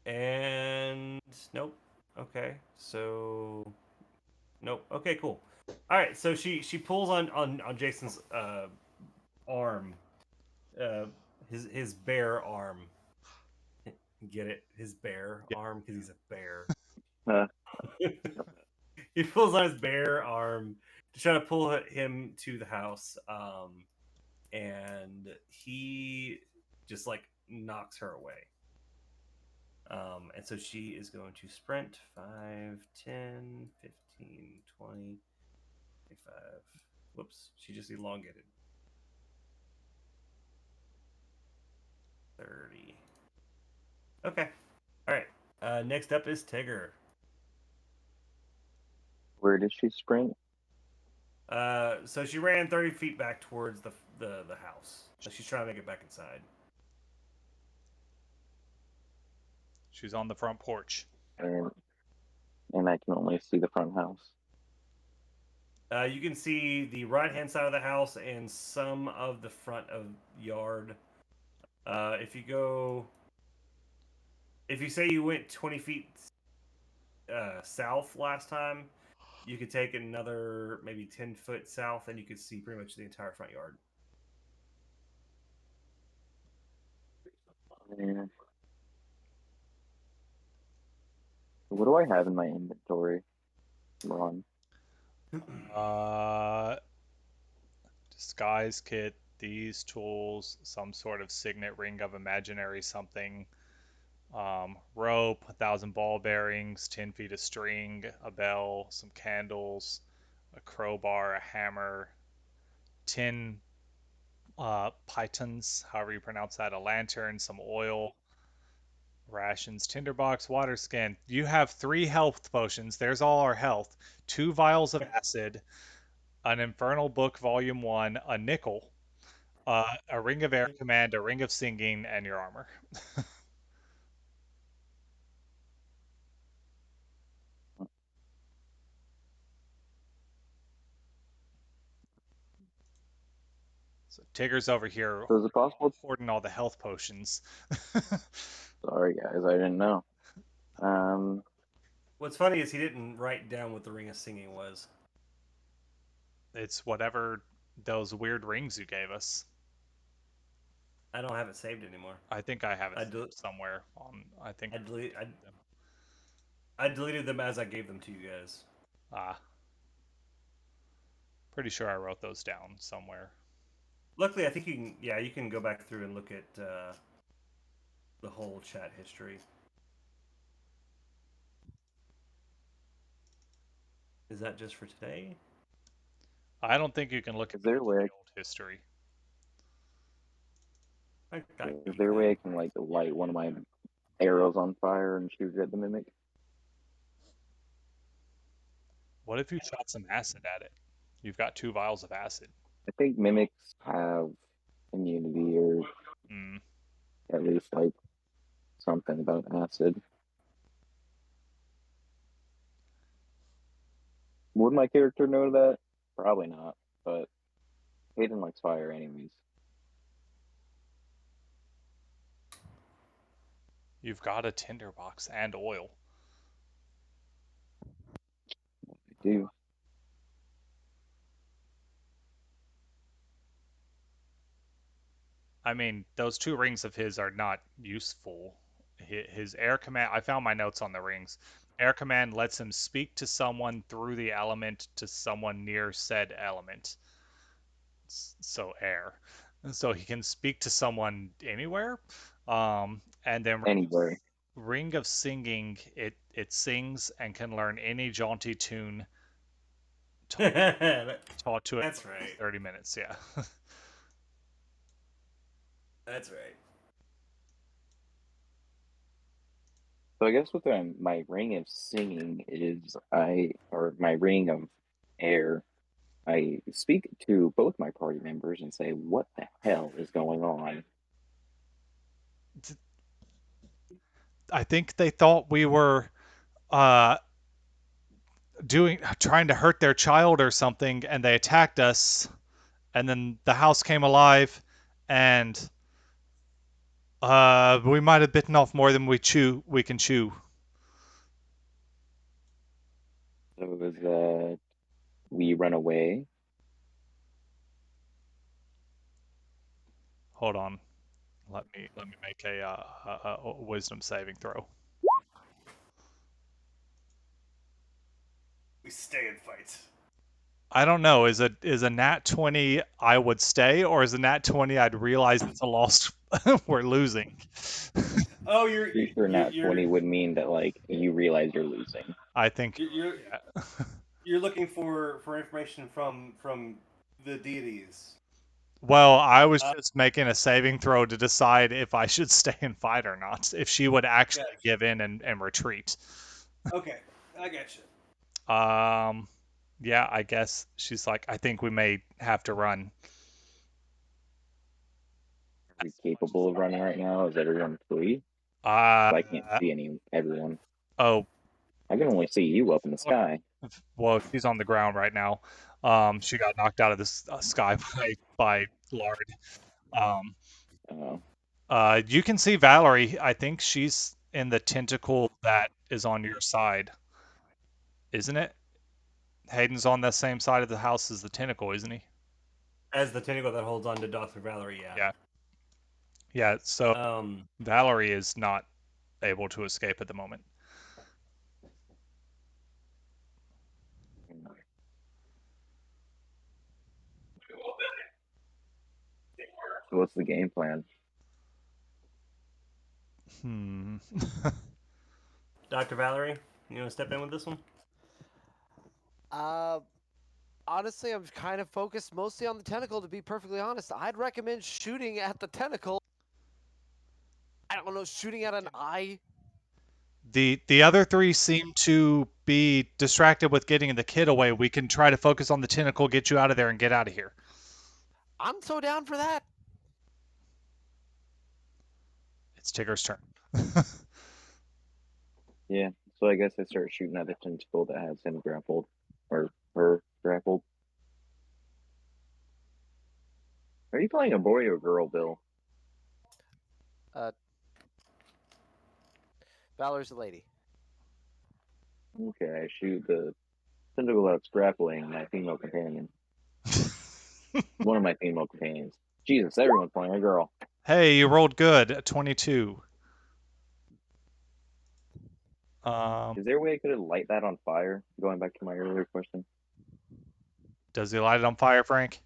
And nope. Okay. So nope. Okay. Cool. All right. So she pulls on Jason's arm, uh, his bare arm. Get it? His bare yeah, arm because he's a bear. Uh, He pulls on his bare arm to try to pull him to the house, and he just like knocks her away. And so she is going to sprint 5, 10, 15, 20, 25. Whoops, she just elongated. 30. Okay. All right. Next up is Tigger. where did she sprint? So she ran 30 feet back towards the house. So she's trying to make it back inside. she's on the front porch. And I can only see the front house. You can see the right hand side of the house and some of the front of yard. If you go, if you say you went 20 feet south last time, you could take another maybe 10 foot south, and you could see pretty much the entire front yard. Yeah. What do I have in my inventory? Ron. Uh, disguise kit, these tools, some sort of signet ring of imaginary something, rope, 1,000 ball bearings, 10 feet of string, a bell, some candles, a crowbar, a hammer, 10 pythons, however you pronounce that, a lantern, some oil, rations, tinderbox, water skin. You have 3 health potions. There's all our health. 2 vials of acid, an infernal book, volume 1, a nickel, a ring of air command, a ring of singing, and your armor. So Tigger's over here So is it possible? hoarding all the health potions. Sorry, guys, I didn't know. Um, What's funny is he didn't write down what the ring of singing was. It's whatever those weird rings you gave us. I don't have it saved anymore. I think I have it I del- somewhere on. I think I, delete, I, them. I deleted them as I gave them to you guys. Ah, pretty sure I wrote those down somewhere. Luckily, I think you can. Yeah, you can go back through and look at the whole chat history. Is that just for today? I don't think you can look at is there a way? the old history. I thought Is you there a way I could. can like light one of my arrows on fire and shoot it at the mimic? What if you shot some acid at it? You've got 2 vials of acid. I think mimics have immunity, or Mm. at least like something about acid. Would my character know that? Probably not, but Hayden likes fire anyways. You've got a tinderbox and oil. do. I mean, those two rings of his are not useful. His air command, I found my notes on the rings. Air command lets him speak to someone through the element to someone near said element. So air. So he can speak to someone anywhere. And then Anywhere. Ring of Singing, it sings and can learn any jaunty tune taught, taught to it That's for right. 30 minutes. Yeah. That's right. So I guess what my ring of singing is, or my ring of air, I speak to both my party members and say, "What the hell is going on?" I think they thought we were uh, trying to hurt their child or something, and they attacked us. And then the house came alive, and we might have bitten off more than we can chew. So it was we run away. Hold on, let me make a wisdom saving throw. We stay and fight. I don't know. Is a nat 20 I would stay, or is a nat 20 I'd realize it's a lost we're losing? Oh, Pretty sure nat 20 would mean that like you realize you're losing. I think you're yeah. you're looking for information from the deities. Well, I was Uh, just making a saving throw to decide if I should stay and fight or not, if she would actually gotcha. give in and retreat. Okay, I got you. Um, yeah, I guess she's like, I think we may have to run. Are we capable of running right now? Is everyone free? Uh, I can't see everyone. oh, I can only see you up in the sky. well, she's on the ground right now. She got knocked out of the sky by Lard. Um, Uh, you can see Valerie. I think she's in the tentacle that is on your side, isn't it? Hayden's on the same side of the house as the tentacle, isn't he? As the tentacle that holds on to Dr. Valerie, yeah. Yeah. Yeah, so Um, Valerie is not able to escape at the moment. so what's the game plan? Hmm. Dr. Valerie, you want to step in with this one? Uh, honestly, I'm kind of focused mostly on the tentacle. To be perfectly honest, I'd recommend shooting at the tentacle. I don't know, shooting at an eye. The other three seem to be distracted with getting the kid away. We can try to focus on the tentacle, get you out of there, and get out of here. I'm so down for that. It's Tigger's turn. Yeah, so I guess I start shooting at the tentacle that has him grappled, or her grappled. Are you playing a boy or girl, Bill? Uh, Valor's a lady. Okay, I shoot the tentacle that's grappling my female companion. One of my female companions. Jesus, everyone's playing a girl. Hey, you rolled good at 22. Um, Is there a way I could light that on fire? Going back to my earlier question. does he light it on fire, Frank?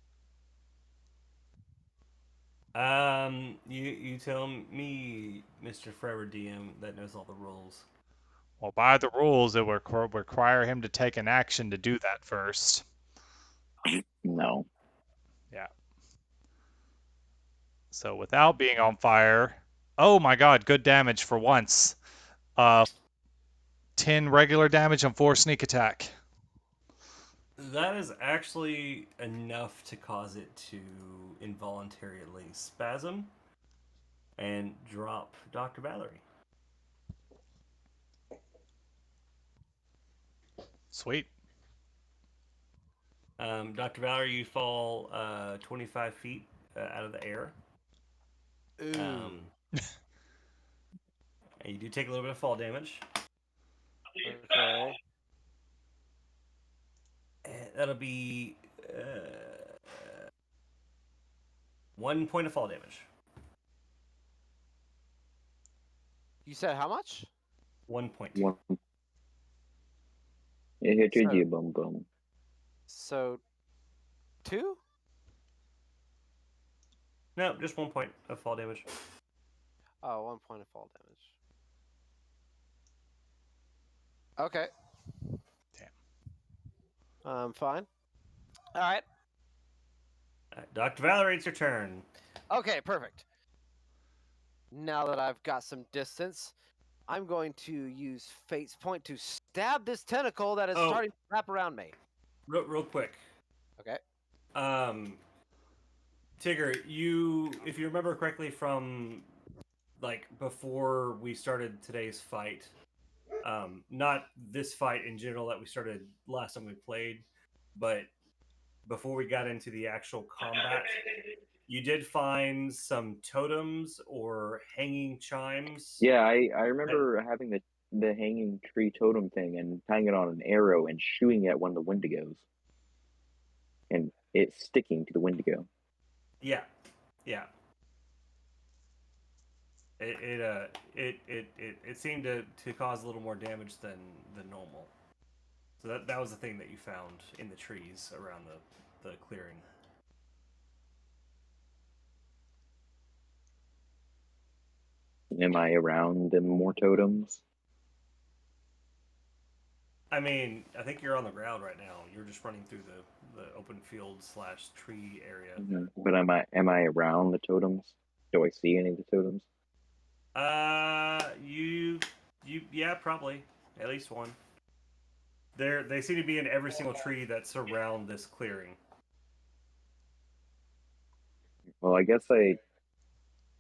You tell me, Mr. Forever DM, that knows all the rules. Well, by the rules, it would require him to take an action to do that first. No. Yeah. So without being on fire, oh my God, good damage for once. Uh, 10 regular damage and 4 sneak attack. That is actually enough to cause it to involuntarily spasm and drop Dr. Valerie. Sweet. Dr. Valerie, you fall 25 feet out of the air. Ooh. And you do take a little bit of fall damage. Okay. that'll be 1 point of fall damage. You said how much? 1 point. One. It hit So- you, boom, boom. So 2? No, just 1 point of fall damage. Oh, 1 point of fall damage. Okay. Damn. Fine. All right. Dr. Valerie, it's your turn. Okay, perfect. Now that I've got some distance, I'm going to use Fate's Point to stab this tentacle that is Oh. starting to wrap around me. Real quick. Okay. Tigger, if you remember correctly from like before we started today's fight, not this fight in general that we started last time we played, but before we got into the actual combat, you did find some totems or hanging chimes. Yeah, I remember having the hanging tree totem thing and tying it on an arrow and shooting it at one of the Wendigos, and it sticking to the Wendigo. Yeah. It seemed to cause a little more damage than normal. So that was the thing that you found in the trees around the clearing. Am I around them more totems? I mean, I think you're on the ground right now. You're just running through the open field / tree area. Mm-hmm. But am I around the totems? Do I see any of the totems? Yeah, probably at least one. They seem to be in every single tree that's around this clearing. Well, I guess I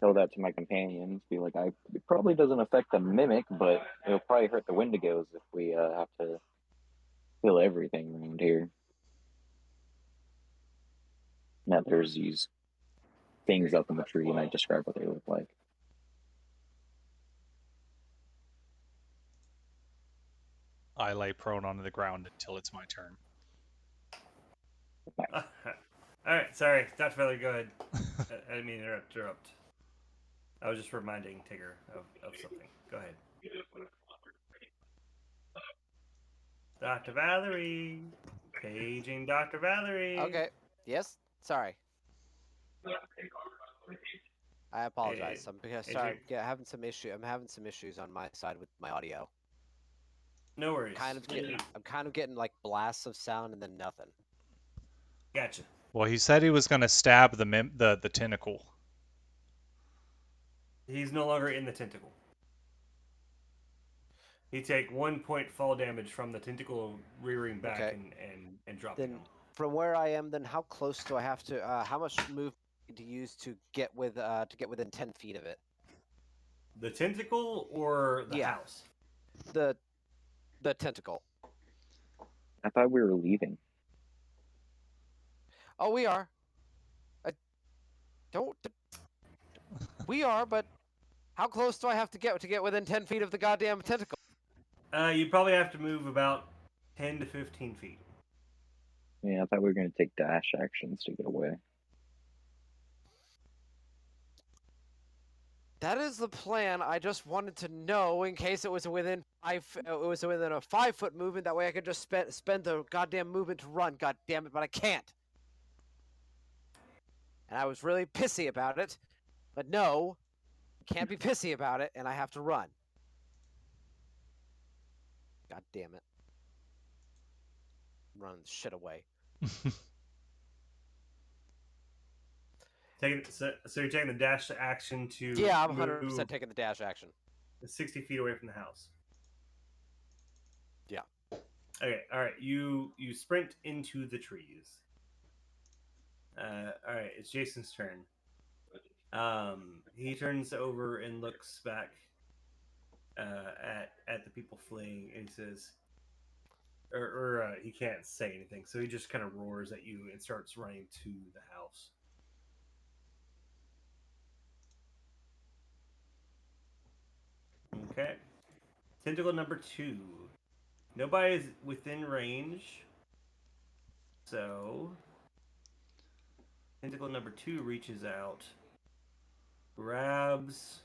tell that to my companions. Be like, it probably doesn't affect the mimic, but it'll probably hurt the Wendigos if we have to kill everything around here. Now there's these things up in the tree, and I describe what they look like. I lay prone onto the ground until it's my turn. Nice. All right, sorry, Dr. Feather, go ahead. I didn't mean to interrupt. I was just reminding Tigger of something. Go ahead. Dr. Valerie. Paging Dr. Valerie. Okay. Yes. Sorry. I apologize. I'm having some issue. I'm having some issues on my side with my audio. No worries. I'm kind of getting like blasts of sound and then nothing. Gotcha. Well, he said he was going to stab the tentacle. He's no longer in the tentacle. He take 1 point fall damage from the tentacle rearing back and dropping him. From where I am, then how close do I have to? How much move to use to get within 10 feet of it? The tentacle or the house? The tentacle. I thought we were leaving. Oh, we are. We are, but how close do I have to get within 10 feet of the goddamn tentacle? You probably have to move about 10 to 15 feet. Yeah, I thought we were going to take dash actions to get away. That is the plan. I just wanted to know in case it was within a 5-foot movement. That way I could just spend the goddamn movement to run. God damn it, but I can't. And I was really pissy about it. But no, I can't be pissy about it, and I have to run. God damn it. I'm running the shit away. So you're taking the dash action to Yeah, I'm 100% taking the dash action. 60 feet away from the house. Yeah. Okay, all right. You sprint into the trees. All right, it's Jason's turn. He turns over and looks back at the people fleeing, and he says, or he can't say anything, so he just kind of roars at you and starts running to the house. Okay. Tentacle number 2. Nobody is within range. So, tentacle number 2 reaches out, grabs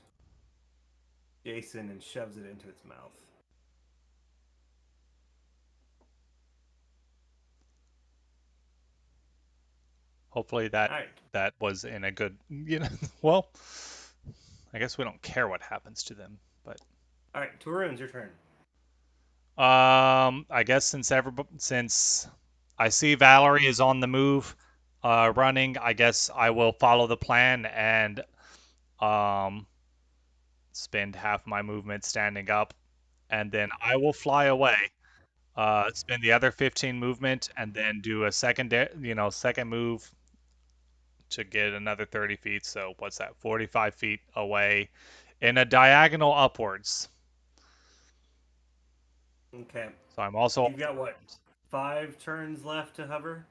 Jason, and shoves it into its mouth. Hopefully that All right. that was in a good, well, I guess we don't care what happens to them, but All right, Torun's your turn. I guess since I see Valerie is on the move, running, I guess I will follow the plan and um spend half my movement standing up, and then I will fly away. Spend the other 15 movement, and then do a second move to get another 30 feet. So what's that? 45 feet away, in a diagonal upwards. Okay. So I'm also You've got what? 5 turns left to hover?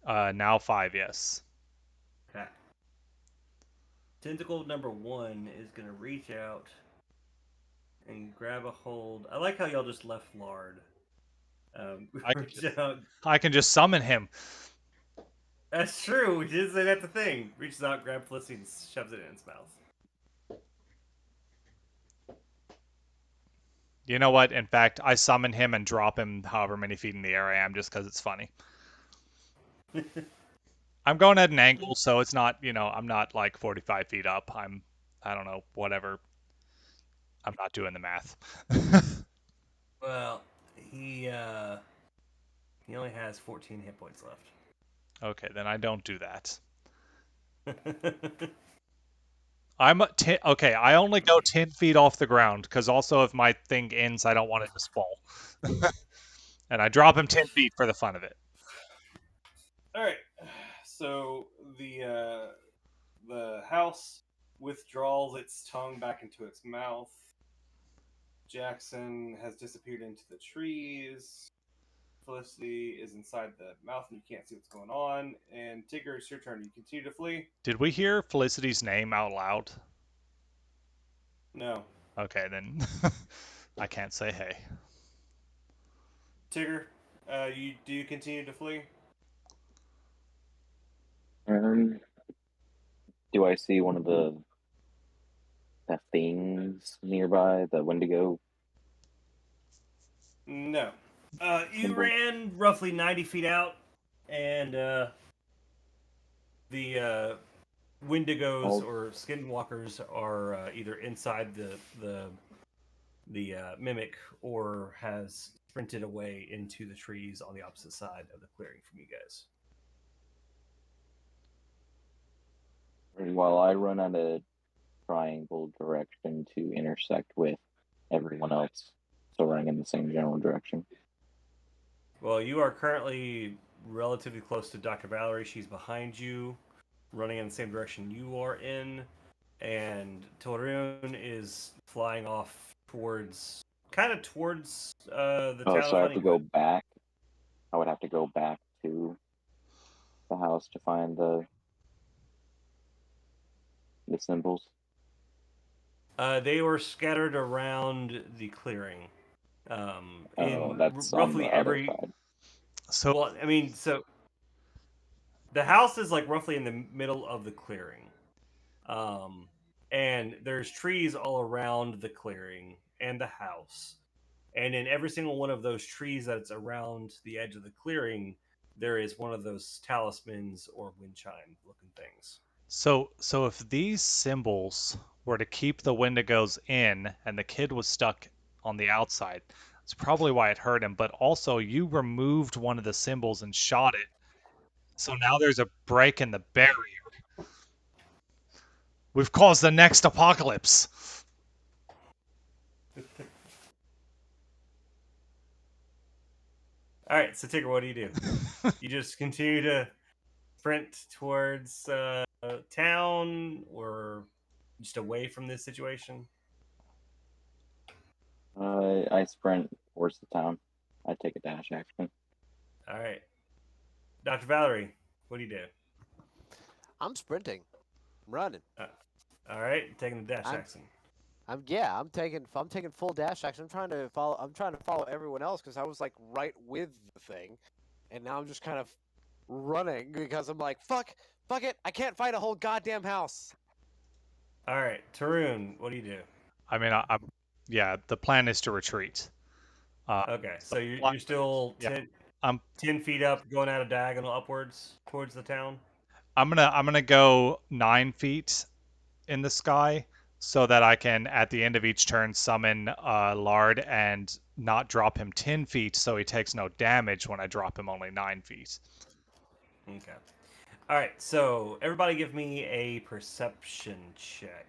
now 5, yes. Okay. Tentacle number 1 is going to reach out and grab a hold. I like how y'all just left Lard. I can just summon him. That's true. We did say that's the thing. Reaches out, grabs Felicity, and shoves it in its mouth. You know what? In fact, I summon him and drop him however many feet in the air I am, just because it's funny. I'm going at an angle, so it's not, I'm not like 45 feet up. I don't know, whatever. I'm not doing the math. Well, he only has 14 hit points left. Okay, then I don't do that. Okay. Okay, I only go 10 feet off the ground, because also if my thing ends, I don't want it to fall. And I drop him 10 feet for the fun of it. All right. So the house withdraws its tongue back into its mouth. Jackson has disappeared into the trees. Felicity is inside the mouth and you can't see what's going on. And Tigger, it's your turn. You continue to flee? Did we hear Felicity's name out loud? No. Okay, then I can't say hey. Tigger, do you continue to flee? Do I see one of the things nearby, the Wendigo? No. You Symbol? ran roughly 90 feet out, and the Wendigos or Skinwalkers are either inside the mimic or has sprinted away into the trees on the opposite side of the clearing from you guys. While I run at a triangle direction to intersect with everyone else, so running in the same general direction. Well, you are currently relatively close to Dr. Valerie. She's behind you, running in the same direction you are in, and Torun is flying off towards the town So I of have to go Honeywood. back. I would have to go back to the house to find the symbols. They were scattered around the clearing. In That's on the roughly other every. side. So Well, I mean, so the house is like roughly in the middle of the clearing, um, and there's trees all around the clearing and the house, and in every single one of those trees that's around the edge of the clearing, there is one of those talismans or wind chime looking things. so if these symbols were to keep the Wendigos in and the kid was stuck on the outside, that's probably why it hurt him. But also you removed one of the symbols and shot it. So now there's a break in the barrier. We've caused the next apocalypse. All right, so Tigger, what do? You just continue to sprint towards town, or just away from this situation? I sprint towards the town. I take a dash action. All right, Dr. Valerie, what do? I'm sprinting. I'm running. All right, taking the dash I'm- action. I'm taking full dash action. I'm trying to follow everyone else because I was like right with the thing, and now I'm just kind of running because I'm like, fuck it, I can't fight a whole goddamn house. All right, Tarun, what do you do? I mean, yeah, the plan is to retreat. Okay, So so you're still yeah, 10, I'm 10 feet up, going at a diagonal upwards towards the town. I'm gonna go 9 feet in the sky so that I can at the end of each turn summon Lard and not drop him 10 feet so he takes no damage when I drop him only 9 feet. Okay. All right, so everybody give me a perception check.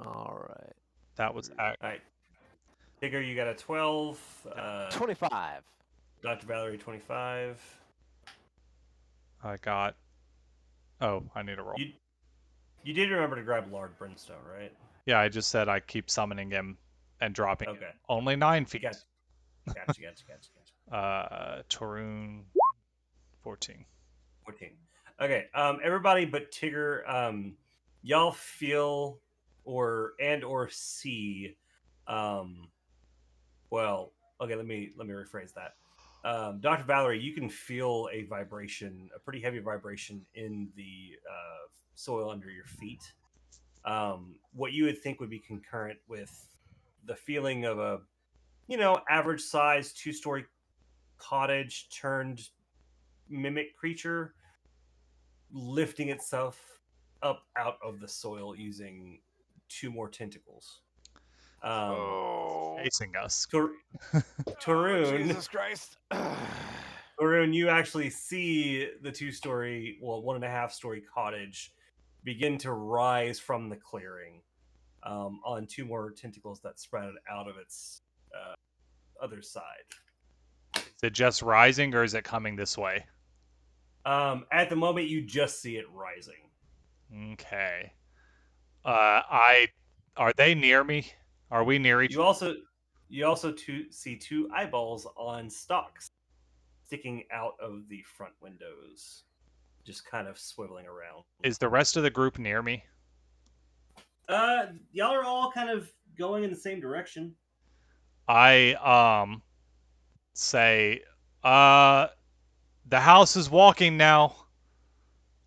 All right. That was All right, Tigger, you got a 12. 25. Dr. Valerie, 25. I got. Oh, I need a roll. You did remember to grab Lord Brimstone, right? Yeah, I just said I keep summoning him and dropping him. Okay. Only 9 feet. Gotcha. Torun 14. 14. Okay. Everybody but Tigger, y'all feel or see, um, well, okay. Let me rephrase that. Dr. Valerie, you can feel a vibration, a pretty heavy vibration in the soil under your feet. What you would think would be concurrent with the feeling of a, average size 2-story cottage turned mimic creature lifting itself up out of the soil using 2 more tentacles. Oh. Facing us. Tor- Tarun, Jesus Christ. Tarun, you actually see the 2-story, well, 1.5-story cottage begin to rise from the clearing on 2 more tentacles that sprouted out of its other side. Is it just rising or is it coming this way? At the moment, you just see it rising. Okay. Are they near me? Are we near each? You also see 2 eyeballs on stalks sticking out of the front windows, just kind of swiveling around. Is the rest of the group near me? Y'all are all kind of going in the same direction. I say the house is walking now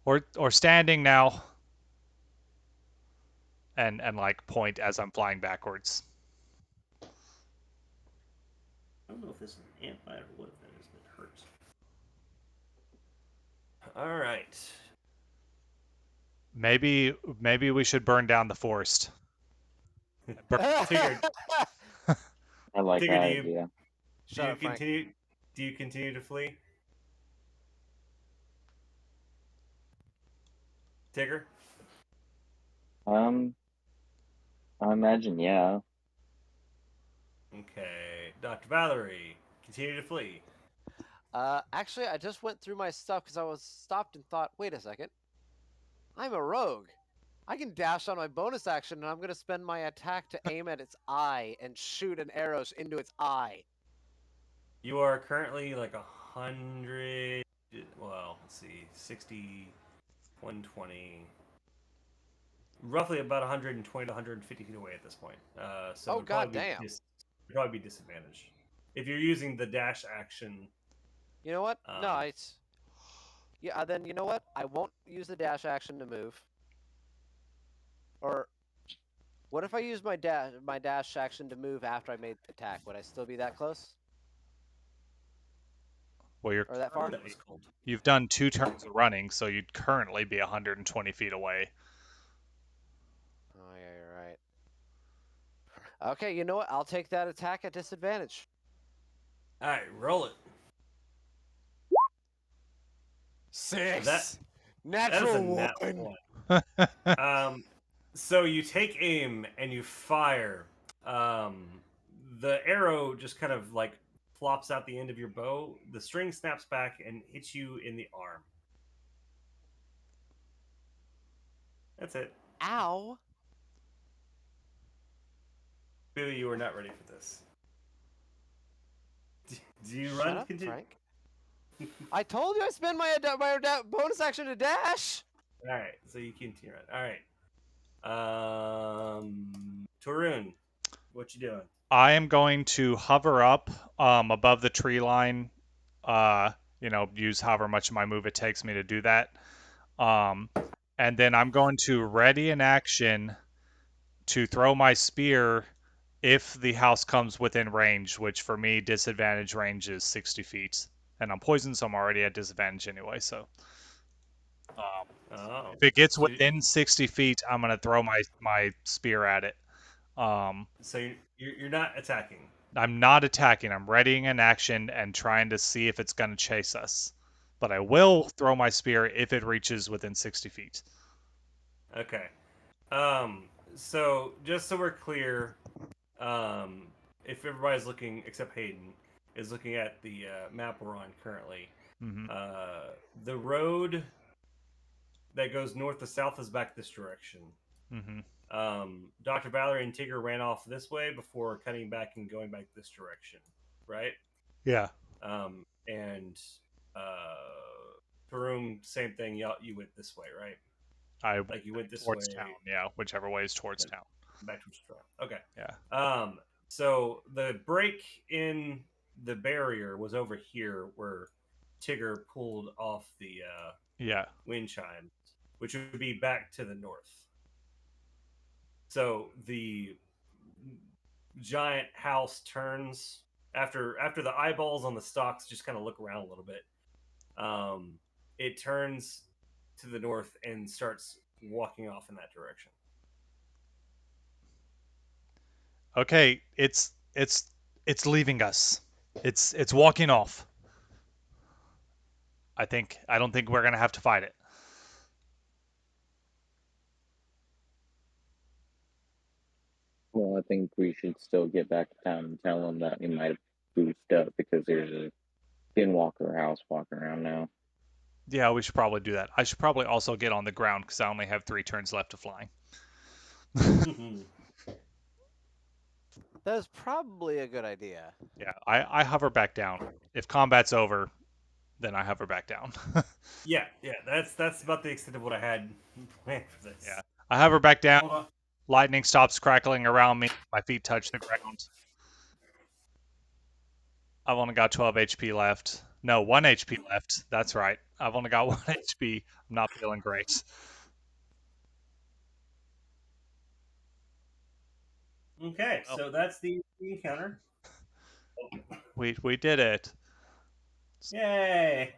or standing now and like point as I'm flying backwards. I don't know if this is an ant bite or what that is that hurts. All right. Maybe we should burn down the forest. Tigger, I like Tigger, that idea. Shut up, Frank. Do you continue to flee? Tigger? I imagine, yeah. Okay. Dr. Valerie, continue to flee. Actually, I just went through my stuff because I was stopped and thought, wait a second. I'm a rogue. I can dash on my bonus action, and I'm going to spend my attack to aim at its eye and shoot an arrow into its eye. You are currently like 100. Well, let's see. 60, 120. Roughly about 120 to 150 feet away at this point. So Oh, it'd probably goddamn. it'd probably be disadvantaged. If you're using the dash action. You know what? No, it's... Yeah, then you know what? I won't use the dash action to move. Or... What if I use my dash action to move after I made the attack? Would I still be that close? Well, Or that far? That was cold. you've done 2 turns of running, so you'd currently be 120 feet away. Oh, yeah, you're right. Okay, you know what? I'll take that attack at disadvantage. All right, roll it. 6! That is a Natural nat 1. So you take aim and you fire. The arrow just kind of like flops out the end of your bow. The string snaps back and hits you in the arm. That's it. Ow! Clearly, you were not ready for this. Do you Shut run? up, Continue. Frank. I told you I spend my bonus action to dash! All right, so you continue run. All right. Tarun, what you doing? I am going to hover up above the tree line. Use however much of my move it takes me to do that. Um, and then I'm going to ready an action to throw my spear if the house comes within range, which for me, disadvantage range is 60 feet. And I'm poisoned, so I'm already at disadvantage anyway. So um, Oh, if it gets so within 60 feet, I'm going to throw my spear at it. so you're not attacking. I'm not attacking. I'm readying an action and trying to see if it's going to chase us. But I will throw my spear if it reaches within 60 feet. Okay. Um. So just so we're clear, um, if everybody's looking except Hayden is looking at the map we're on currently, Mm-hmm. the road that goes north to south is back this direction. Mm-hmm. Dr. Valerie and Tigger ran off this way before cutting back and going back this direction, right? Yeah. And Karoom, same thing. You went this way, right? I Like you went this towards way, town. Yeah, whichever way is towards town. back to Australia. Okay. Yeah. So the break in the barrier was over here where Tigger pulled off the Yeah. wind chime, which would be back to the north. So the giant house turns after the eyeballs on the stalks just kind of look around a little bit. It turns to the north and starts walking off in that direction. Okay, it's leaving us. It's walking off. I don't think we're gonna have to fight it. Well, I think we should still get back to town and tell them that we might have boosted up because there's a skinwalker house walking around now. Yeah, we should probably do that. I should probably also get on the ground because I only have 3 turns left to flying. That's probably a good idea. Yeah, I hover back down. If combat's over, then I hover back down. Yeah, that's about the extent of what I had planned for this. Yeah, I hover back down. Hold on. Lightning stops crackling around me. My feet touch the ground. I've only got 12 HP left. No, 1 HP left. That's right. I've only got 1 HP. I'm not feeling great. Okay, Oh, so that's the encounter. we did it. Yay!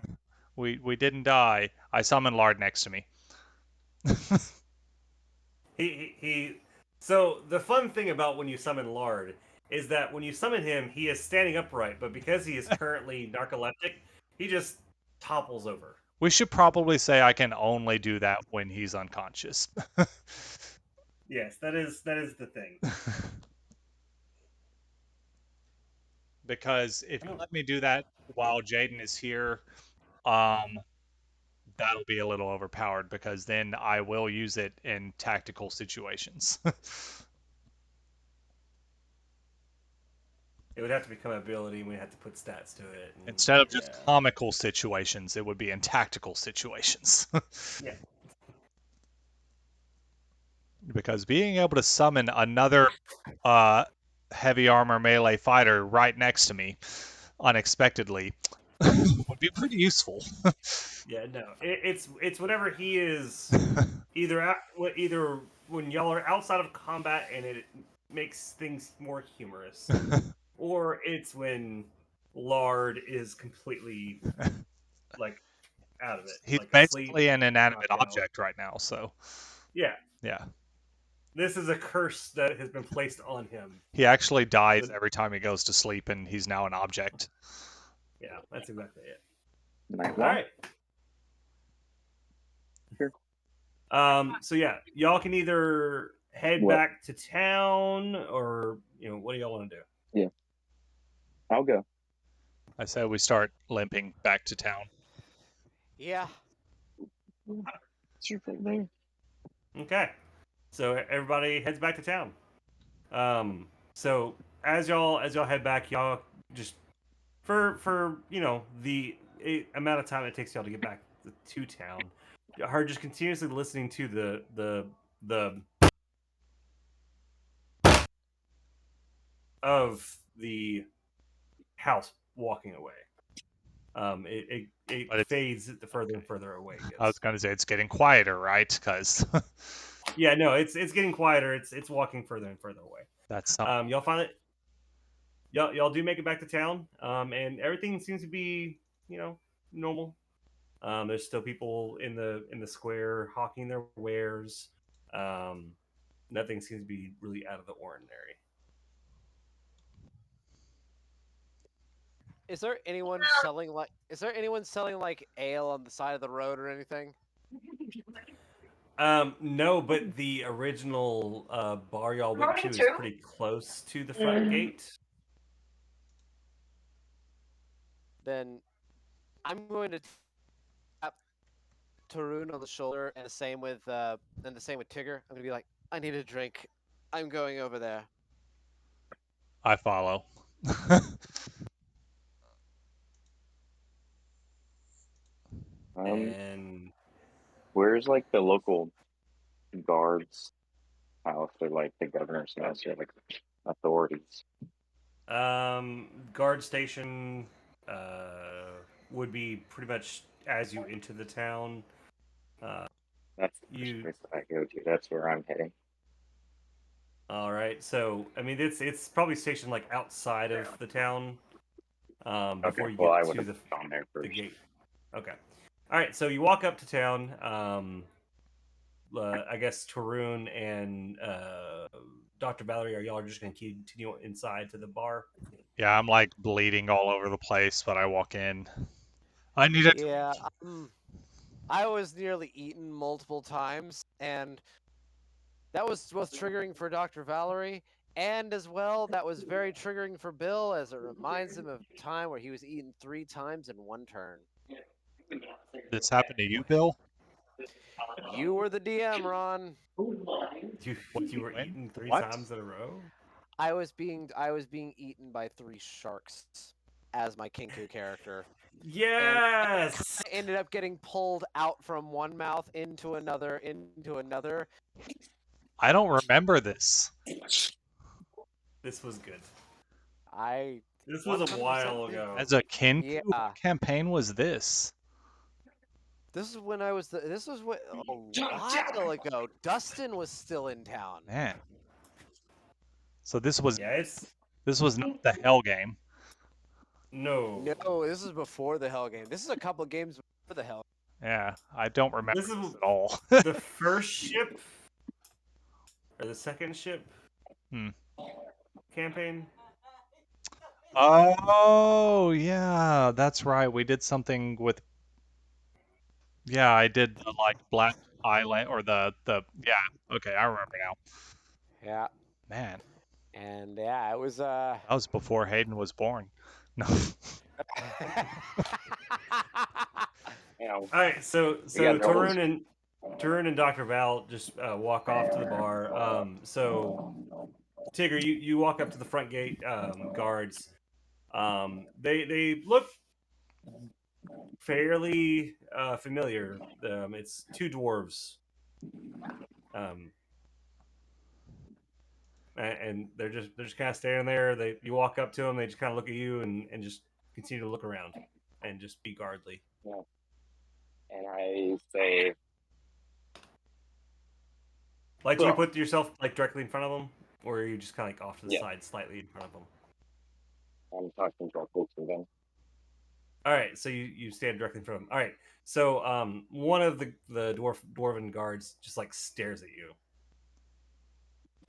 We didn't die. I summoned Lard next to me. He. So the fun thing about when you summon Lard is that when you summon him, he is standing upright, but because he is currently narcoleptic, he just topples over. We should probably say I can only do that when he's unconscious. Yes, that is the thing. Because if you let me do that while Jaden is here, um, that'll be a little overpowered because then I will use it in tactical situations. It would have to become an ability, and we have to put stats to it. And, Instead of just yeah. comical situations, it would be in tactical situations. Yeah. Because being able to summon another heavy armor melee fighter right next to me unexpectedly would be pretty useful. Yeah, no, it's whenever he is either when y'all are outside of combat and it makes things more humorous, or it's when Lard is completely like out of it, He's like asleep, basically an inanimate knocked out. object right now, so Yeah, yeah. this is a curse that has been placed on him. He actually dies But- every time he goes to sleep, and he's now an object. Yeah, that's exactly it. Night All walk. right. Sure. So yeah, y'all can either head What? back to town, or what do y'all want to do? I'll go. I said we start limping back to town. Yeah. It's right there. Okay, so everybody heads back to town. So as y'all head back, y'all just for the amount of time it takes y'all to get back to town, are just continuously listening to the of the house walking away. It But it's, fades the further and further away it I was gets. going to say it's getting quieter, right? Because Yeah, no, it's getting quieter. It's walking further and further away. that's something. Y'all finally y'all do make it back to town, and everything seems to be normal. There's still people in the square hawking their wares. Um, Nothing seems to be really out of the ordinary. Is there anyone selling like? Is there anyone selling like ale on the side of the road or anything? No, but the original bar y'all went to is pretty close to the front gate. Then I'm going to tap Tarun on the shoulder, and the same with Tigger. I'm gonna be like, I need a drink. I'm going over there. I follow. And Where's like the local guards house or like the governor's house or like authorities? guard station would be pretty much as you enter the town. That's the first You place that I go to. That's where I'm heading. All right, so I mean it's probably stationed like outside of the town Okay, before you well I get would to have gone there the first. gate. Okay. All right, so you walk up to town. I guess Tarun and Dr. Valerie, are y'all just going to continue inside to the bar? Yeah, I'm like bleeding all over the place, but I walk in. I need a Yeah, drink. I was nearly eaten multiple times, and that was both triggering for Dr. Valerie, and as well, that was very triggering for Bill, as it reminds him of a time where he was eaten 3 times in one turn. This happened to you, Bill? You were the DM, Ron. You What, you were when? eaten three What? times in a row. I was being eaten by 3 sharks as my Kinku character, and Yes, I ended up getting pulled out from one mouth into another, I don't remember this. this was good. I This was a 100% while did. ago. As a Kinku, Yeah, what campaign was this? this is when I was. This was what a while ago. Dustin was still in town. Man. So this was Yeah, it's not the Hell game. no. No, this is before the Hell game. This is a couple of games before the Hell. Yeah, I don't This remember is this at all. the first ship or the second ship Hmm. campaign. Oh, yeah, that's right. We did something with yeah, I did the like Black Island or the yeah. Okay, I remember now. Yeah, Man, and yeah, it was that was before Hayden was born. No. You know, All right, so we got Tarun and Dr. Val just walk off to the bar. So Tigger, you walk up to the front gate guards. They look fairly familiar. It's two dwarves, um, and they're just kind of standing there. You walk up to them, they just kind of look at you and just continue to look around and just be guardly. yeah. And I say, Like, do you "Well, put yourself like directly in front of them, or are you just kind of like off to the yeah, side, slightly in front of them? I'm talking to our folks again. All right, so you stand directly in front of them. All right, so one of the dwarven guards just like stares at you.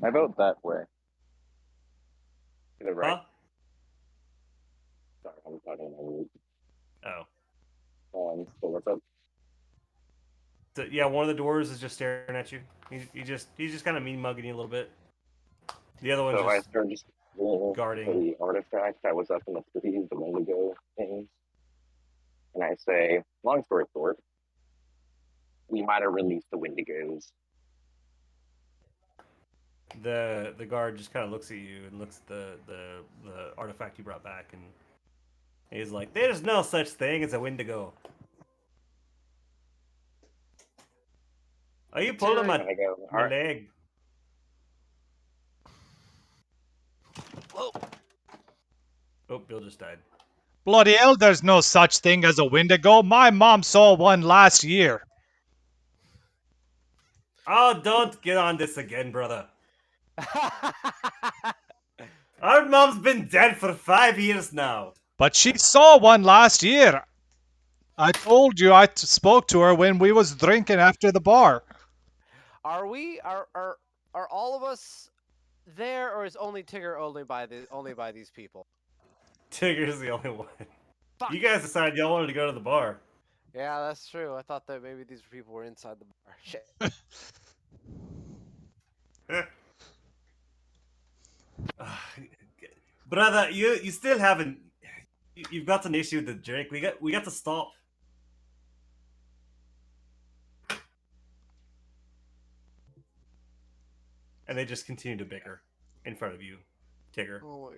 I vote that way. To the right. Huh? Sorry, I'm talking on Oh. so what's up? So, yeah, one of the dwarves is just staring at you. He's just kind of mean mugging you a little bit. The other one's So I just start just rolling guarding. the artifact that was up in the trees, the Wendigo things. And I say, long story short, we might have released the Wendigos. The guard just kind of looks at you and looks at the artifact you brought back, and he's like, "There's no such thing as a Wendigo. Are you pulling Considering And I go, all my right. leg?" Oh, Oh, Bill just died. Bloody hell, there's no such thing as a Wendigo. My mom saw one last year. Oh, don't get on this again, brother. Our mom's been dead for 5 years now. But she saw one last year. I told you spoke to her when we was drinking after the bar. are we are all of us there, or is only Tigger only by these people? Tigger's the only one. Fuck. You guys decided y'all wanted to go to the bar. Yeah, that's true. I thought that maybe these people were inside the bar. Shit. Brother, you still haven't. You've got an issue with the drink. We got to stop. And they just continue to bicker in front of you, Tigger. Oh my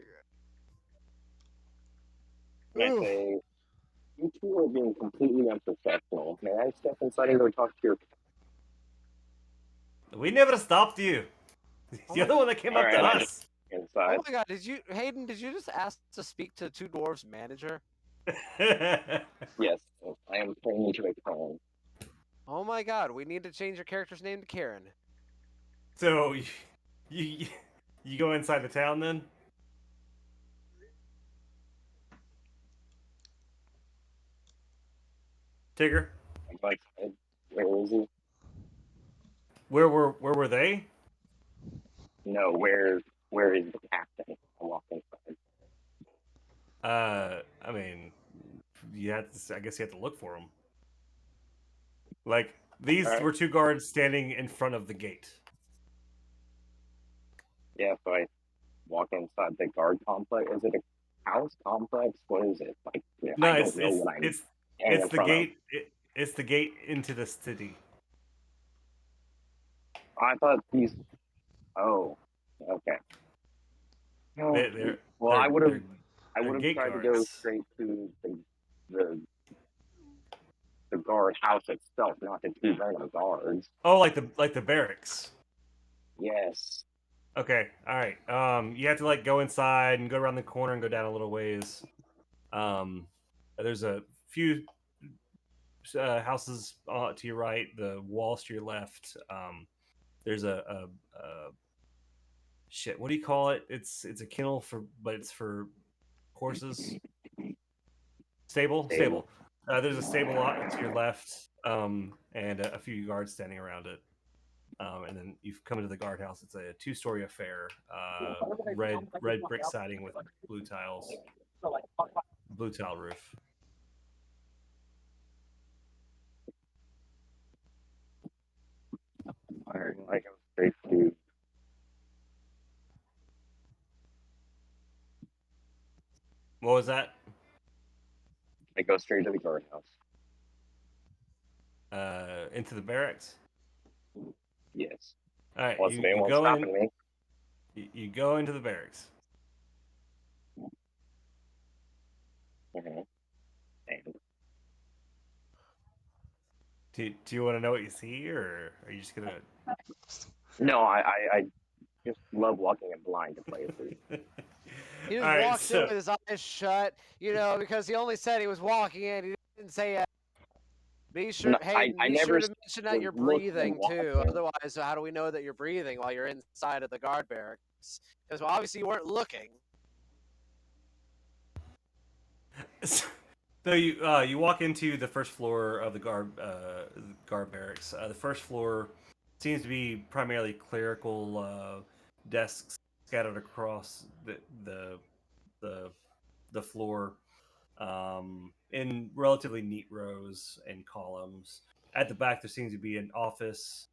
Can't god. say you two are being completely unprofessional. May I step inside and go talk to your? We never stopped you. You're the one that came All up to right, I us. inside. Oh my god, Hayden, did you just ask to speak to Two Dwarves manager? Yes, I am turning into a clone. Oh my god, we need to change your character's name to Karen. So you you go inside the town then? Tigger? I'm like, where is he? Where were they? No, where is the captain? I walk inside. I mean, you had to, I guess you had to look for them. Like these All right. were two guards standing in front of the gate. Yeah, so I walk inside the guard complex. Is it a house complex? What is it? Like, you know, No, I don't know what I'm standing it's in the front gate. It's the gate into the city. of. I thought these. Oh, okay. No, well, I would they're have gate tried to go guards. straight to the the guard house itself, not the two random guards. Oh, like the barracks. Yes. Okay, all right. You have to like go inside and go around the corner and go down a little ways. There's a few houses to your right, the walls to your left. There's a shit. What do you call it? It's a kennel but it's for horses. Stable. There's a stable lot to your left, and a few guards standing around it. And then you've come into the guardhouse. It's a two-story affair, red brick siding with blue tile roof. All right, I go straight to. What was that? I go straight to the guardhouse. Into the barracks. Yes. All right, Unless you anyone's go stopping in. me. You go into the barracks. Mm-hmm. And Do you want to know what you see, or are you just gonna? no, I just love walking in blind to play it. He just All right, walked in with his eyes shut, because he only said he was walking in. He didn't say. Be sure, No, hey, I be never sure to mention that was you're looking breathing too. walking. Otherwise, how do we know that you're breathing while you're inside of the guard barracks? Because obviously you weren't looking. So you walk into the first floor of the guard barracks. The first floor seems to be primarily clerical desks scattered across the floor in relatively neat rows and columns. At the back, there seems to be an office.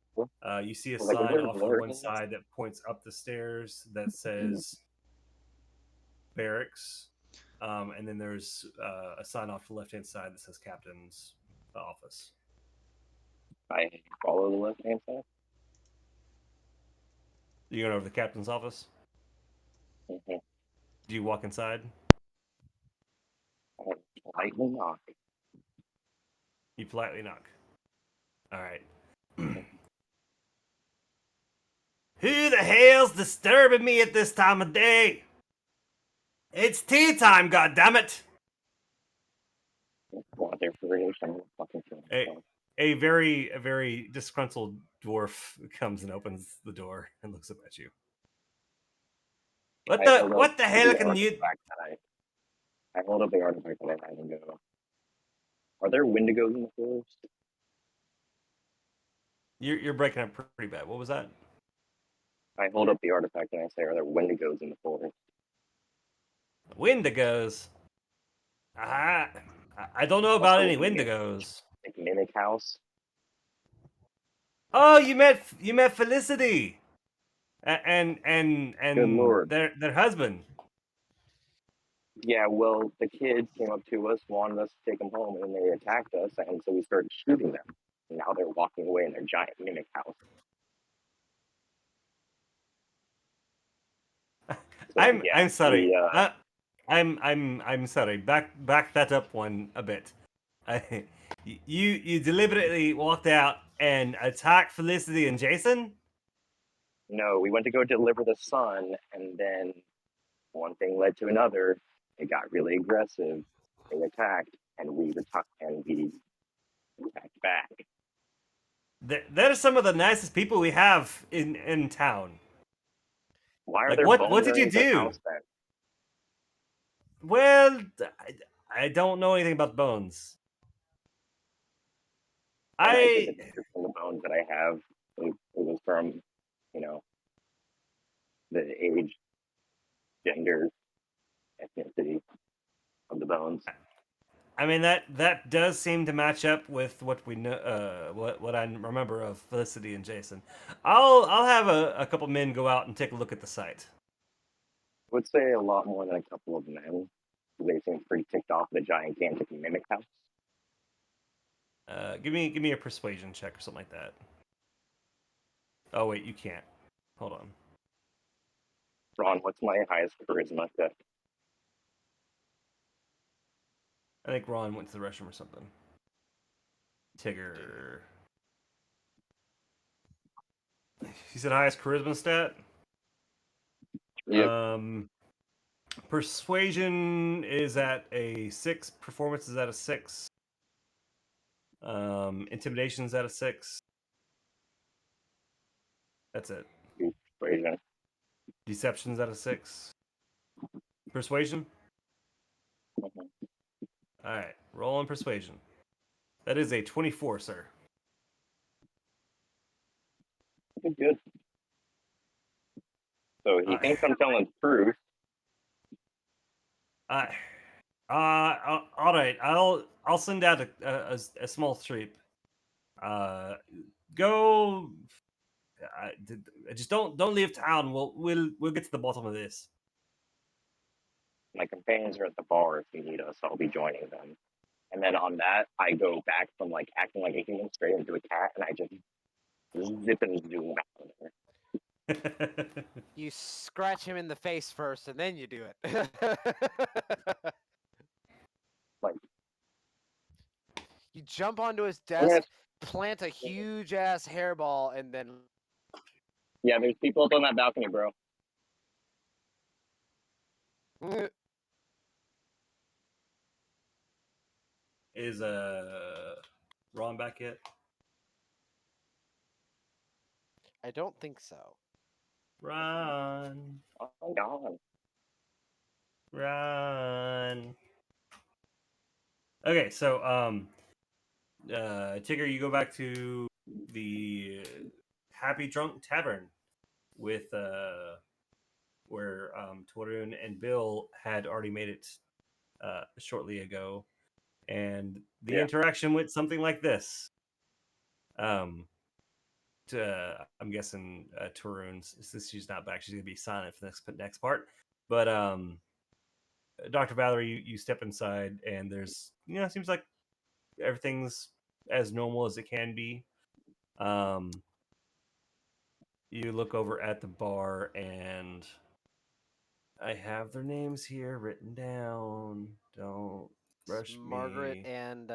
You see a Like, is sign there off to blur one in side that points up the stairs that says barracks. And then there's a sign off to the left hand side that says captain's office. I follow the left hand side. You going over to the captain's office? Mm-hmm. Do you walk inside? I politely knock. You politely knock. All right. Who the hell's disturbing me at this time of day? It's tea time, goddammit! Want their creation. Fucking A, a very disgruntled dwarf comes and opens the door and looks up at you. I hold up What the hell the can you? artifact that I hold up the artifact that I have and go. Are there Wendigos in the forest? You're breaking up pretty bad. What was that? I hold up the artifact and I say, "Are there Wendigos in the forest?" Wendigos. I I don't know about Also, any Wendigos. like Mimic House. Oh, you met Felicity Good and lord. their husband. Yeah, well, the kids came up to us, wanted us to take them home, and they attacked us, and so we started shooting them. And now they're walking away in their giant mimic house. So yeah, I'm sorry. we I'm sorry. Back that up one a bit. I, you deliberately walked out and attacked Felicity and Jason. no, we went to go deliver the sun, and then one thing led to another. It got really aggressive. They attacked, and we attacked back. That are some of the nicest people we have in town. Why are Like there what bones did you underneath their do? house then? Well, I don't know anything about bones. When I take I a picture from the bones that I have, it was from, you know, the age, gender, ethnicity of the bones. I mean that does seem to match up with what we know, what I remember of Felicity and Jason. I'll have a couple men go out and take a look at the site. I would say a lot more than a couple of men. They seem pretty ticked off the gigantic mimic house. Give me a persuasion check or something like that. Oh wait, you can't. Hold on. Ron, what's my highest charisma check? I think Ron went to the restroom or something. Tigger. He said highest charisma stat. Yep. Persuasion is at a 6. Performance is at a 6. Intimidation is at a 6. That's it. Persuasion. Deception's at a 6. Persuasion. Mhm. All right. Roll on persuasion. That is a 24, sir. Good, good. So he Uh, thinks I'm telling the truth. uh, all right. I'll send out a small troop. Go. Just don't leave town. We'll get to the bottom of this. My companions are at the bar. If you need us, I'll be joining them. And then on that, I go back from like acting like a human straight into a cat, and I just zip and zoom out of there. You scratch him in the face first, and then you do it. Like, You jump onto his I'm gonna, desk, plant a huge ass hairball, and then yeah, there's people up on that balcony, bro. Is Ron back yet? I don't think so. Ron. Oh my god. Run. Okay, so Tigger, you go back to the Happy Drunk Tavern with where Torun and Bill had already made it shortly ago, and the Yeah. interaction went something like this. I'm guessing Torun, since she's not back, she's gonna be silent for the next part. But Dr. Valerie, you step inside, and there's it seems like everything's as normal as it can be. You look over at the bar, and I have their names here written down. Don't rush Margaret me. and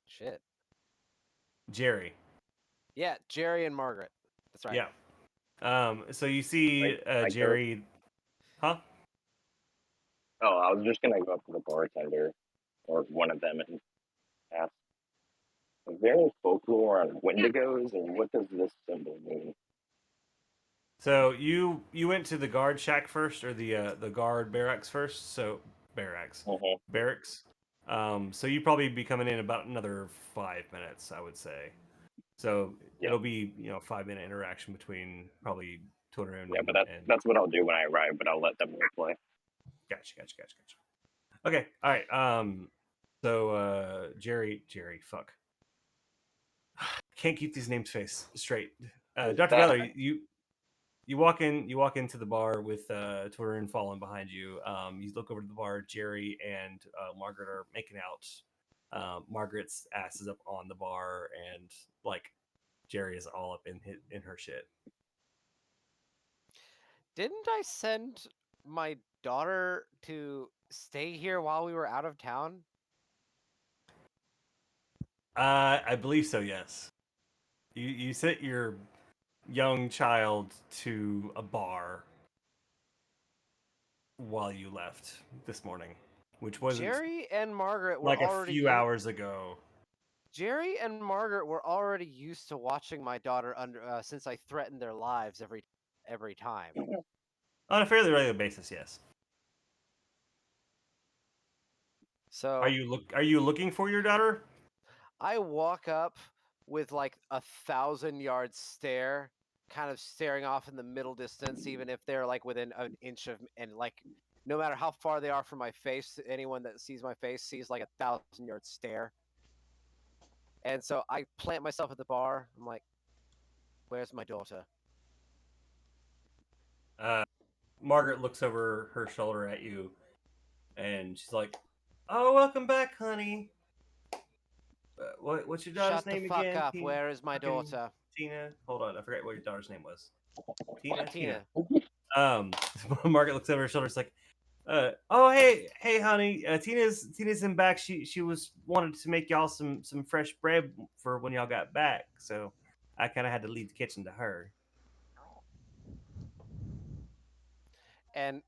shit. Jerry. Yeah, Jerry and Margaret. That's right. Yeah. So you see I go. Jerry, huh? Oh, I was just gonna go up to the bartender or one of them and ask, "Is there any folklore on Wendigos, or what does this symbol mean?" So you went to the guard shack first, or the guard barracks first. So barracks, Mm-hmm. barracks. So you probably be coming in about another 5 minutes, I would say. So Yeah, it'll be 5 minute interaction between probably Torun yeah, but and that's what I'll do when I arrive. But I'll let them play. gotcha. Okay, all right. So Jerry, fuck, can't keep these names face straight. Dr. That Valerie, you walk into the bar with Torun following behind you. You look over to the bar. Jerry and Margaret are making out. Margaret's ass is up on the bar, and like Jerry is all up in her shit. Didn't I send my daughter to stay here while we were out of town? I believe so. Yes, you sent your young child to a bar while you left this morning, which wasn't Jerry and Margaret were like a already few hours ago. Jerry and Margaret were already used to watching my daughter under since I threatened their lives every time. On a fairly regular basis, yes. Are So you looking for your daughter? I walk up with like 1,000 yard stare, kind of staring off in the middle distance, even if they're like within an inch of, and like no matter how far they are from my face, anyone that sees my face sees like 1,000 yard stare. And so I plant myself at the bar. I'm like, "Where's my daughter?" Uh, Margaret looks over her shoulder at you, and she's like, "Oh, welcome back, honey. What's your daughter's Shut the name fuck again? up. Where is my Fucking daughter? Tina. Hold on, I forgot what your daughter's name was. Tina. Tina. Um, Margaret looks over her shoulder. It's like, oh hey honey, Tina's in back. She was wanted to make y'all some fresh bread for when y'all got back, so I kind of had to leave the kitchen to her. And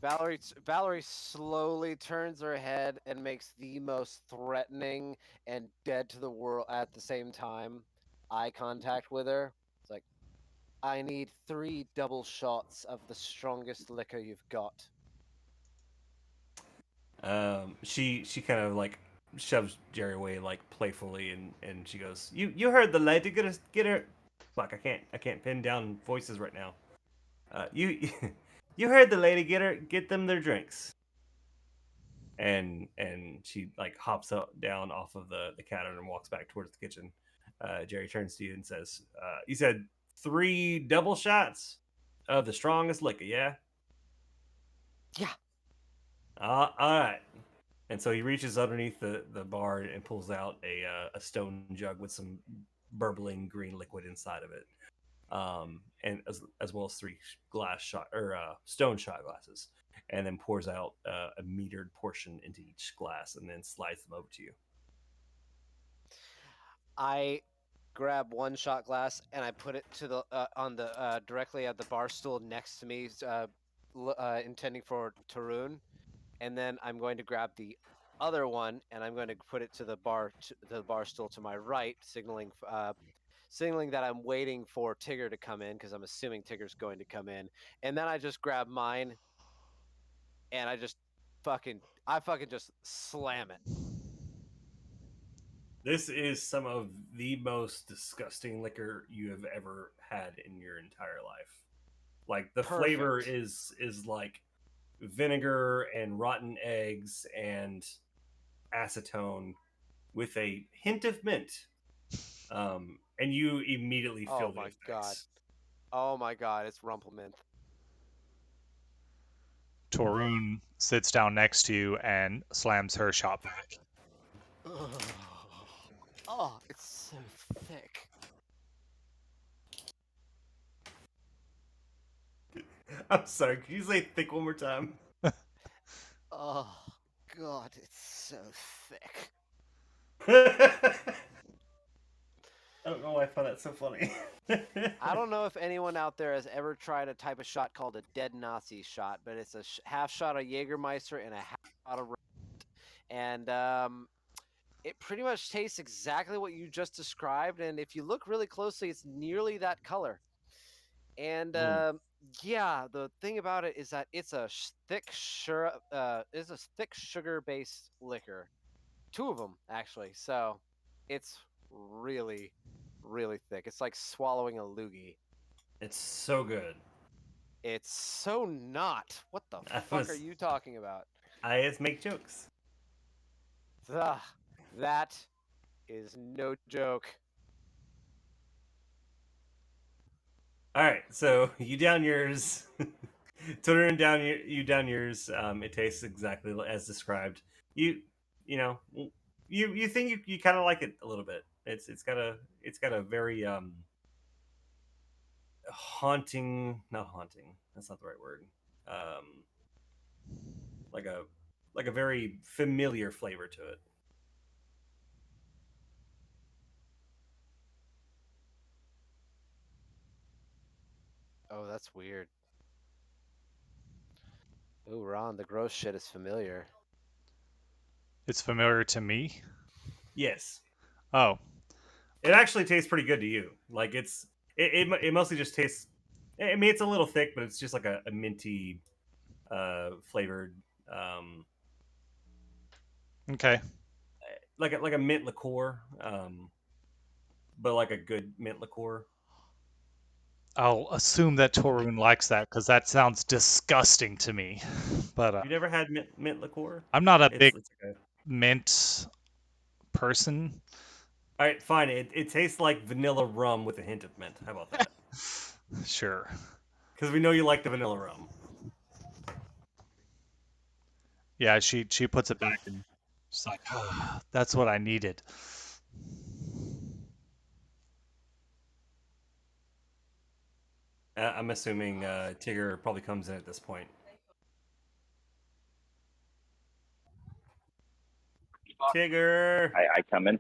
Valerie slowly turns her head and makes the most threatening and dead to the world at the same time eye contact with her. It's like, I need 3 double shots of the strongest liquor you've got. She kind of like shoves Jerry away like playfully, and she goes, "You heard the lady. Get her. Fuck, I can't pin down voices right now. You you heard the lady. Get them their drinks." And she like hops up down off of the counter and walks back towards the kitchen. Jerry turns to you and says, "You said 3 double shots of the strongest liquor, yeah? Yeah. All right." And so he reaches underneath the bar and pulls out a stone jug with some burbling green liquid inside of it, and as well as 3 glass shot or stone shot glasses, and then pours out a metered portion into each glass, and then slides them over to you. I grab one shot glass and I put it to the on the directly at the bar stool next to me, intending for Tarun, and then I'm going to grab the other one and I'm going to put it to the bar stool to my right, signaling that I'm waiting for Tigger to come in because I'm assuming Tigger's going to come in, and then I just grab mine and I fucking just slam it. This is some of the most disgusting liquor you have ever had in your entire life. Like the flavor Perfect. is like vinegar and rotten eggs and acetone with a hint of mint. And you immediately Oh feel the my god. effects. Oh my god, it's Rumplemint. Torun sits down next to you and slams her shot back. Oh, it's so thick. I'm sorry, could you say thick one more time? Oh god, it's so thick. I don't know why I found that so funny. I don't know if anyone out there has ever tried a type of shot called a dead Nazi shot, but it's a half shot of Jägermeister and a half shot of and it pretty much tastes exactly what you just described. And if you look really closely, it's nearly that color. And yeah, the thing about it is that it's a thick sugar based liquor. Two of them actually, so it's really, really thick. It's like swallowing a loogie. It's so good. It's so not. What the I fuck are was you talking about? I just make jokes. Ugh, that is no joke. All right, so you down yours. Turn down you down yours. It tastes exactly as described. You you know you think you kind of like it a little bit. It's got a very haunting, not haunting. That's not the right word. Um, like a very familiar flavor to it. Oh, that's weird. Ooh, Ron, the gross shit is familiar. It's familiar to me. Yes, Oh, it actually tastes pretty good to you. Like it mostly just tastes. I mean, it's a little thick, but it's just like a minty flavored, um, okay. like a mint liqueur, but like a good mint liqueur. I'll assume that Torun likes that because that sounds disgusting to me. But You never had mint liqueur? I'm not a big It's like a, mint person. all right, fine. It tastes like vanilla rum with a hint of mint. How about that? Sure. Because we know you like the vanilla rum. Yeah, she puts it back and she's like, oh, that's what I needed. I'm assuming Tigger probably comes in at this point. Tigger. I come in.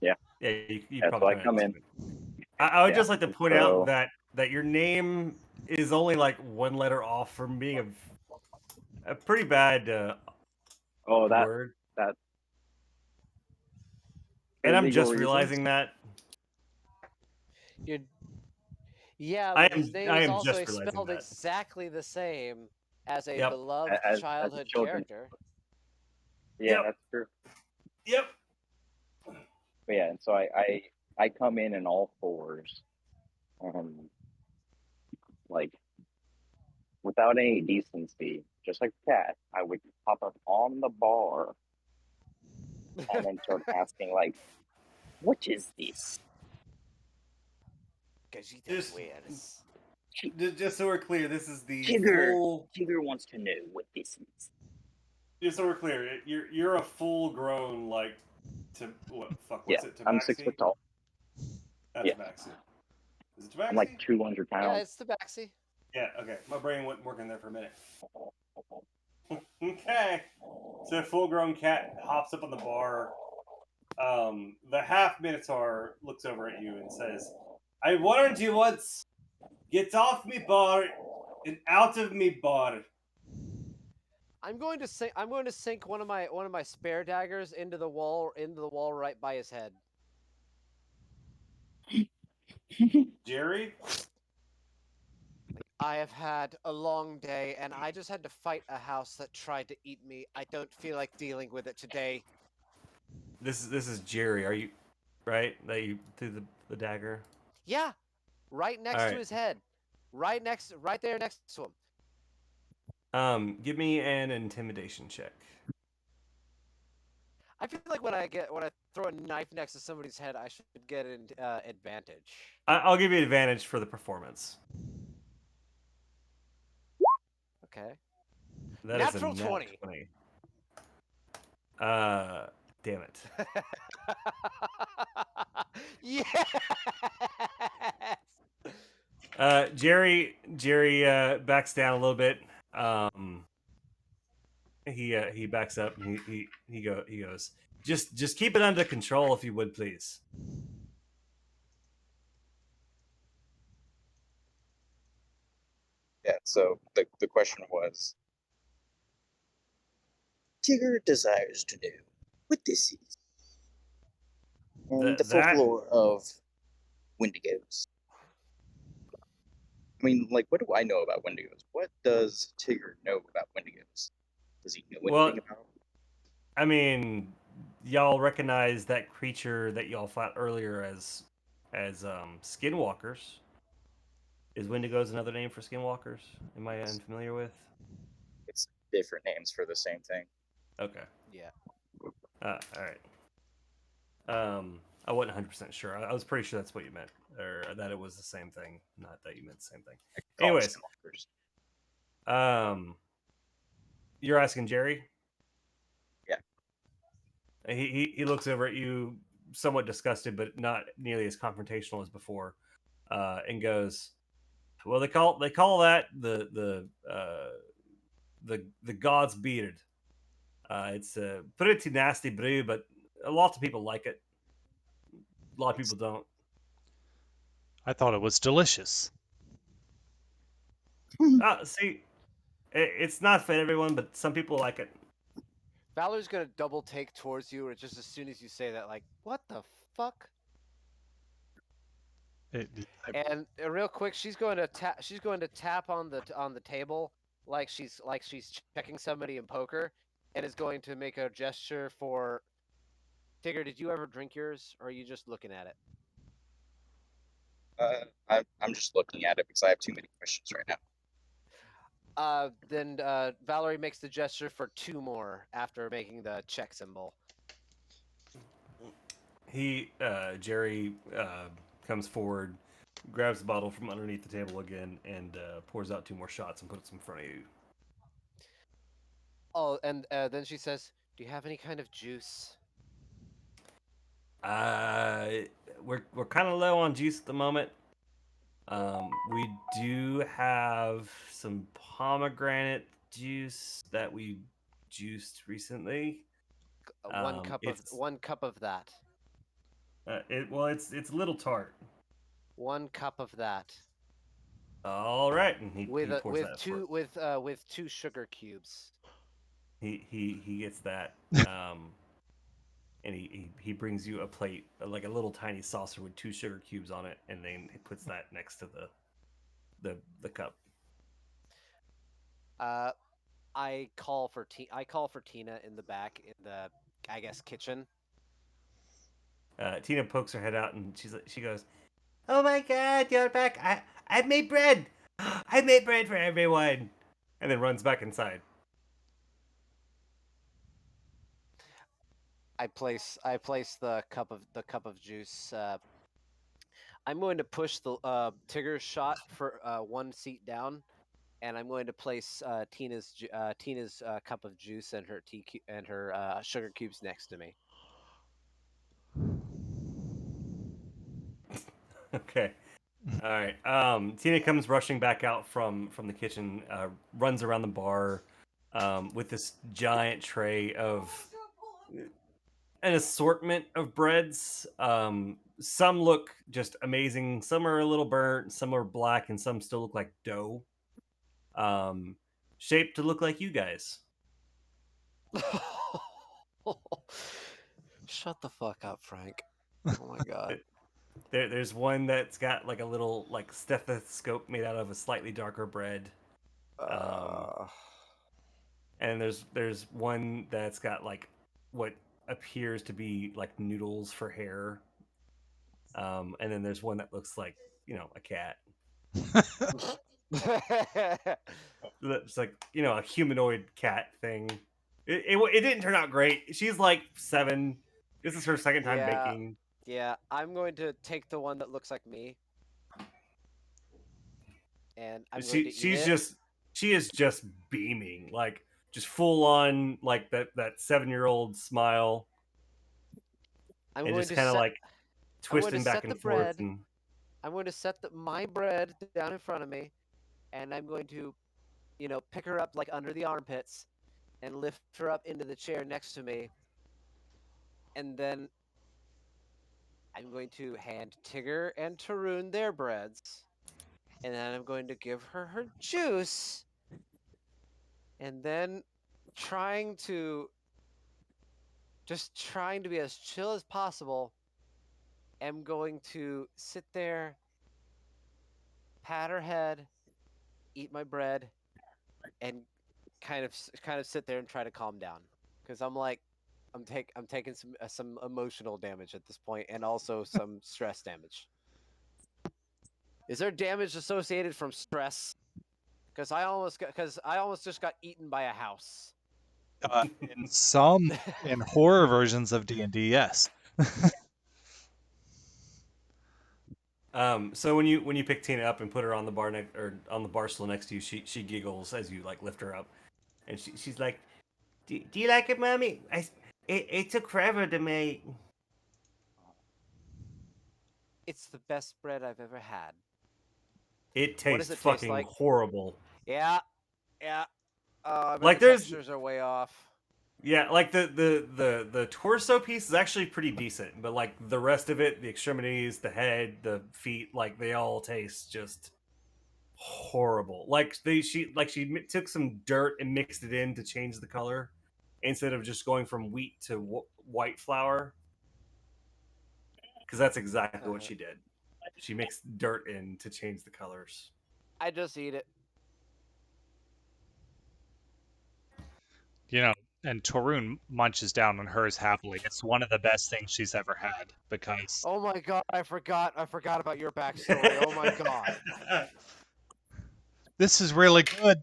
Yeah, Yeah, you yeah. So probably I come in at come this in. point. I would Yeah. just like to point out So that your name is only like one letter off from being a pretty bad oh word, that and for I'm legal just reasons. realizing that. You're, yeah, I but his am name I is am also just realizing spelled that. exactly the same as a Yep. beloved As childhood children. character. Yeah, Yep. that's true. Yep. But yeah, and so I come in all fours, and like without any decency, just like that, I would pop up on the bar and then start asking like, "What is this?" Cositas Just weirds. just so we're clear, this is the Tigger, full. Tigger wants to know what this is. Just so we're clear, you're a full grown like to what fuck? Yeah, What's it? I'm 6 foot Tabaxi? tall. Not Yeah, Tabaxi. Is it I'm like Tabaxi? 200 Yeah, pounds. it's Tabaxi. Yeah. Okay. My brain wasn't working there for a minute. Okay. So a full grown cat hops up on the bar. The half minotaur looks over at you and says, "I warned you once. Get off me bar and out of me bar." I'm going to sink one of my spare daggers into the wall right by his head. Jerry, I have had a long day and I just had to fight a house that tried to eat me. I don't feel like dealing with it today. this is Jerry. Are you right? That you threw the dagger. Yeah, right All next to right. his head. Right there next to him. Give me an intimidation check. I feel like when I throw a knife next to somebody's head, I should get an advantage. I'll give you advantage for the performance. Okay. That is a Natural nat 20. 20. Uh, damn it. Yes. Jerry backs down a little bit. Um, he backs up and he goes. Just keep it under control if you would please. So the question was, Tigger desires to know what this is and the That folklore of Wendigos. I mean, like, what do I know about Wendigos? What does Tigger know about Wendigos? Does he know well, anything about? I mean, y'all recognize that creature that y'all fought earlier as skinwalkers. Is Wendigos another name for skinwalkers? Am I unfamiliar with? It's different names for the same thing. Okay. Yeah. All right. I wasn't 100% sure. I was pretty sure that's what you meant, or that it was the same thing, not that you meant the same thing. I could call them Anyways, skinwalkers. um, you're asking Jerry. Yeah. He looks over at you, somewhat disgusted, but not nearly as confrontational as before, and goes, "Well, they call that the God's beard. It's pretty nasty brew, but a lot of people like it. A lot of people don't. I thought it was delicious. See, it's not for everyone, but some people like it. Valor's gonna double take towards you, or just as soon as you say that, like, what the fuck? It, I, And real quick, she's going to tap. She's going to tap on the table like she's checking somebody in poker, and is going to make a gesture for Tigger. Did you ever drink yours, or are you just looking at it? I'm just looking at it because I have too many questions right now. Then Valerie makes the gesture for 2 more after making the check symbol. Jerry comes forward, grabs the bottle from underneath the table again, and pours out 2 more shots and puts them in front of you. Oh, and then she says, "Do you have any kind of juice?" Uh, we're kind of low on juice at the moment. We do have some pomegranate juice that we juiced recently. One cup of It's 1 cup of that. it's a little tart. 1 cup of that All right, and with he pours that for with 2 sugar cubes. he gets that. And he brings you a plate, like a little tiny saucer with 2 sugar cubes on it, and then he puts that next to the cup. Uh, I call for Tina in the back in the, I guess, kitchen. Tina pokes her head out and she goes, "Oh my God, you're back! I made bread. I made bread for everyone," and then runs back inside. I place the cup of juice. I'm going to push the Tigger's shot for 1 seat down, and I'm going to place Tina's cup of juice and her and her sugar cubes next to me. Okay. All right. Tina comes rushing back out from the kitchen, runs around the bar, with this giant tray of an assortment of breads. Some look just amazing. Some are a little burnt. Some are black, and some still look like dough. Um, Shaped to look like you guys. Shut the fuck up, Frank. Oh my god. There's one that's got like a little like stethoscope made out of a slightly darker bread. Um, Uh, and there's one that's got like what appears to be like noodles for hair. And then there's one that looks like a cat. It's like a humanoid cat thing. It didn't turn out great. She's like 7. This is her second time yeah, baking. yeah. I'm going to take the one that looks like me, and I'm going to eat it. She is just beaming, like just full on like that 7-year-old smile, I'm and going just to kind of set. like I'm going to twisting back set the and forth. bread. And I'm going to set my bread down in front of me, and I'm going to, pick her up like under the armpits and lift her up into the chair next to me, and then I'm going to hand Tigger and Tarun their breads, and then I'm going to give her her juice, and then trying to trying to be as chill as possible, am going to sit there, pat her head, eat my bread, and kind of sit there and try to calm down because I'm like I'm taking some emotional damage at this point and also some stress damage. Is there damage associated from stress? Because I almost just got eaten by a house. In some in horror versions of D&D, yes. So when you pick Tina up and put her on the or on the bar stool next to you, she giggles as you like lift her up, and she's like, "Do you like it, mommy? It took forever to make." It's the best bread I've ever had. It What does tastes it taste fucking like? horrible. Yeah, yeah. I bet Like the there's textures are way off. Yeah, like the torso piece is actually pretty decent, but like the rest of it, the extremities, the head, the feet, like they all taste just horrible. Like she took some dirt and mixed it in to change the color instead of just going from wheat to white flour, because that's exactly what she did. She mixed dirt in to change the colors. I just eat it. You know, and Torun munches down on hers happily. It's one of the best things she's ever had because Oh my god, I forgot about your backstory. Oh my god. this is really good.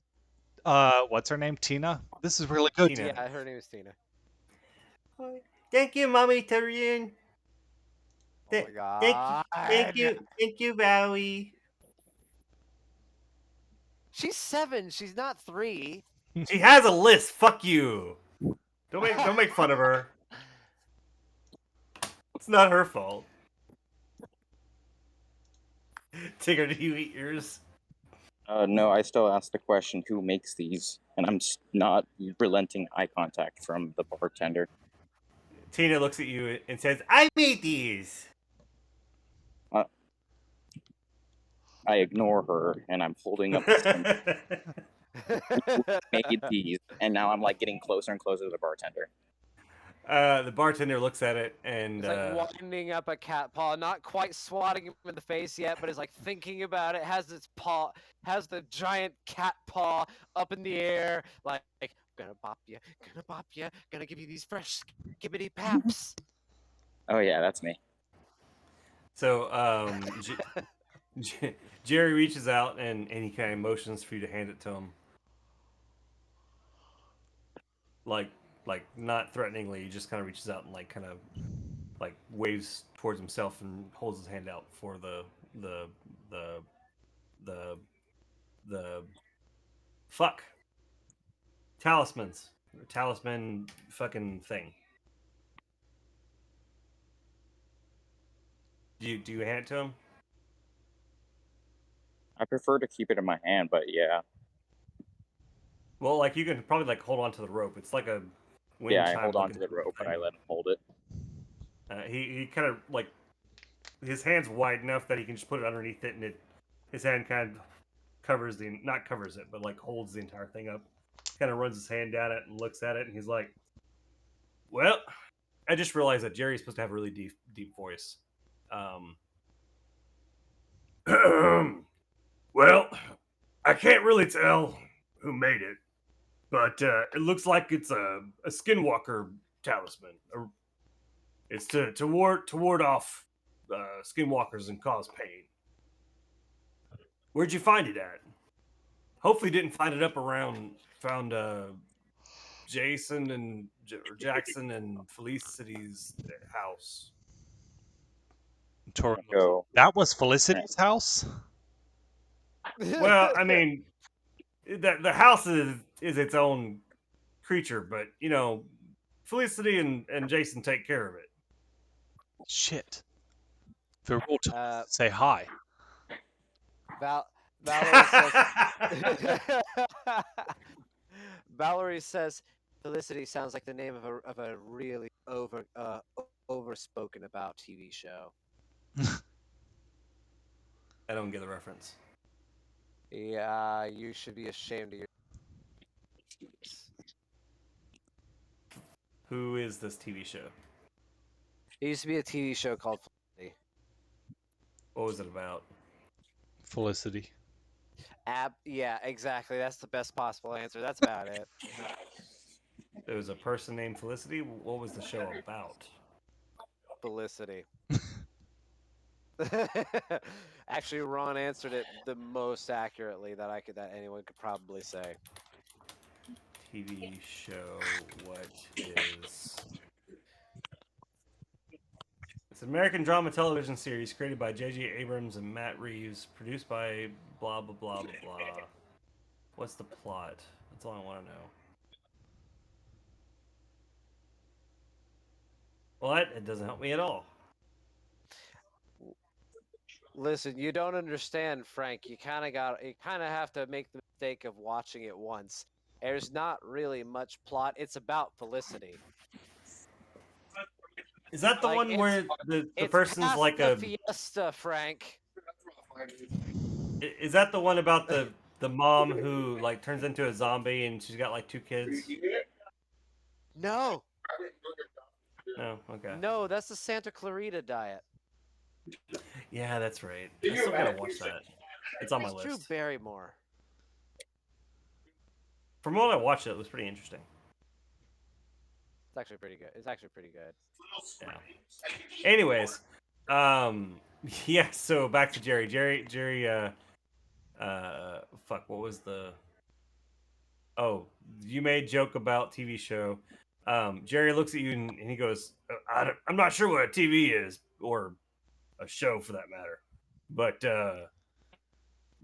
What's her name? Tina? This is really good, Tina. Tina. Yeah, her name is Tina. Thank you, Mommy Tarian. Oh my Thank you, god. thank you, Bowie. She's 7. She's not 3. She has a list. Fuck you. Don't make fun of her. It's not her fault. Tigger, do you eat yours? No, I still ask the question, who makes these? And I'm not relenting eye contact from the bartender. Tina looks at you and says, "I made these." Uh, I ignore her, and I'm holding up the symbol. Who made these? And now I'm like getting closer and closer to the bartender. The bartender looks at it and It's like winding up a cat paw, not quite swatting him in the face yet, but is like thinking about it, has its paw, has the giant cat paw up in the air, like, gonna bop you, gonna give you these fresh skibbity paps. Oh yeah, that's me. so Jerry reaches out and he kind of motions for you to hand it to him, like like not threateningly. He just kind of reaches out and like kind of like waves towards himself and holds his hand out for the the the the fuck talisman fucking thing. Do you hand it to him? I prefer to keep it in my hand, but yeah, Well, like you can probably like hold on to the rope. It's like a yeah, wind I chime hold on looking to the rope, but I thing. let him hold it. He kind of like his hand's wide enough that he can just put it underneath it, and his hand kind of covers the not covers it, but like holds the entire thing up. Kind of runs his hand down it and looks at it, and he's like, "Well, I just realized that Jerry's supposed to have a really deep voice. Um, well, I can't really tell who made it, but it looks like it's a skinwalker talisman. It's to ward off skinwalkers and cause pain. Where'd you find it at? Hopefully, didn't find it up around found Jason and or Jackson and Felicity's house. Torun looks. Go. That was Felicity's house? Well, I mean, the house is its own creature, but you know, Felicity and Jason take care of it. Shit. Virul told us uh, to say hi. Valerie says. Valerie says, "Felicity sounds like the name of a really overspoken about TV show." I don't get the reference. Yeah, you should be ashamed of your. Who is this TV show? It used to be a TV show called Felicity. What was it about? Felicity. Yeah, exactly. That's the best possible answer. That's about it. There was a person named Felicity. What was the show about? Felicity. Actually, Ron answered it the most accurately that anyone could probably say. TV show. What is? It's an American drama television series created by J.J. Abrams and Matt Reeves, produced by blah blah blah blah blah. What's the plot? That's all I want to know. What? It doesn't help me at all. Listen, you don't understand, Frank. You kind of have to make the mistake of watching it once. There's not really much plot. It's about Felicity. Is that the Like one where the it's person's past like the a? fiesta, Frank. Is that the one about the mom who like turns into a zombie and she's got like 2 kids? No, No. Okay. no, that's the Santa Clarita Diet. Yeah, that's right. I still gotta watch that. It's on my It's Drew list. Barrymore. From what I watched, it was pretty interesting. It's actually pretty good. It's actually pretty good. Yeah. Anyways, yeah. So back to Jerry. Jerry. Fuck. What was the? Oh, you made joke about TV show. Jerry looks at you and he goes, I'm not sure what a TV is or a show for that matter, but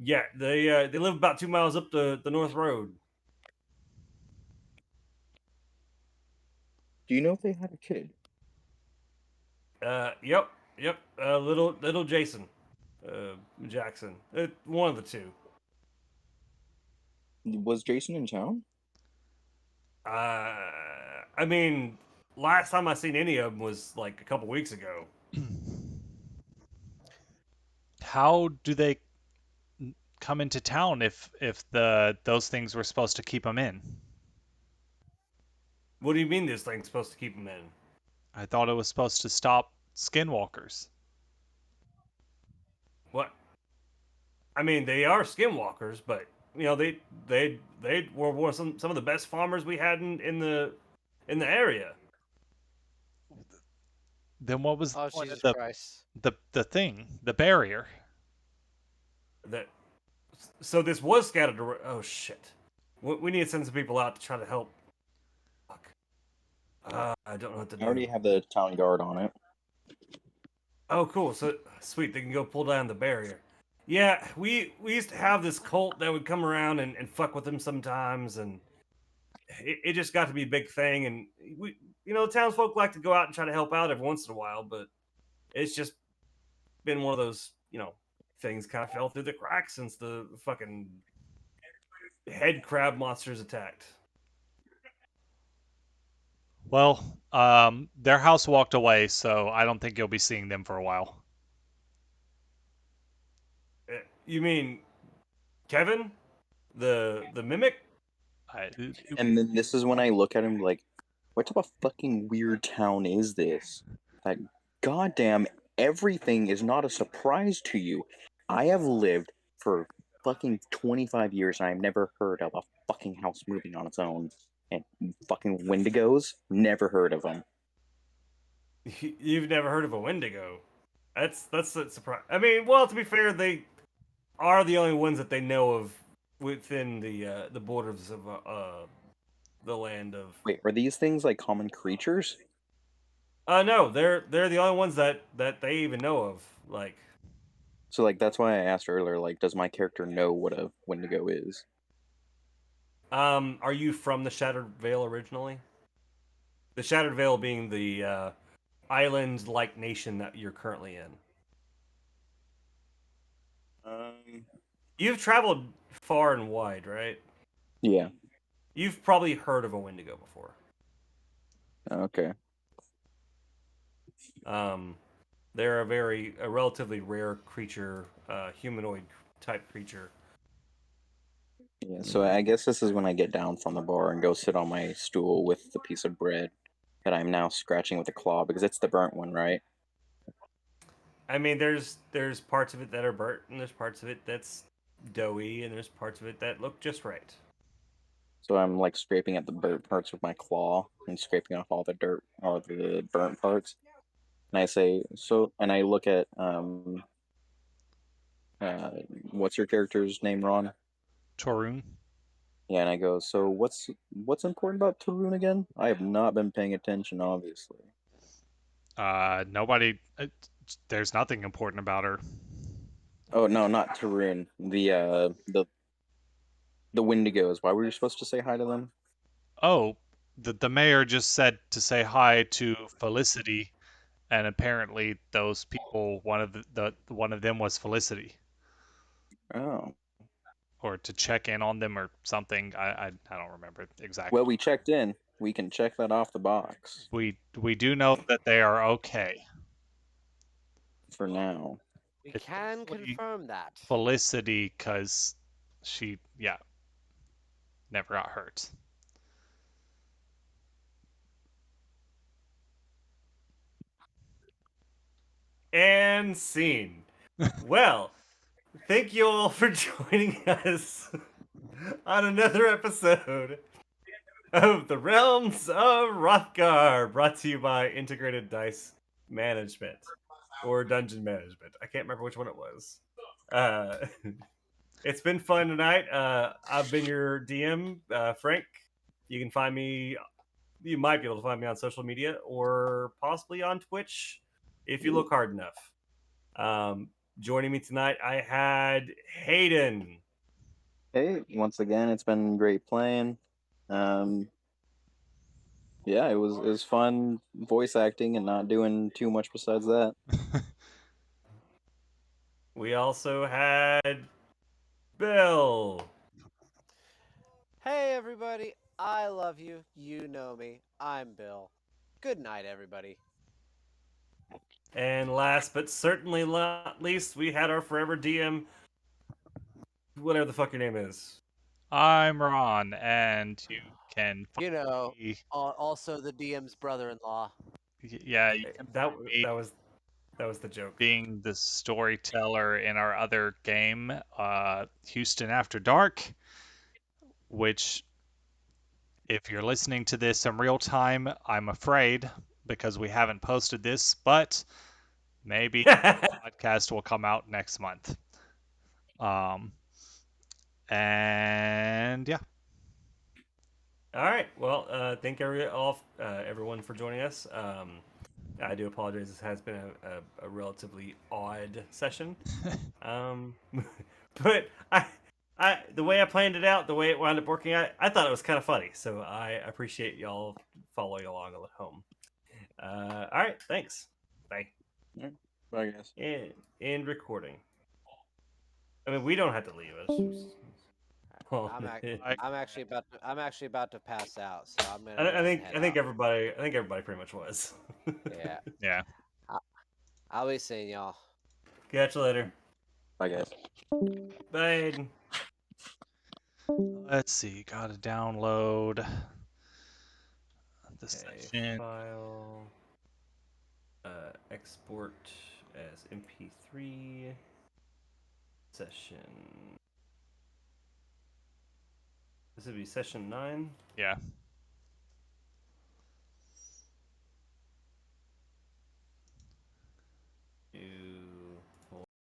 yeah, they live about 2 miles up the North Road. Do you know if they had a kid? Yep. Little Jason, Jackson, one of the two. Was Jason in town? I mean, last time I seen any of them was like a couple weeks ago. How do they come into town if those things were supposed to keep them in? What do you mean this thing's supposed to keep them in? I thought it was supposed to stop skinwalkers. What? I mean, they are skinwalkers, but you know they were some of the best farmers we had in the area. Then what was the Oh, point of Jesus Christ. the thing, the barrier? That so this was scattered. Oh shit! We need to send some people out to try to help. Fuck. I don't know what to I do. already have the town guard on it. Oh, cool. So sweet, they can go pull down the barrier. Yeah, we used to have this cult that would come around and fuck with them sometimes, and it just got to be a big thing. And we, the townsfolk like to go out and try to help out every once in a while, but it's just been one of those, things kind of fell through the cracks since the fucking head crab monsters attacked. Well, their house walked away, so I don't think you'll be seeing them for a while. You mean Kevin, the mimic? I, And then this is when I look at him like, what type of fucking weird town is this? Like, goddamn, everything is not a surprise to you. I have lived for fucking 25 years and I've never heard of a fucking house moving on its own. And fucking Wendigos, never heard of them. You've never heard of a Wendigo? That's a surprise. I mean, well, to be fair, they are the only ones that they know of within the borders of the land of. Wait, are these things like common creatures? No, they're the only ones that they even know of. Like, So like that's why I asked earlier, like, does my character know what a Wendigo is? are you from the Shattered Vale originally? The Shattered Vale being the island-like nation that you're currently in. Um, You've traveled far and wide, right? yeah. You've probably heard of a Wendigo before. Okay. Um, they're a relatively rare creature, humanoid type creature. Yeah, so I guess this is when I get down from the bar and go sit on my stool with the piece of bread that I'm now scratching with a claw because it's the burnt one, right? I mean, there's parts of it that are burnt, and there's parts of it that's doughy, and there's parts of it that look just right. So I'm like scraping at the burnt parts with my claw and scraping off all the dirt or the burnt parts. And I say, so, and I look at uh, what's your character's name, Ron? Torun. Yeah, and I go, so what's important about Tarun again? I have not been paying attention, obviously. Nobody. There's nothing important about her. Oh no, not Tarun. The Wendigos. Why were you supposed to say hi to them? Oh, the mayor just said to say hi to Felicity, and apparently those people, one of them was Felicity, Oh, or to check in on them or something. I don't remember well, exactly. we checked in. We can check that off the box We do know that they are okay. for now. We It's can mostly confirm that. Felicity because she, yeah, never got hurt. And scene. Well, thank you all for joining us on another episode of the Realms of Rothgar, brought to you by Integrated Dice Management or Dungeon Management. I can't remember which one it was. Uh, it's been fun tonight. I've been your DM, Frank. You can find me. You might be able to find me on social media or possibly on Twitch if you look hard enough. Joining me tonight, I had Hayden. Hey, once again, it's been great playing. Um, yeah, it was fun voice acting and not doing too much besides that. We also had Bill. Hey, everybody. I love you. You know me. I'm Bill. Good night, everybody. And last but certainly not least, we had our forever DM, whatever the fuck your name is. I'm Ron, and you can You find know, me. also the DM's brother-in-law. Yeah, you can That find me that was that was the joke. being the storyteller in our other game, Houston After Dark, which, if you're listening to this in real time, I'm afraid because we haven't posted this, but maybe the podcast will come out next month. Um, and yeah, All right. Well, thank everyone for joining us. I do apologize. This has been a relatively odd session. Um, but the way I planned it out, the way it wound up working out, I thought it was kind of funny. So I appreciate y'all following along at home. All right. Thanks. Bye. Yeah, bye, guys. And recording. I mean, we don't have to leave us. Well, I'm ac- I, I'm actually about to pass out, so I'm gonna go I ahead and think head I think out. everybody pretty much was. Yeah. yeah. I- I'll be seeing y'all. Catch you later. Bye, guys. Bye. Let's see. Gotta download the Okay, session. file, export as MP3 session. This would be session 9. Yeah. New